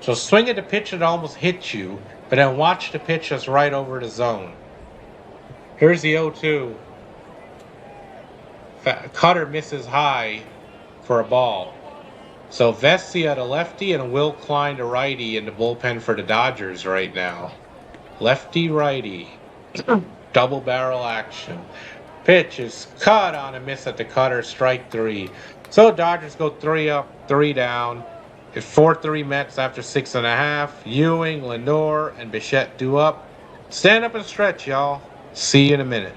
So swing at the pitch that almost hit you, but then watch the pitch that's right over the zone. Here's the 0-2. Cutter misses high for a ball. So Vesia, the lefty, and Will Klein, the righty, in the bullpen for the Dodgers right now. Lefty-righty. Double barrel action. Pitch is cut on a miss at the cutter, strike 3. So Dodgers go 3 up, 3 down. It's 4-3 Mets after 6.5. Ewing, Lindor, and Bichette due up. Stand up and stretch, y'all. See you in a minute.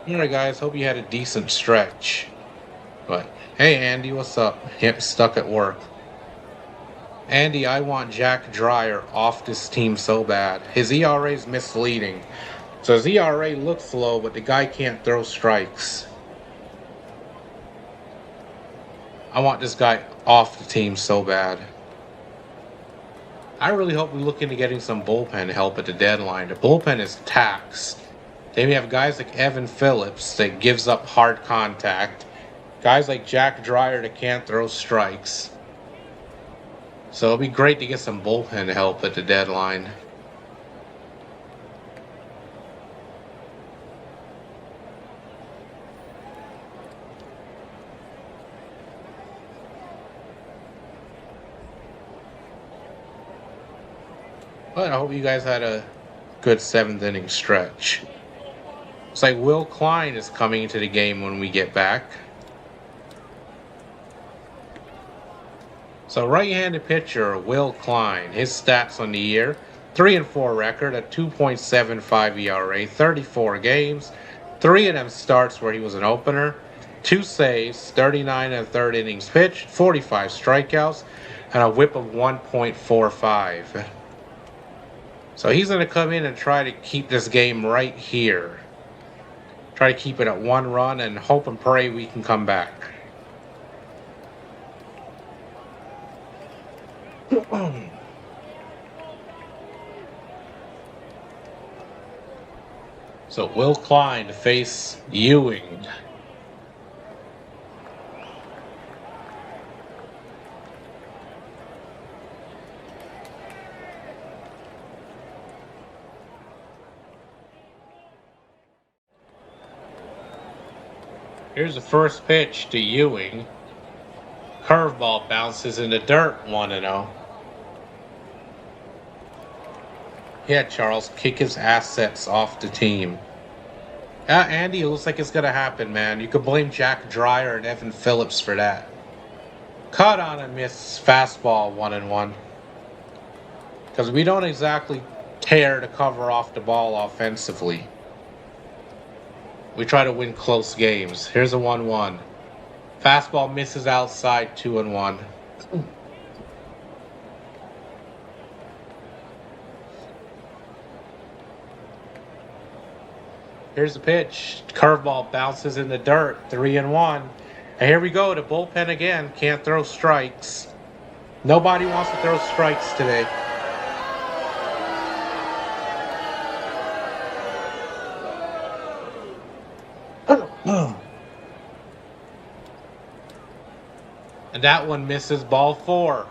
Alright guys, hope you had a decent stretch. But, hey Andy, what's up? Yep, stuck at work. Andy, I want Jack Dreyer off this team so bad. His ERA is misleading. So his ERA looks low, but the guy can't throw strikes. I want this guy off the team so bad. I really hope we look into getting some bullpen help at the deadline. The bullpen is taxed. Then we have guys like Evan Phillips that gives up hard contact. Guys like Jack Dreyer that can't throw strikes. So it'll be great to get some bullpen help at the deadline. But I hope you guys had a good 7th inning stretch. It's like Will Klein is coming into the game when we get back. So right-handed pitcher Will Klein, his stats on the year: 3-4 record, a 2.75 ERA, 34 games, 3 of them starts where he was an opener, 2 saves, 39 and 1/3 innings pitched, 45 strikeouts, and a WHIP of 1.45. So he's going to come in and try to keep this game right here. Try to keep it at 1 run and hope and pray we can come back. So Will Klein to face Ewing. Here's the first pitch to Ewing. Curveball bounces in the dirt, 1-0. Yeah, Charles, kick his assets off the team. Andy, it looks like it's going to happen, man. You could blame Jack Dreyer and Evan Phillips for that. Caught on a miss fastball, 1-1. Because we don't exactly tear to cover off the ball offensively. We try to win close games. Here's a 1-1. Fastball misses outside, 2-1. Here's the pitch. Curveball bounces in the dirt, 3-1. And here we go, the bullpen again. Can't throw strikes. Nobody wants to throw strikes today. And that one misses, ball 4.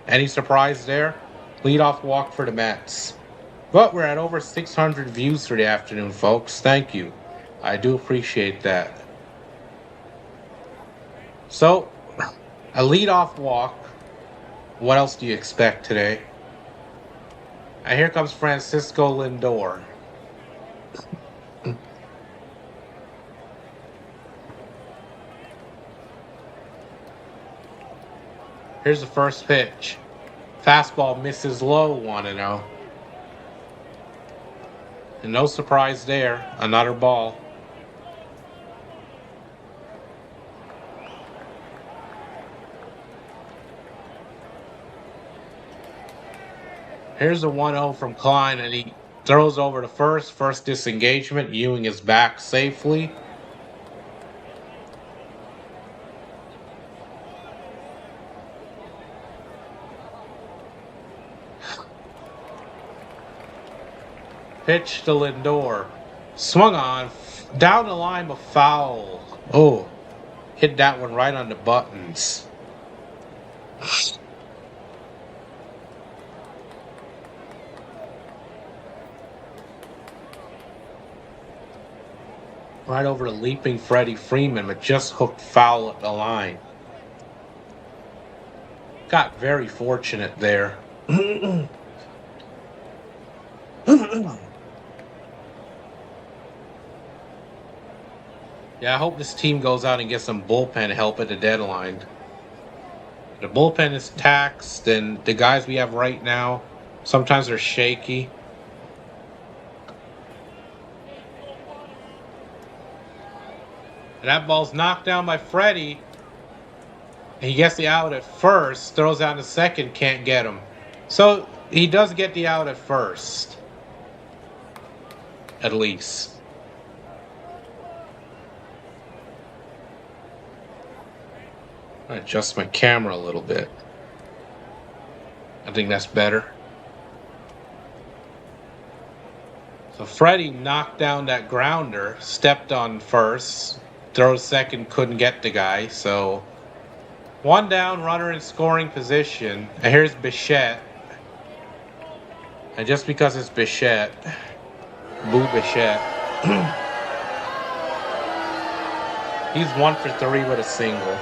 Any surprise there? Leadoff walk for the Mets. But we're at over 600 views for the afternoon, folks. Thank you. I do appreciate that. So, a leadoff walk. What else do you expect today? And here comes Francisco Lindor. Here's the first pitch. Fastball misses low, 1-0. And no surprise there. Another ball. Here's a 1-0 from Klein, and he throws over to first. First disengagement. Ewing is back safely. Pitch to Lindor. Swung on. Down the line, but foul. Oh, hit that one right on the buttons. Right over the leaping Freddie Freeman, but just hooked foul at the line. Got very fortunate there. Yeah, I hope this team goes out and gets some bullpen help at the deadline. The bullpen is taxed, and the guys we have right now, sometimes they're shaky. And that ball's knocked down by Freddie. He gets the out at first, throws out to second, can't get him. So he does get the out at first. At least. I adjust my camera a little bit. I think that's better. So Freddie knocked down that grounder, stepped on first, throws second, couldn't get the guy. So one down, runner in scoring position. And here's Bichette. And just because it's Bichette, boo Bichette. He's 1 for 3 with a single.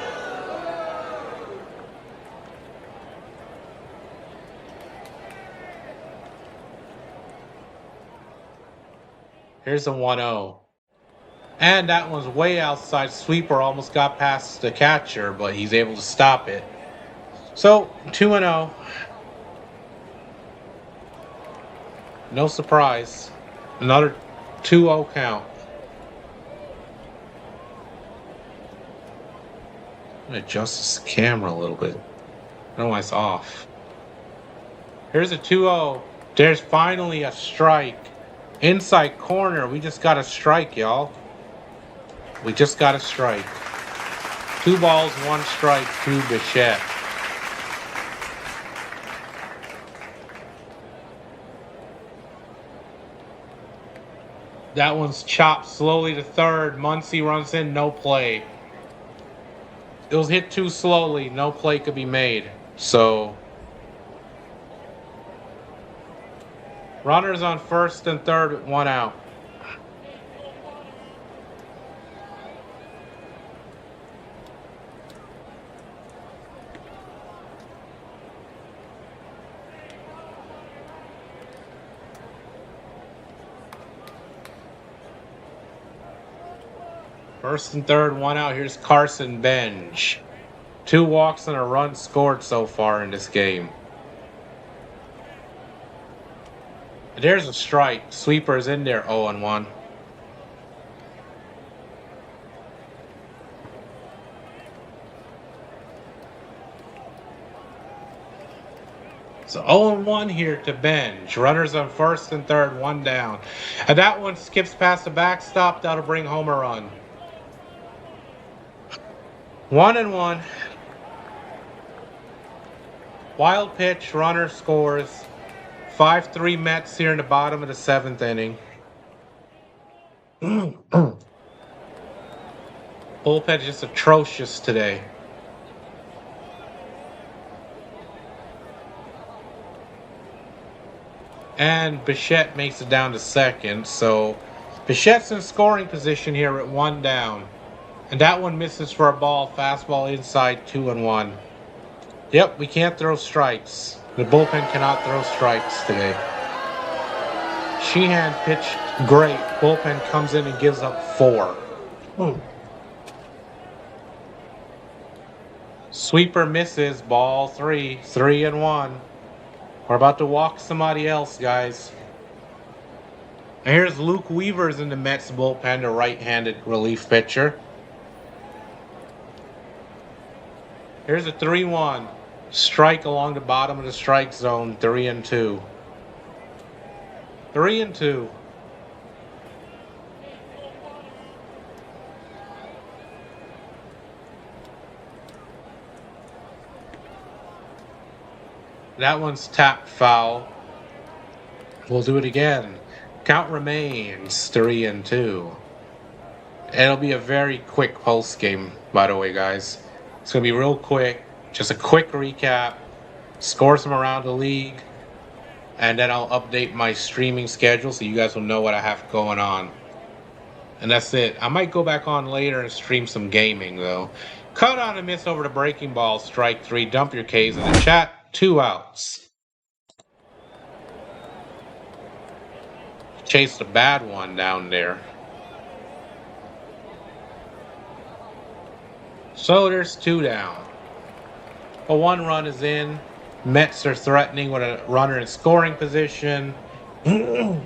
Here's a 1-0. And that one's way outside. Sweeper almost got past the catcher, but he's able to stop it. So, 2-0. No surprise. Another 2-0 count. I'm going to adjust this camera a little bit. I don't know why it's off. Here's a 2-0. There's finally a strike. Inside corner. We just got a strike, y'all. We just got a strike. 2 balls, 1 strike to Bichette. That one's chopped slowly to third. Muncy runs in, no play. It was hit too slowly. No play could be made. So, runners on first and third with 1 out. First and third, 1 out. Here's Carson Benge. 2 walks and a run scored so far in this game. There's a strike. Sweeper's in there, 0-1. So 0-1 here to Benge. Runners on first and third, 1 down. And that one skips past the backstop. That'll bring home a run. 1-1. Wild pitch, runner scores. 5-3 Mets here in the bottom of the 7th inning. Bullpen just atrocious today. And Bichette makes it down to second. So Bichette's in scoring position here at 1 down. And that one misses for a ball. Fastball inside, 2-1. Yep, we can't throw strikes. The bullpen cannot throw strikes today. CHman pitched great. Bullpen comes in and gives up 4. Sweeper misses. Ball 3. 3-1. We're about to walk somebody else, guys. And here's Luke Weaver's in the Mets bullpen, the right-handed relief pitcher. Here's a 3-1. Strike along the bottom of the strike zone. 3-2. 3-2. That one's tapped foul. We'll do it again. Count remains 3-2. It'll be a very quick post game, by the way, guys. It's going to be real quick. Just a quick recap. Scores from around the league. And then I'll update my streaming schedule so you guys will know what I have going on. And that's it. I might go back on later and stream some gaming, though. Cut on a miss over to breaking ball. Strike 3. Dump your Ks in the chat. 2 outs. Chased a bad one down there. So there's 2 down. A 1 run is in. Mets are threatening with a runner in scoring position. Here's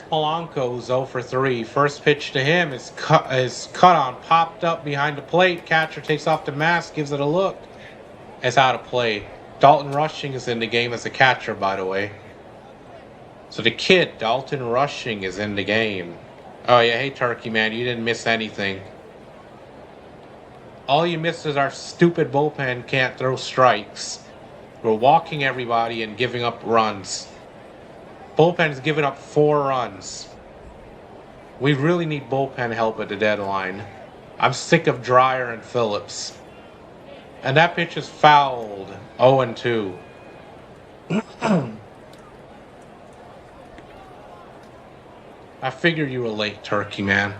Polanco, who's 0 for 3. First pitch to him is cut on, popped up behind the plate. Catcher takes off the mask, gives it a look. It's out of play. Dalton Rushing is in the game as a catcher, by the way. So the kid, Dalton Rushing, is in the game. Oh yeah, hey Turkey Man, you didn't miss anything. All you missed is our stupid bullpen can't throw strikes. We're walking everybody and giving up runs. Bullpen's giving up 4 runs. We really need bullpen help at the deadline. I'm sick of Dreyer and Phillips. And that pitch is fouled. 0-2. I figured you were late, turkey man.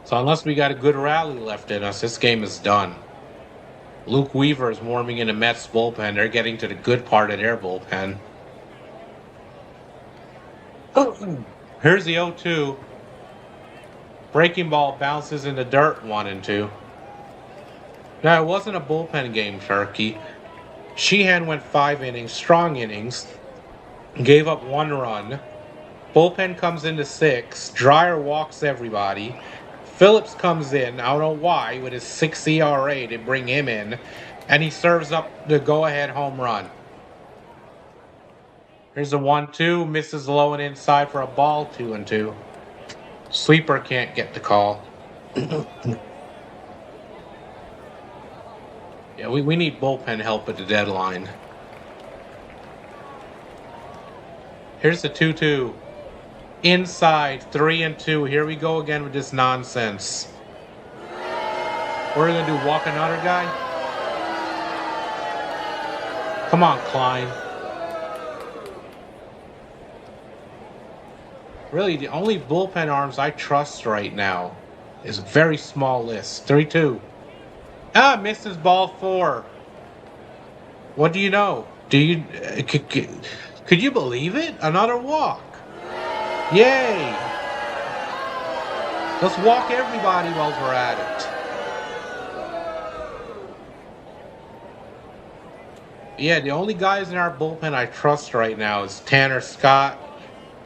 So unless we got a good rally left in us, this game is done. Luke Weaver is warming in the Mets bullpen. They're getting to the good part of their bullpen. Here's the 0-2. Breaking ball bounces in the dirt, 1-2. Now, it wasn't a bullpen game, turkey. Sheehan went 5 innings, strong innings. Gave up 1 run. Bullpen comes into 6. Dreyer walks everybody. Phillips comes in, I don't know why, with his 6 ERA to bring him in. And he serves up the go-ahead home run. Here's a 1-2, misses low and inside for a ball, 2-2. Sweeper can't get the call. Yeah, we need bullpen help at the deadline. Here's the 2-2. Inside, 3-2. Here we go again with this nonsense. What are we going to do, walk another guy? Come on, Klein. Really, the only bullpen arms I trust right now is a very small list. 3-2. Ah, misses ball 4. What do you know? Do you could you believe it? Another walk. Yay! Let's walk everybody while we're at it. Yeah, the only guys in our bullpen I trust right now is Tanner Scott,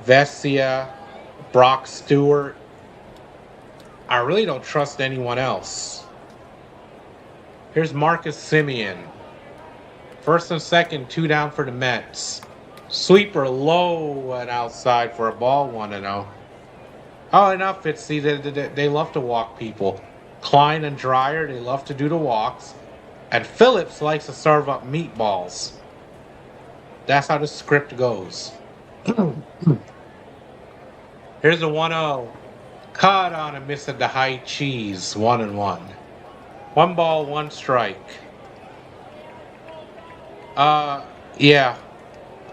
Vesia, Brock Stewart. I really don't trust anyone else. Here's Marcus Semien. First and second, 2 down for the Mets. Sweeper low and outside for a ball, 1-0. Oh, enough. See, they love to walk people. Klein and Dreyer, they love to do the walks. And Phillips likes to serve up meatballs. That's how the script goes. Here's a 1-0. Caught on a miss at the high cheese, 1-1. 1 ball, 1 strike. Yeah.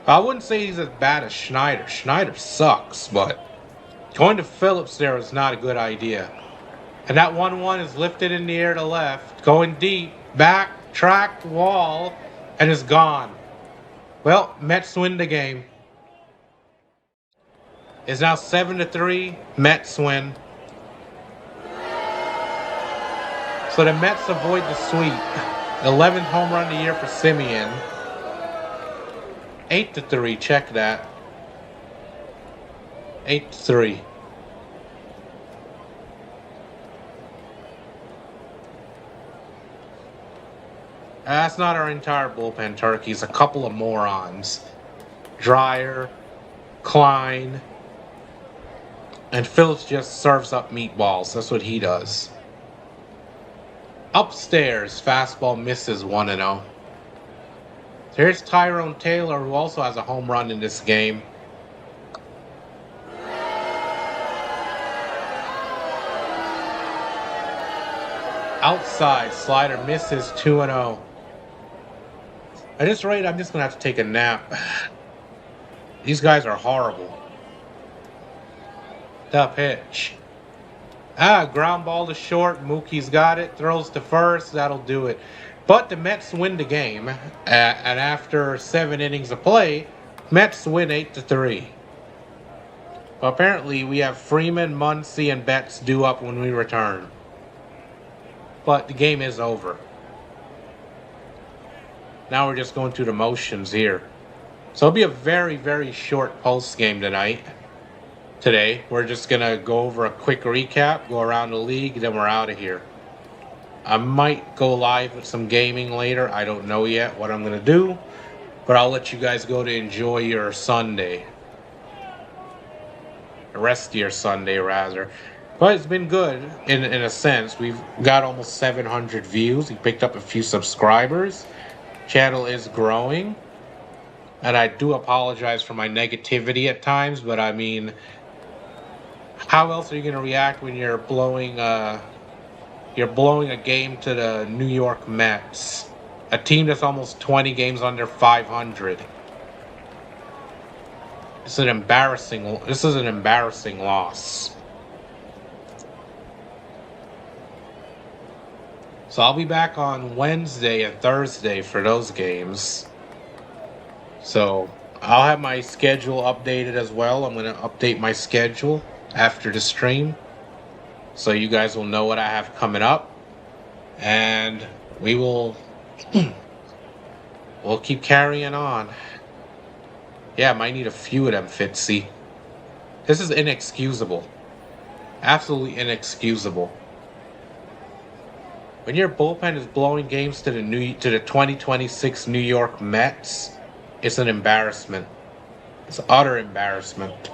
I wouldn't say he's as bad as Schneider. Schneider sucks, but going to Phillips there is not a good idea. And that 1-1 is lifted in the air to left, going deep, back, track, wall, and is gone. Well, Mets win the game. It's now 7-3. Mets win. So the Mets avoid the sweep. 11th home run of the year for Semien. 8-3. Check that. 8-3. That's not our entire bullpen, turkeys. A couple of morons. Dreyer, Klein, and Phillips just serves up meatballs. That's what he does. Upstairs, fastball misses, 1-0. Here's Tyrone Taylor, who also has a home run in this game. Outside, slider misses, 2-0. At this rate, I'm just going to have to take a nap. These guys are horrible. The pitch. Ground ball to short. Mookie's got it. Throws to first. That'll do it. But the Mets win the game. And after 7 innings of play, Mets win 8-3. Well, apparently, we have Freeman, Muncy, and Betts due up when we return. But the game is over. Now we're just going through the motions here. So it'll be a very, very short post game today. We're just going to go over a quick recap, go around the league, then we're out of here. I might go live with some gaming later. I don't know yet what I'm going to do. But I'll let you guys go to enjoy your Sunday. the rest of your Sunday, rather. But it's been good in a sense. We've got almost 700 views. We picked up a few subscribers. Channel is growing. And I do apologize for my negativity at times, but I mean, how else are you going to react when you're blowing a game to the New York Mets, a team that's almost 20 games under 500? This is an embarrassing loss. So I'll be back on Wednesday and Thursday for those games. So I'll have my schedule updated as well. I'm going to update my schedule after the stream, so you guys will know what I have coming up. And we'll keep carrying on. Yeah, I might need a few of them, Fitzy. This is inexcusable. Absolutely inexcusable. When your bullpen is blowing games to the 2026 New York Mets, it's an embarrassment. It's utter embarrassment.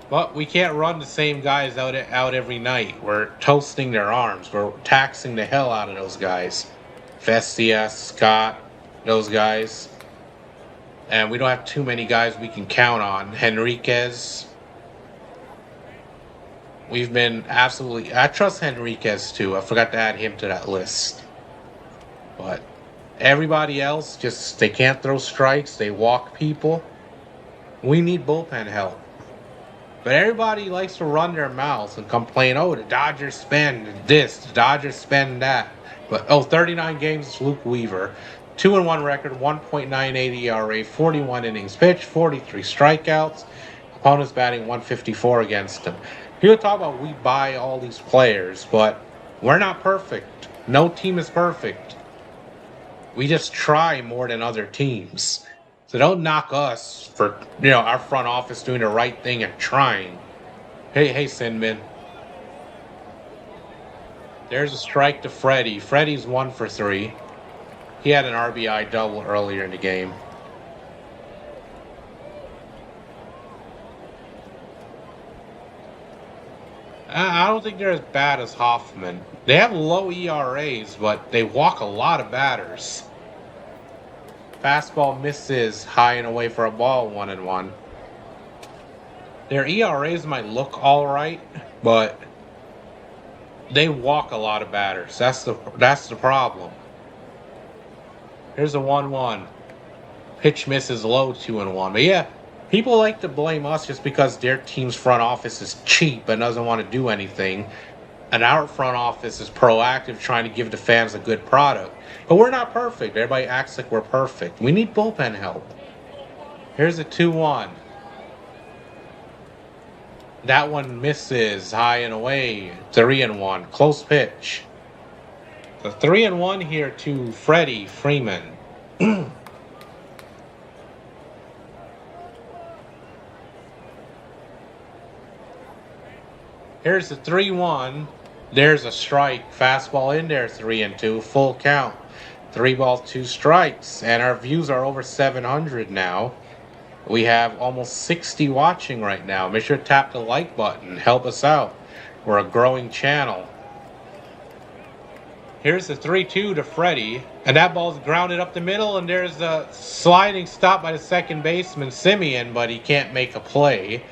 But we can't run the same guys out every night. We're toasting their arms. We're taxing the hell out of those guys. Vestia, Scott, those guys. And we don't have too many guys we can count on. Henriquez. We've been absolutely... I trust Henriquez too. I forgot to add him to that list. But everybody else, just they can't throw strikes. They walk people. We need bullpen help. But everybody likes to run their mouths and complain, oh, the Dodgers spend this, the Dodgers spend that. But, 39 games, Luke Weaver. 2-1 record, 1.98 ERA, 41 innings pitched, 43 strikeouts. Opponents batting 154 against him. People talk about we buy all these players, but we're not perfect. No team is perfect. We just try more than other teams. So don't knock us for, our front office doing the right thing and trying. Hey, Sinman. There's a strike to Freddie. Freddie's 1 for 3. He had an RBI double earlier in the game. I don't think they're as bad as Hoffman. They have low ERAs, but they walk a lot of batters. Fastball misses high and away for a ball, 1-1. Their ERAs might look all right, but they walk a lot of batters. That's the problem. Here's a 1-1. Pitch misses low, 2-1. But yeah, people like to blame us just because their team's front office is cheap and doesn't want to do anything. And our front office is proactive, trying to give the fans a good product. But we're not perfect. Everybody acts like we're perfect. We need bullpen help. Here's a 2-1. That one misses high and away. 3-1. Close pitch. The 3-1 here to Freddie Freeman. Here's the 3-1. There's a strike. Fastball in there. 3-2. Full count. 3 balls, 2 strikes. And our views are over 700 now. We have almost 60 watching right now. Make sure to tap the like button. Help us out. We're a growing channel. Here's the 3-2 to Freddie. And that ball's grounded up the middle. And there's a sliding stop by the second baseman, Semien, but he can't make a play.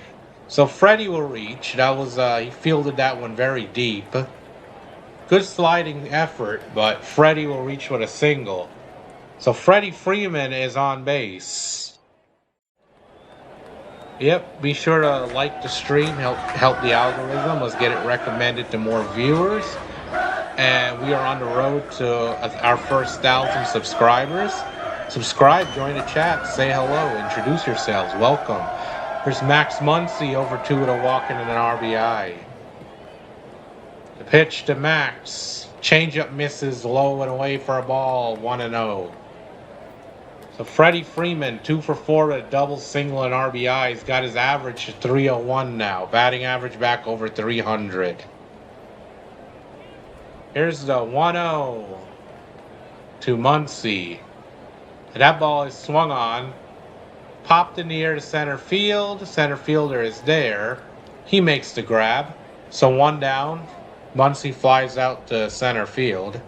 So Freddie will reach. That was he fielded that one very deep. Good sliding effort, but Freddie will reach with a single. So Freddie Freeman is on base. Yep, be sure to like the stream, help the algorithm. Let's get it recommended to more viewers. And we are on the road to our first 1,000 subscribers. Subscribe, join the chat, say hello, introduce yourselves, welcome. Here's Max Muncy over 2 with a walk and an RBI. The pitch to Max. Changeup misses low and away for a ball. 1-0. So Freddie Freeman, 2 for 4 with a double, single, and RBI. He's got his average to 301 now. Batting average back over 300. Here's the 1-0 to Muncy. And that ball is swung on. popped in the air to center field. Center fielder is there. He makes the grab. So 1 down. Muncy flies out to center field.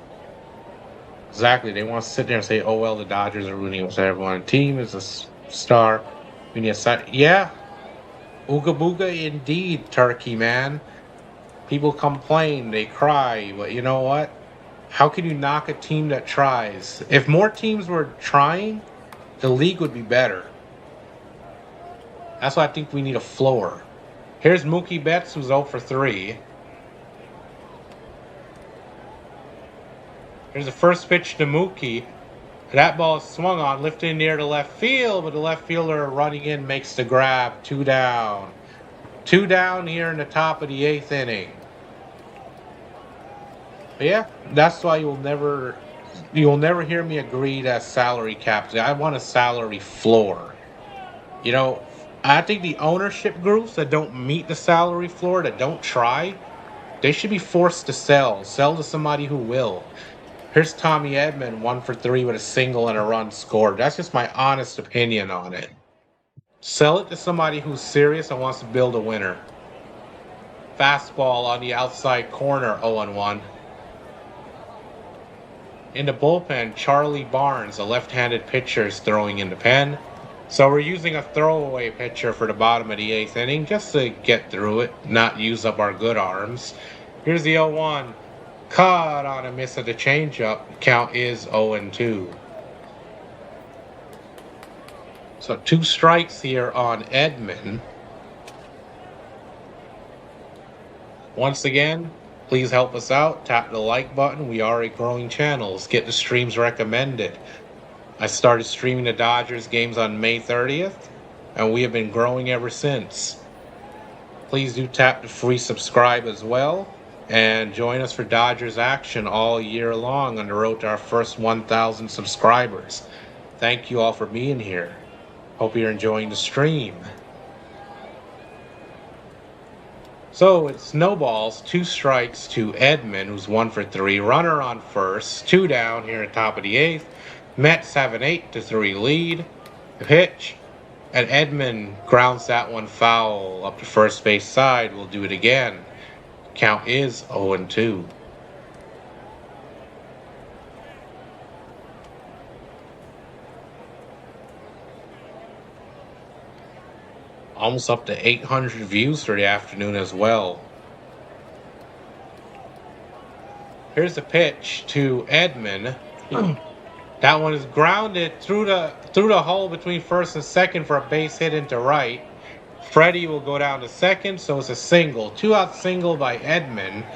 Exactly. They want to sit there and say, oh, well, the Dodgers are ruining it for everyone. The team is a star. We need a yeah. Ooga booga indeed, Turkey man. People complain. They cry. But you know what? How can you knock a team that tries? If more teams were trying, the league would be better. That's why I think we need a floor. Here's Mookie Betts, who's 0 for 3. Here's the first pitch to Mookie. That ball is swung on, lifted in the air to left field, but the left fielder running in makes the grab. 2 down. 2 down here in the top of the 8th inning. But yeah, that's why you'll never hear me agree that salary caps. I want a salary floor. You know, I think the ownership groups that don't meet the salary floor, that don't try, they should be forced to sell. Sell to somebody who will. Here's Tommy Edman, 1 for 3 with a single and a run scored. That's just my honest opinion on it. Sell it to somebody who's serious and wants to build a winner. Fastball on the outside corner, 0-1. In the bullpen, Charlie Barnes, a left-handed pitcher, is throwing in the pen. So we're using a throwaway pitcher for the bottom of the 8th inning just to get through it, not use up our good arms. Here's the 0-1. Caught on a miss of the changeup. Count is 0-2. So 2 strikes here on Edman. Once again, please help us out. Tap the like button. We are a growing channel. Let's get the streams recommended. I started streaming the Dodgers games on May 30th, and we have been growing ever since. Please do tap the free subscribe as well, and join us for Dodgers action all year long on the road to our first 1,000 subscribers. Thank you all for being here. Hope you're enjoying the stream. So it snowballs, 2 strikes to Edman, who's 1 for 3. Runner on first, 2 down here at top of the 8th. Mets have an 8-3 lead. The pitch, and Edman grounds that one foul up to first base side. We'll do it again. Count is 0-2. Almost up to 800 views for the afternoon as well. Here's the pitch to Edman. That one is grounded through the hole between first and second for a base hit into right. Freddie will go down to second, so it's a single. 2-out single by Edman.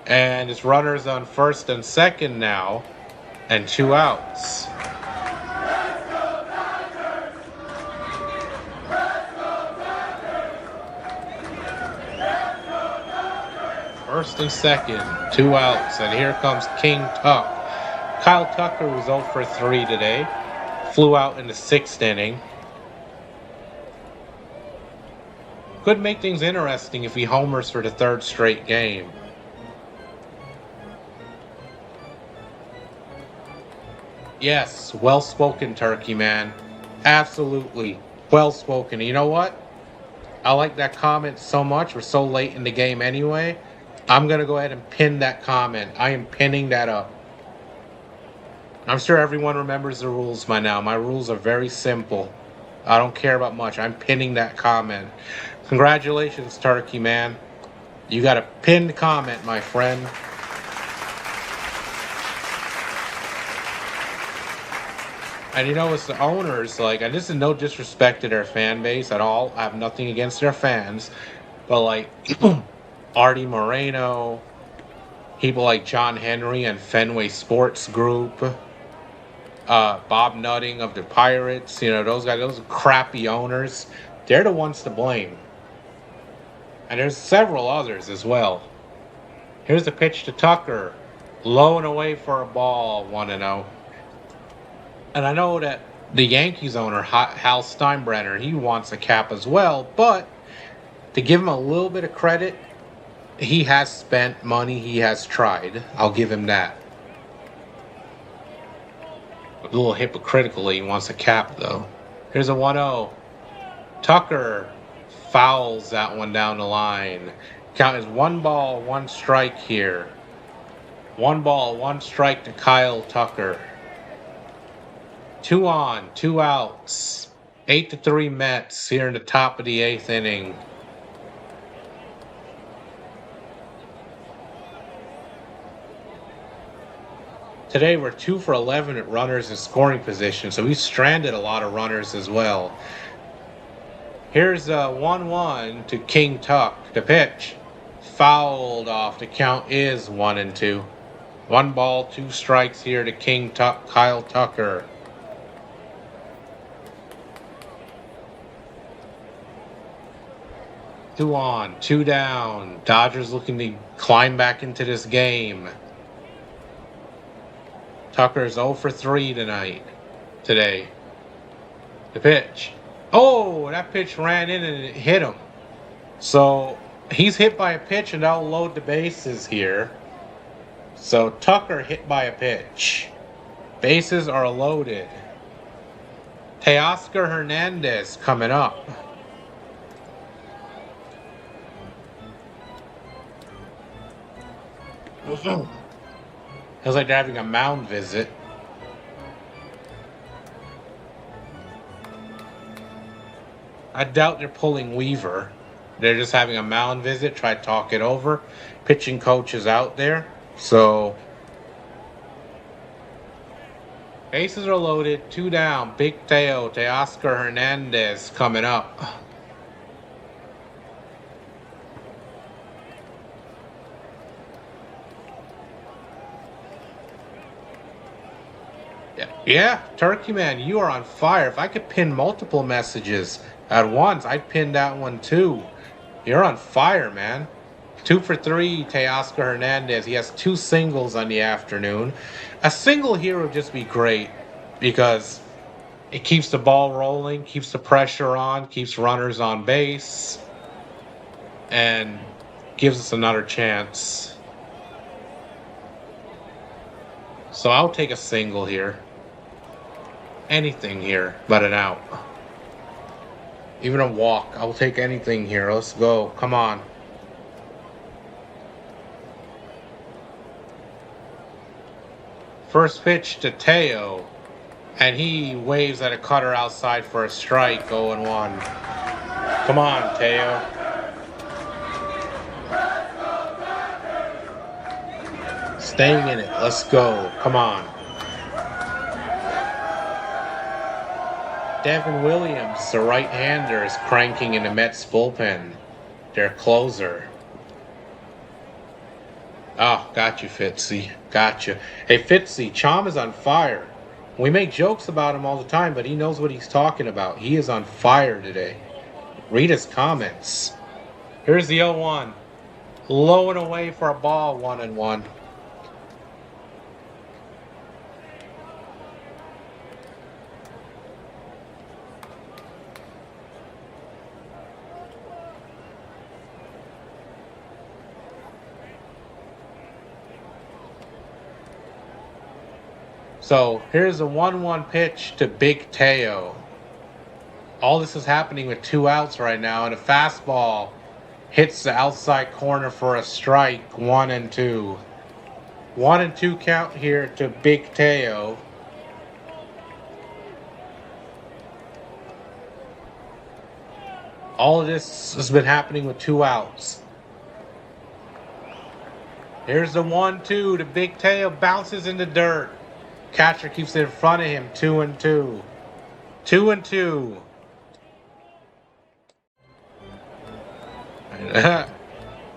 And it's runners on first and second now, and 2 outs. First and second, 2 outs, and here comes King Tuck. Kyle Tucker was 0 for 3 today. Flew out in the 6th inning. Could make things interesting if he homers for the 3rd straight game. Yes, well-spoken, Turkey man. Absolutely well-spoken. You know what? I like that comment so much. We're so late in the game anyway. I'm going to go ahead and pin that comment. I am pinning that up. I'm sure everyone remembers the rules by now. My rules are very simple. I don't care about much. I'm pinning that comment. Congratulations, Turkey man. You got a pinned comment, my friend. And you know, it's the owners, and this is no disrespect to their fan base at all. I have nothing against their fans. But, Artie Moreno, people like John Henry and Fenway Sports Group, Bob Nutting of the Pirates, those guys, those crappy owners, they're the ones to blame. And there's several others as well. Here's the pitch to Tucker. Low and away for a ball, 1-0. And I know that the Yankees owner, Hal Steinbrenner, he wants a cap as well, but to give him a little bit of credit, he has spent money, he has tried. I'll give him that. A little hypocritically, he wants a cap, though. Here's a 1-0. Tucker fouls that one down the line. Count is 1 ball, 1 strike here. 1 ball, 1 strike to Kyle Tucker. 2 on, 2 outs. 8-3 Mets here in the top of the 8th inning. Today we're 2 for 11 at runners in scoring position, so we stranded a lot of runners as well. Here's a 1-1 to King Tuck. The pitch fouled off. The count is 1-2. 1 ball, 2 strikes here to King Tuck, Kyle Tucker. Two on, 2 down. Dodgers looking to climb back into this game. Tucker's 0 for 3 today. The pitch. Oh, that pitch ran in and it hit him. So he's hit by a pitch and that'll load the bases here. So Tucker hit by a pitch. Bases are loaded. Teoscar Hernandez coming up. Feels like they're having a mound visit. I doubt they're pulling Weaver. They're just having a mound visit, try to talk it over. Pitching coach is out there. So bases are loaded, 2 down. Big Teoscar Hernandez coming up. Yeah, Turkey Man, you are on fire. If I could pin multiple messages at once, I'd pin that one too. You're on fire, man. 2 for 3, Teoscar Hernandez. He has 2 singles on the afternoon. A single here would just be great because it keeps the ball rolling, keeps the pressure on, keeps runners on base, and gives us another chance. So I'll take a single here. Anything here but an out. Even a walk. I'll take anything here. Let's go. Come on. First pitch to Teo. And he waves at a cutter outside for a strike. 0-1. Come on, Teo. Staying in it. Let's go. Come on. Devin Williams, the right-hander, is cranking in the Mets bullpen. Their closer. Oh, got you, Fitzy. Got you. Hey, Fitzy, Chom is on fire. We make jokes about him all the time, but he knows what he's talking about. He is on fire today. Read his comments. Here's the 0-1. Low and away for a ball, 1-1. So here's a 1-1 pitch to Big Teo. All this is happening with 2 outs right now, and a fastball hits the outside corner for a strike. 1-2. 1-2 count here to Big Teo. All of this has been happening with 2 outs. Here's the 1-2 to Big Teo. Bounces in the dirt. Catcher keeps it in front of him. 2-2. 2-2.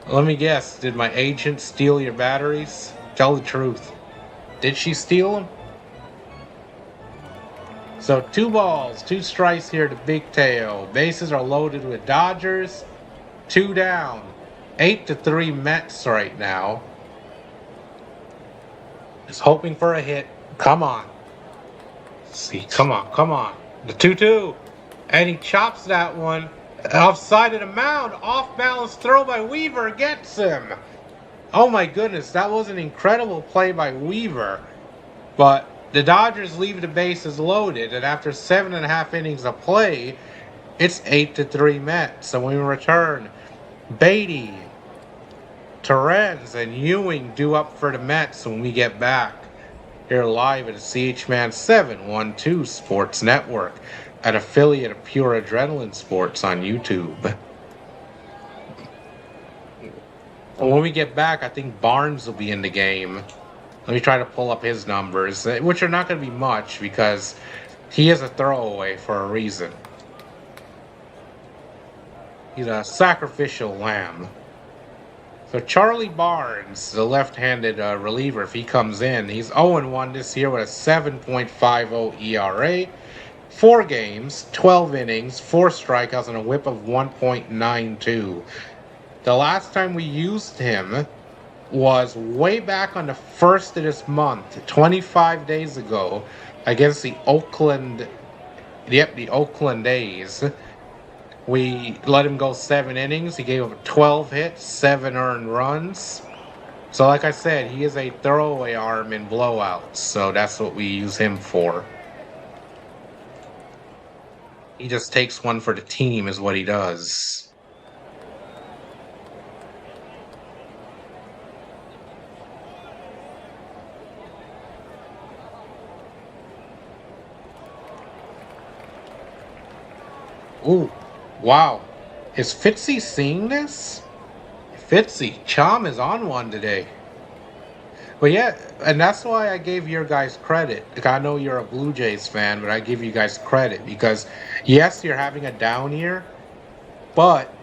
Let me guess. Did my agent steal your batteries? Tell the truth. Did she steal them? So 2 balls, 2 strikes here to Big Teo. Bases are loaded with Dodgers. 2 down. 8-3 Mets right now. Just hoping for a hit. Come on. Let's see, come on. The 2-2. And he chops that one offside of the mound. Off balance throw by Weaver gets him. Oh my goodness, that was an incredible play by Weaver. But the Dodgers leave the bases loaded, and after 7.5 innings of play, It's 8-3 Mets. So when we return, Beatty, Torres, and Ewing due up for the Mets when we get back. Here live at the CHman712 Sports Network, an affiliate of Pure Adrenaline Sports on YouTube. When we get back, I think Barnes will be in the game. Let me try to pull up his numbers, which are not going to be much because he is a throwaway for a reason. He's a sacrificial lamb. So Charlie Barnes, the left-handed reliever, if he comes in, he's 0-1 this year with a 7.50 ERA. 4 games, 12 innings, 4 strikeouts, and a whip of 1.92. The last time we used him was way back on the 1st of this month, 25 days ago, against the Oakland A's. We let him go 7 innings. He gave up 12 hits, 7 earned runs. So like I said, he is a throwaway arm in blowouts. So that's what we use him for. He just takes one for the team is what he does. Ooh, wow. Is Fitzy seeing this? Fitzy, Chom is on one today. But yeah, and that's why I gave your guys credit. Like, I know you're a Blue Jays fan, but I give you guys credit because, yes, you're having a down year, but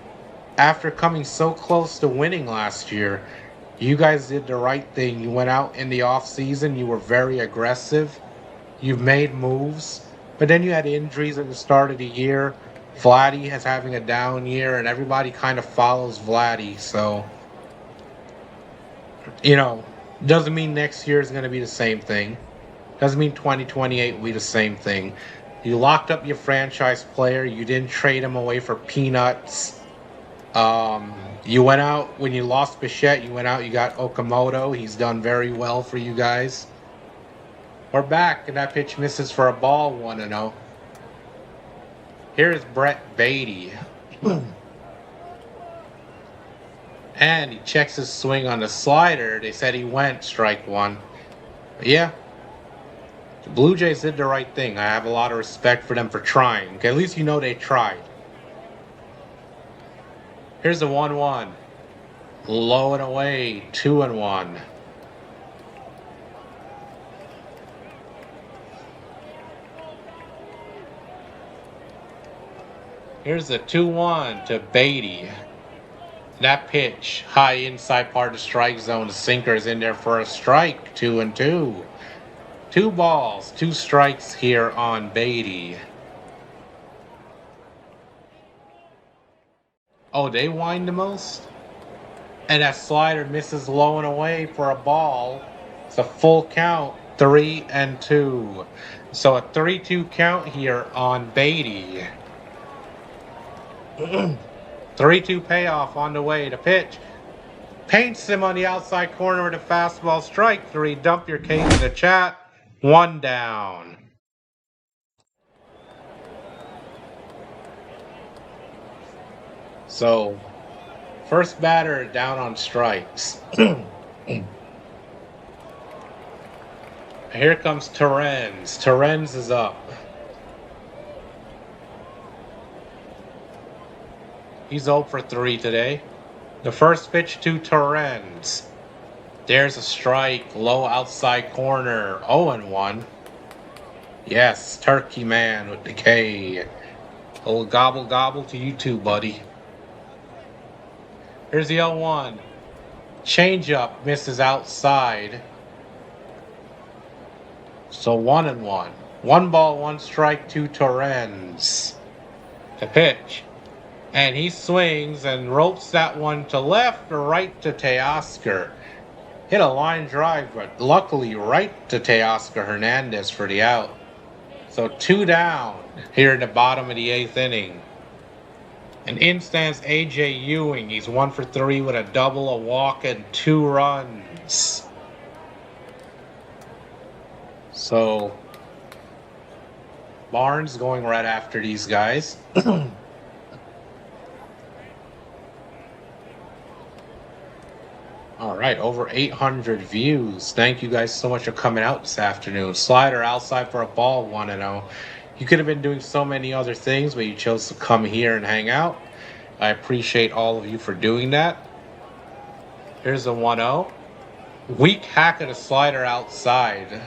after coming so close to winning last year, you guys did the right thing. You went out in the offseason. You were very aggressive. You've made moves, but then you had injuries at the start of the year. Vladdy is having a down year, and everybody kind of follows Vladdy. So, doesn't mean next year is going to be the same thing. Doesn't mean 2028 will be the same thing. You locked up your franchise player. You didn't trade him away for peanuts. You went out, when you lost Bichette, you went out, you got Okamoto. He's done very well for you guys. We're back, and that pitch misses for a ball, 1-0. Here's Brett Beatty. And he checks his swing on the slider. They said he went strike 1. But yeah, the Blue Jays did the right thing. I have a lot of respect for them for trying. Okay, at least you know they tried. Here's the 1-1. Low and away, 2-1. Here's the 2-1 to Beatty. That pitch, high inside part of the strike zone. The sinker is in there for a strike. 2-2. 2 balls, 2 strikes here on Beatty. Oh, they wind the most? And that slider misses low and away for a ball. It's a full count, 3-2. So a 3-2 count here on Beatty. 3-2 payoff on the way. The pitch paints him on the outside corner with a fastball. Strike 3. Dump your case in the chat. 1 down. So, first batter down on strikes. Here comes Torrens. Torrens is up. He's 0 for 3 today. The first pitch to Torrens. There's a strike. Low outside corner. 0-1. Yes, Turkey Man with the K. A little gobble gobble to you too, buddy. Here's the 0-1. Changeup misses outside. So 1-1. 1 ball, 1 strike to Torrens. The pitch. And he swings and ropes that one to left or right to Teoscar. Hit a line drive, but luckily right to Teoscar Hernandez for the out. So 2 down here in the bottom of the 8th inning. And in stands A.J. Ewing. He's 1 for 3 with a double, a walk, and 2 runs. So Barnes going right after these guys. right, over 800 views. Thank you guys so much for coming out this afternoon. Slider outside for a ball, 1-0. You could have been doing so many other things, but you chose to come here and hang out. I appreciate all of you for doing that. Here's a 1-0. Weak hack of the slider outside.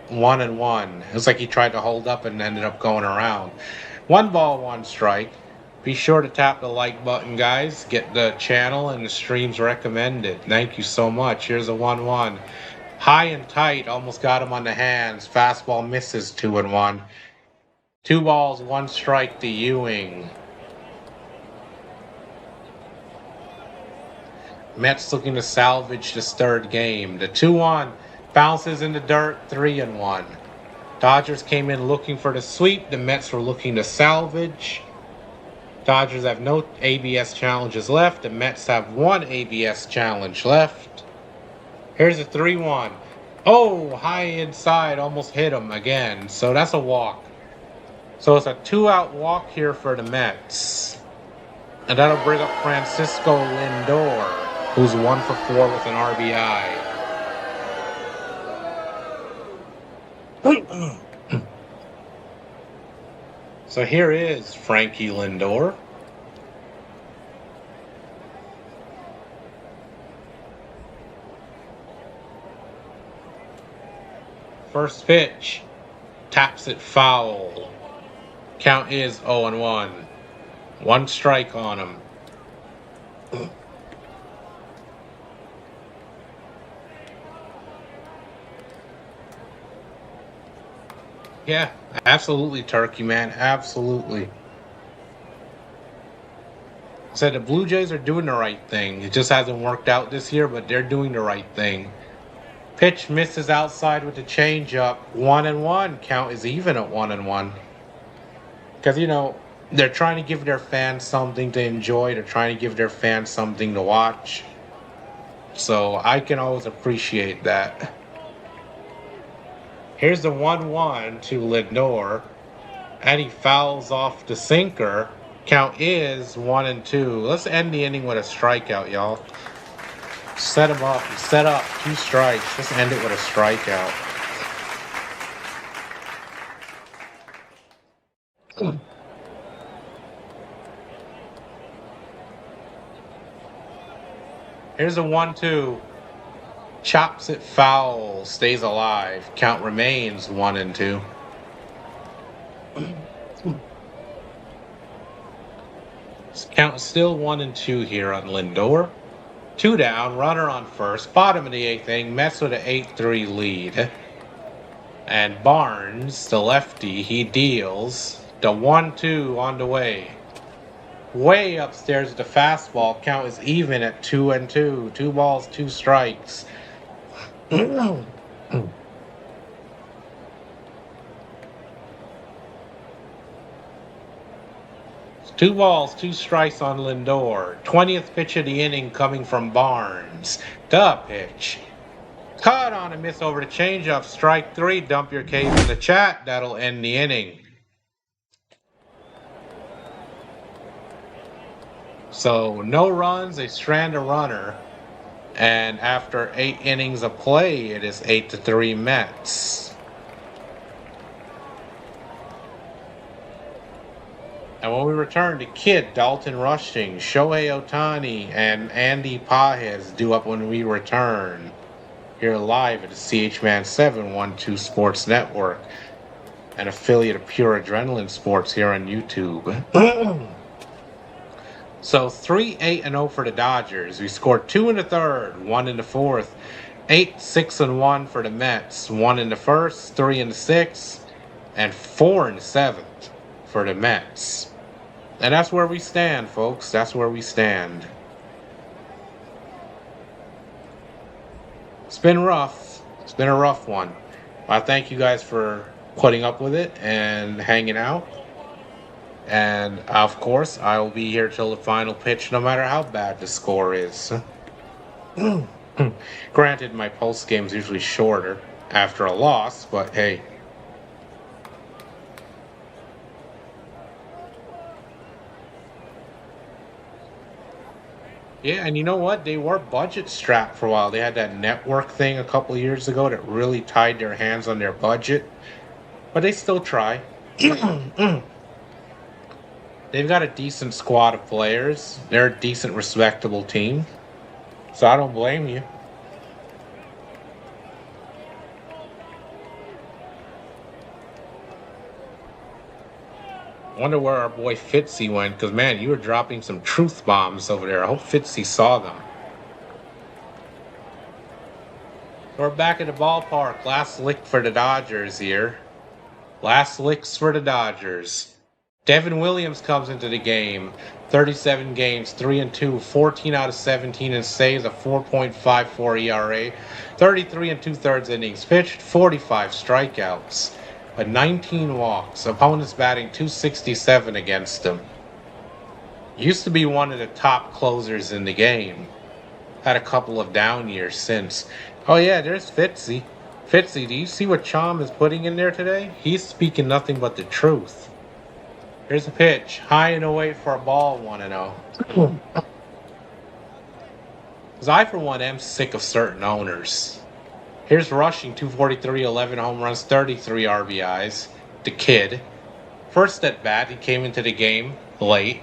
1-1. It was like he tried to hold up and ended up going around. 1-1 strike. Be sure to tap the like button, guys. Get the channel and the streams recommended. Thank you so much. Here's a 1-1. High and tight. Almost got him on the hands. Fastball misses. 2-1. 2-1 strike to Ewing. Mets looking to salvage this third game. The 2-1 bounces in the dirt. 3-1. Dodgers came in looking for the sweep. The Mets were looking to salvage. Dodgers have no ABS challenges left. The Mets have one ABS challenge left. Here's a 3-1. Oh, high inside, almost hit him again. So that's a walk. So it's a 2-out walk here for the Mets. And that'll bring up Francisco Lindor, who's 1 for 4 with an RBI. So here is Frankie Lindor. First pitch, taps it foul. Count is 0-1. 1 strike on him. Yeah, absolutely, Turkey Man. Absolutely. I said the Blue Jays are doing the right thing. It just hasn't worked out this year, but they're doing the right thing. Pitch misses outside with the changeup. 1-1. Count is even at 1-1. Because, you know, they're trying to give their fans something to enjoy. They're trying to give their fans something to watch. So I can always appreciate that. Here's the 1-1 to Lindor, and he fouls off the sinker. Count is 1-2. Let's end the inning with a strikeout, y'all. Set him up. Set up. 2 strikes. Let's end it with a strikeout. Here's a 1-2. Chops it foul, stays alive. Count remains 1-2. Count still 1-2 here on Lindor. 2 down, runner on first. Bottom of the 8th inning, Mets with an 8-3 lead. And Barnes, the lefty, he deals. The 1-2 on the way. Way upstairs with the fastball. Count is even at 2-2. 2 balls, 2 strikes. 2 balls, 2 strikes on Lindor. 20th pitch of the inning coming from Barnes. The pitch. Cut on a miss over the changeup. Strike 3. Dump your cave in the chat. That'll end the inning. So no runs, they strand a runner. And after 8 innings of play, it is 8-3 Mets. And when we return to Kid, Dalton Rushing, Shohei Ohtani, and Andy Pajes due up when we return. Here live at the CHman712 Sports Network, an affiliate of Pure Adrenaline Sports here on YouTube. So 3-8-0 for the Dodgers. We scored 2 in the third, 1 in the fourth. 8-6-1 for the Mets. 1 in the first, 3 in the sixth, and 4 in the seventh for the Mets. And that's where we stand, folks. That's where we stand. It's been rough. It's been a rough one. I thank you guys for putting up with it and hanging out. And, of course, I will be here till the final pitch, no matter how bad the score is. Granted, my post game is usually shorter after a loss, but hey. Yeah, and you know what? They were budget strapped for a while. They had that network thing a couple of years ago that really tied their hands on their budget, but they still try. They've got a decent squad of players. They're a decent, respectable team. So I don't blame you. Wonder where our boy Fitzy went, because man, you were dropping some truth bombs over there. I hope Fitzy saw them. We're back at the ballpark. Last lick for the Dodgers here. Last licks for the Dodgers. Devin Williams comes into the game. 37 games, 3-2, 14 out of 17 and saves, a 4.54 ERA, 33 and 2/3 innings pitched, 45 strikeouts, but 19 walks. Opponents batting .267 against him. Used to be one of the top closers in the game. Had a couple of down years since. Oh yeah, there's Fitzy. Fitzy, do you see what Chom is putting in there today? He's speaking nothing but the truth. Here's a pitch, high and away for a ball, 1-0. Because I, for one, am sick of certain owners. Here's rushing, 243, 11 home runs, 33 RBIs. The kid. First at bat, he came into the game late.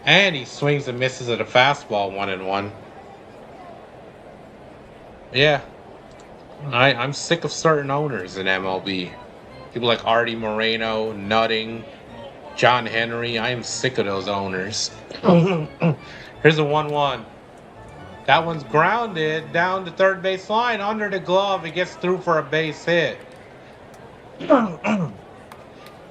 And he swings and misses at a fastball, 1-1. Yeah. I'm sick of certain owners in MLB. People like Artie Moreno, Nutting, John Henry. I am sick of those owners. Here's a 1-1. That one's grounded down the third base line under the glove. It gets through for a base hit.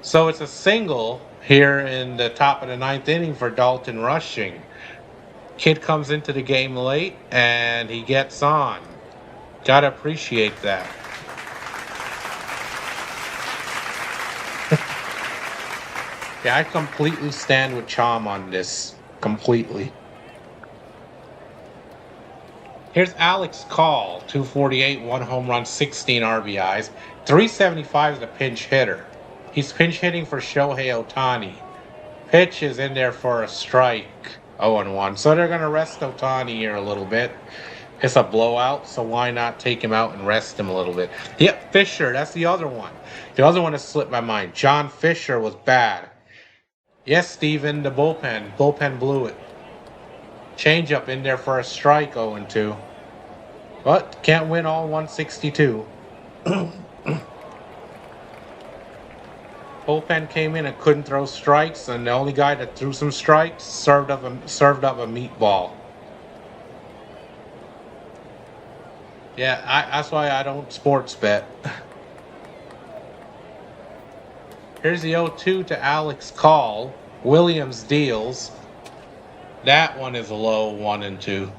So it's a single here in the top of the ninth inning for Dalton Rushing. Kid comes into the game late and he gets on. Gotta appreciate that. Yeah, I completely stand with Chom on this. Completely. Here's Alex Call, 248, 1 home run, 16 RBIs. 375 is a pinch hitter. He's pinch hitting for Shohei Ohtani. Pitch is in there for a strike, 0-1. So they're going to rest Ohtani here a little bit. It's a blowout, so why not take him out and rest him a little bit? Yep, Fisher, that's the other one. The other one has slipped my mind. John Fisher was bad. Yes, Steven, the bullpen. Bullpen blew it. Changeup in there for a strike, 0-2. But can't win all 162. Bullpen came in and couldn't throw strikes, and the only guy that threw some strikes served up a meatball. Yeah, that's why I don't sports bet. Here's the 0-2 to Alex Call. Williams deals. That one is a low 1-2.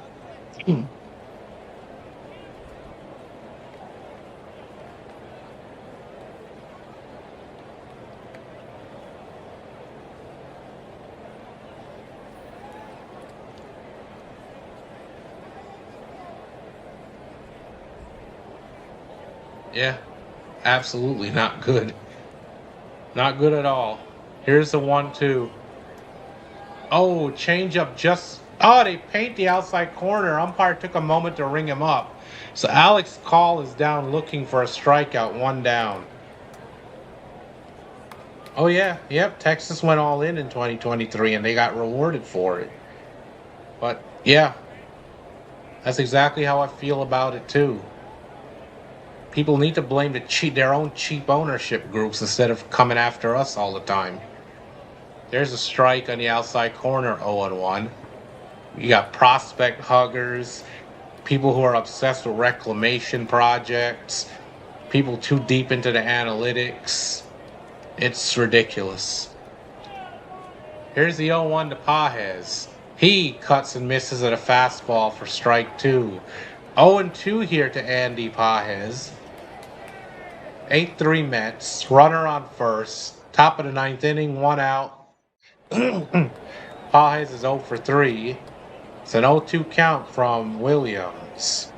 Yeah, absolutely not good. Not good at all. Here's the 1-2. Oh, changeup just... Oh, they paint the outside corner. Umpire took a moment to ring him up. So Alex Call is down looking for a strikeout, 1 down. Oh, yeah. Yep, Texas went all in 2023, and they got rewarded for it. But, yeah, that's exactly how I feel about it, too. People need to blame their own cheap ownership groups instead of coming after us all the time. There's a strike on the outside corner, 0-1. You got prospect huggers, people who are obsessed with reclamation projects, people too deep into the analytics. It's ridiculous. Here's the 0-1 to Pages. He cuts and misses at a fastball for strike 2. 0-2 here to Andy Pages. 8-3 Mets. Runner on first. Top of the ninth inning, 1 out. Pages is 0 for 3. It's an 0-2 count from Williams.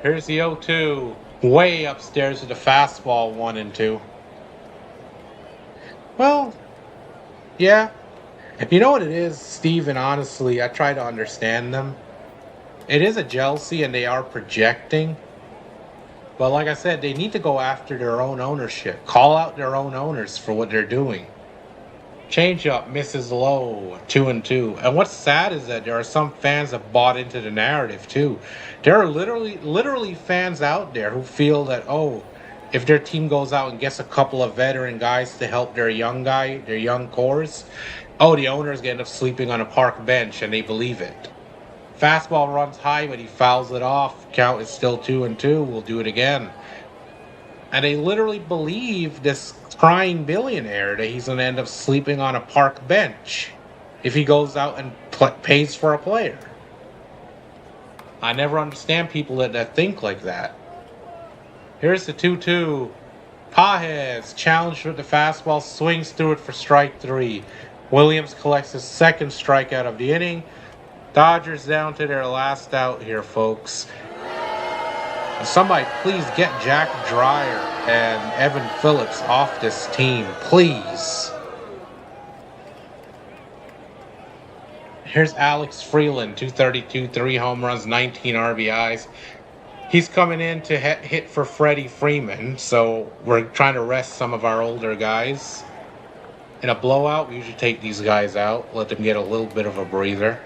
Here's the 0-2. Way upstairs to the fastball, 1-2. Well, yeah. You know what it is, Steve, and honestly, I try to understand them. It is a jealousy and they are projecting. But like I said, they need to go after their own ownership. Call out their own owners for what they're doing. Change up misses low, 2-2. And what's sad is that there are some fans that bought into the narrative too. There are literally fans out there who feel that, oh, if their team goes out and gets a couple of veteran guys to help their young cores, oh, the owner's gonna end up sleeping on a park bench, and they believe it. Fastball runs high, but he fouls it off. Count is still 2-2. We'll do it again. And they literally believe this crying billionaire that he's going to end up sleeping on a park bench if he goes out and pays for a player. I never understand people that think like that. Here's the 2-2. Pages challenged with the fastball, swings through it for strike 3. Williams collects his second strikeout of the inning. Dodgers down to their last out here, folks. Somebody please get Jack Dreyer and Evan Phillips off this team, please. Here's Alex Freeland, 232, 3 home runs, 19 RBIs. He's coming in to hit for Freddie Freeman, so we're trying to rest some of our older guys. In a blowout, we usually take these guys out, let them get a little bit of a breather.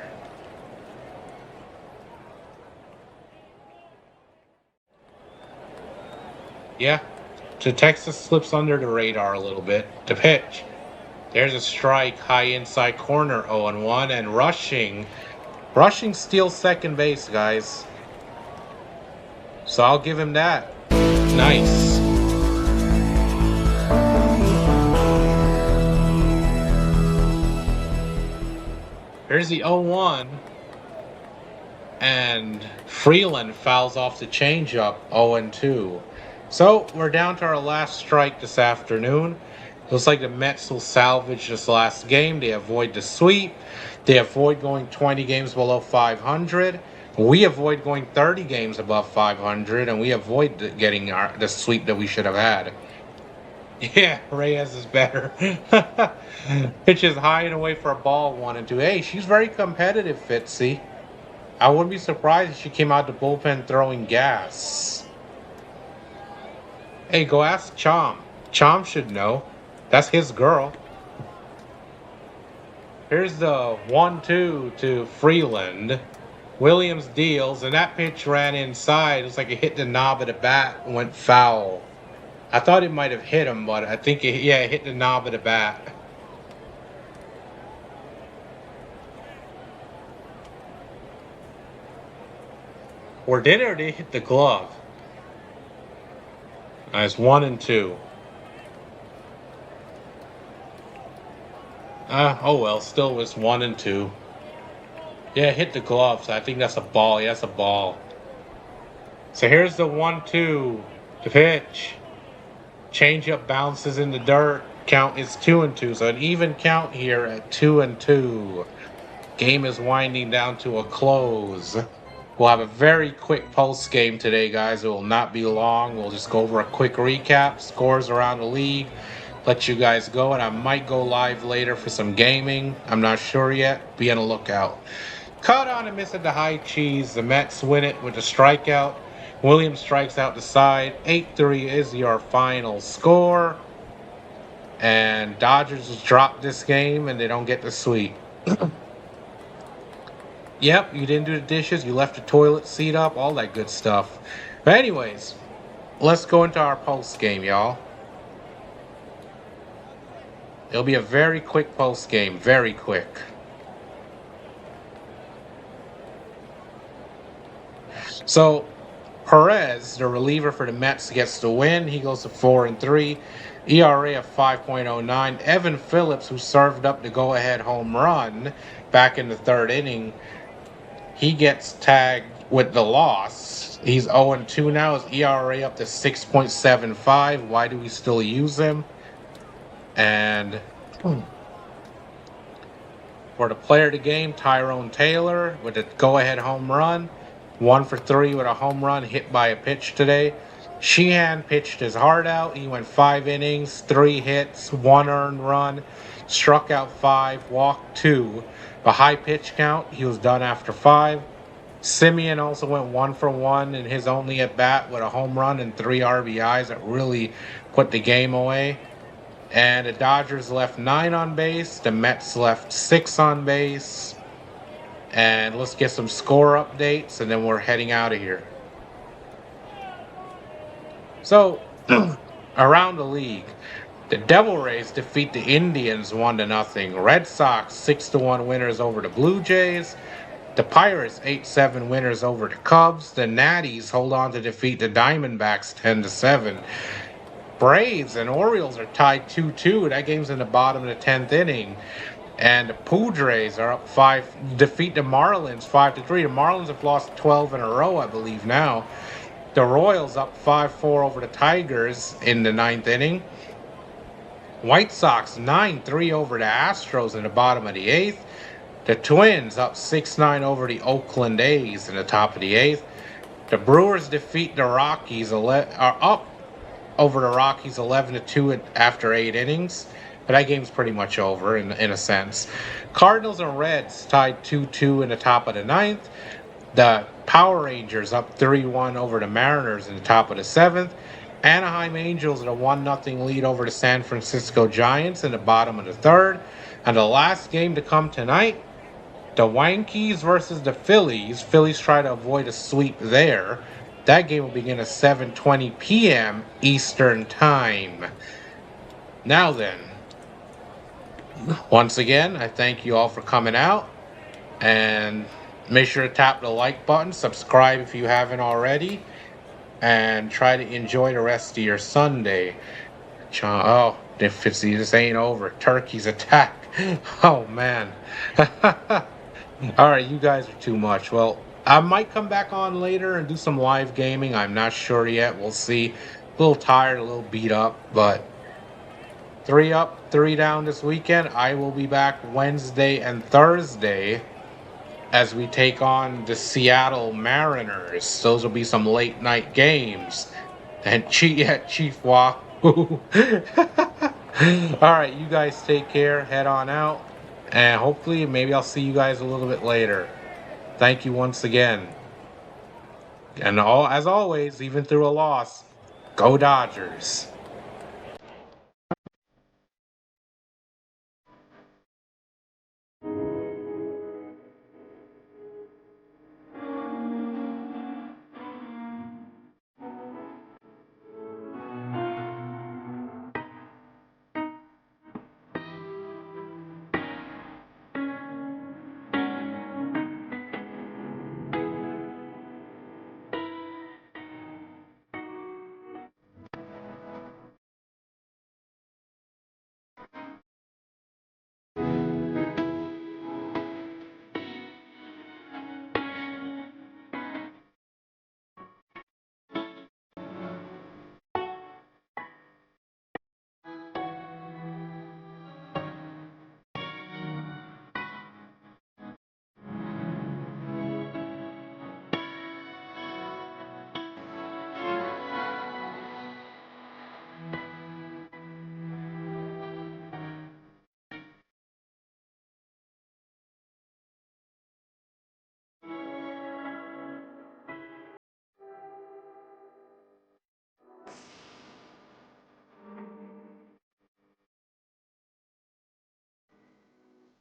Yeah, so Texas slips under the radar a little bit. To pitch. There's a strike, high inside corner, 0-1, and rushing steals second base, guys. So I'll give him that. Nice. Here's the 0-1. And Freeland fouls off the changeup, 0-2. So we're down to our last strike this afternoon. Looks like the Mets will salvage this last game. They avoid the sweep. They avoid going 20 games below 500. We avoid going 30 games above 500, and we avoid getting the sweep that we should have had. Yeah, Reyes is better. Pitches high and away for a ball, 1-2. Hey, she's very competitive, Fitzy. I wouldn't be surprised if she came out the bullpen throwing gas. Hey, go ask Chom. Chom should know. That's his girl. Here's the 1-2 to Freeland. Williams deals, and that pitch ran inside. It was like it hit the knob of the bat and went foul. I thought it might have hit him, but I think it hit the knob of the bat. Or did it, or did it hit the glove? Nice, 1-2. Oh well, still was 1-2. Yeah, hit the gloves. I think that's a ball. Yeah, that's a ball. So here's the 1-2 to pitch. Changeup bounces in the dirt. Count is 2-2. So an even count here at 2-2. Game is winding down to a close. We'll have a very quick post game today, guys. It will not be long. We'll just go over a quick recap, scores around the league, let you guys go, and I might go live later for some gaming. I'm not sure yet. Be on the lookout. Caught on a miss at the high cheese. The Mets win it with a strikeout. Williams strikes out the side. 8-3 is your final score. And Dodgers drop this game, and they don't get the sweep. Yep, you didn't do the dishes, you left the toilet seat up, all that good stuff. But anyways, let's go into our post game, y'all. It'll be a very quick post game, very quick. So, Perez, the reliever for the Mets, gets the win. He goes to 4-3, ERA of 5.09. Evan Phillips, who served up the go-ahead home run back in the third inning, he gets tagged with the loss. He's 0-2 now. His ERA up to 6.75. Why do we still use him? And for the player of the game, Tyrone Taylor with a go-ahead home run. 1 for 3 with a home run hit by a pitch today. Sheehan pitched his heart out. He went 5 innings, 3 hits, 1 earned run, struck out 5, walked 2. A high pitch count. He was done after 5. Semien also went 1 for 1 in his only at bat with a home run and 3 RBIs that really put the game away. And the Dodgers left 9 on base. The Mets left 6 on base. And let's get some score updates, and then we're heading out of here. So, around the league, the Devil Rays defeat the Indians 1-0. Red Sox 6-1 winners over the Blue Jays. The Pirates 8-7 winners over the Cubs. The Natties hold on to defeat the Diamondbacks 10-7. Braves and Orioles are tied 2-2. That game's in the bottom of the 10th inning. And the Padres are up 5, defeat the Marlins 5-3. The Marlins have lost 12 in a row, I believe, now. The Royals up 5-4 over the Tigers in the 9th inning. White Sox 9-3 over the Astros in the bottom of the 8th. The Twins up 6-9 over the Oakland A's in the top of the 8th. The Brewers defeat the Rockies, are up over the Rockies 11-2 after 8 innings. But that game's pretty much over in a sense. Cardinals and Reds tied 2-2 in the top of the 9th. The Power Rangers up 3-1 over the Mariners in the top of the 7th. Anaheim Angels at a 1-0 lead over the San Francisco Giants in the bottom of the 3rd. And the last game to come tonight, the Yankees versus the Phillies. Phillies try to avoid a sweep there. That game will begin at 7:20 p.m. Eastern Time. Now then, once again, I thank you all for coming out. And make sure to tap the like button, subscribe if you haven't already, and try to enjoy the rest of your Sunday. Oh, if this ain't over. Turkeys attack. Oh, man. All right, you guys are too much. Well, I might come back on later and do some live gaming. I'm not sure yet. We'll see. A little tired, a little beat up, but 3 up, 3 down this weekend. I will be back Wednesday and Thursday as we take on the Seattle Mariners. Those will be some late night games. And Chief Wahoo. All right, you guys take care. Head on out. And hopefully, maybe I'll see you guys a little bit later. Thank you once again. And as always, even through a loss, go Dodgers.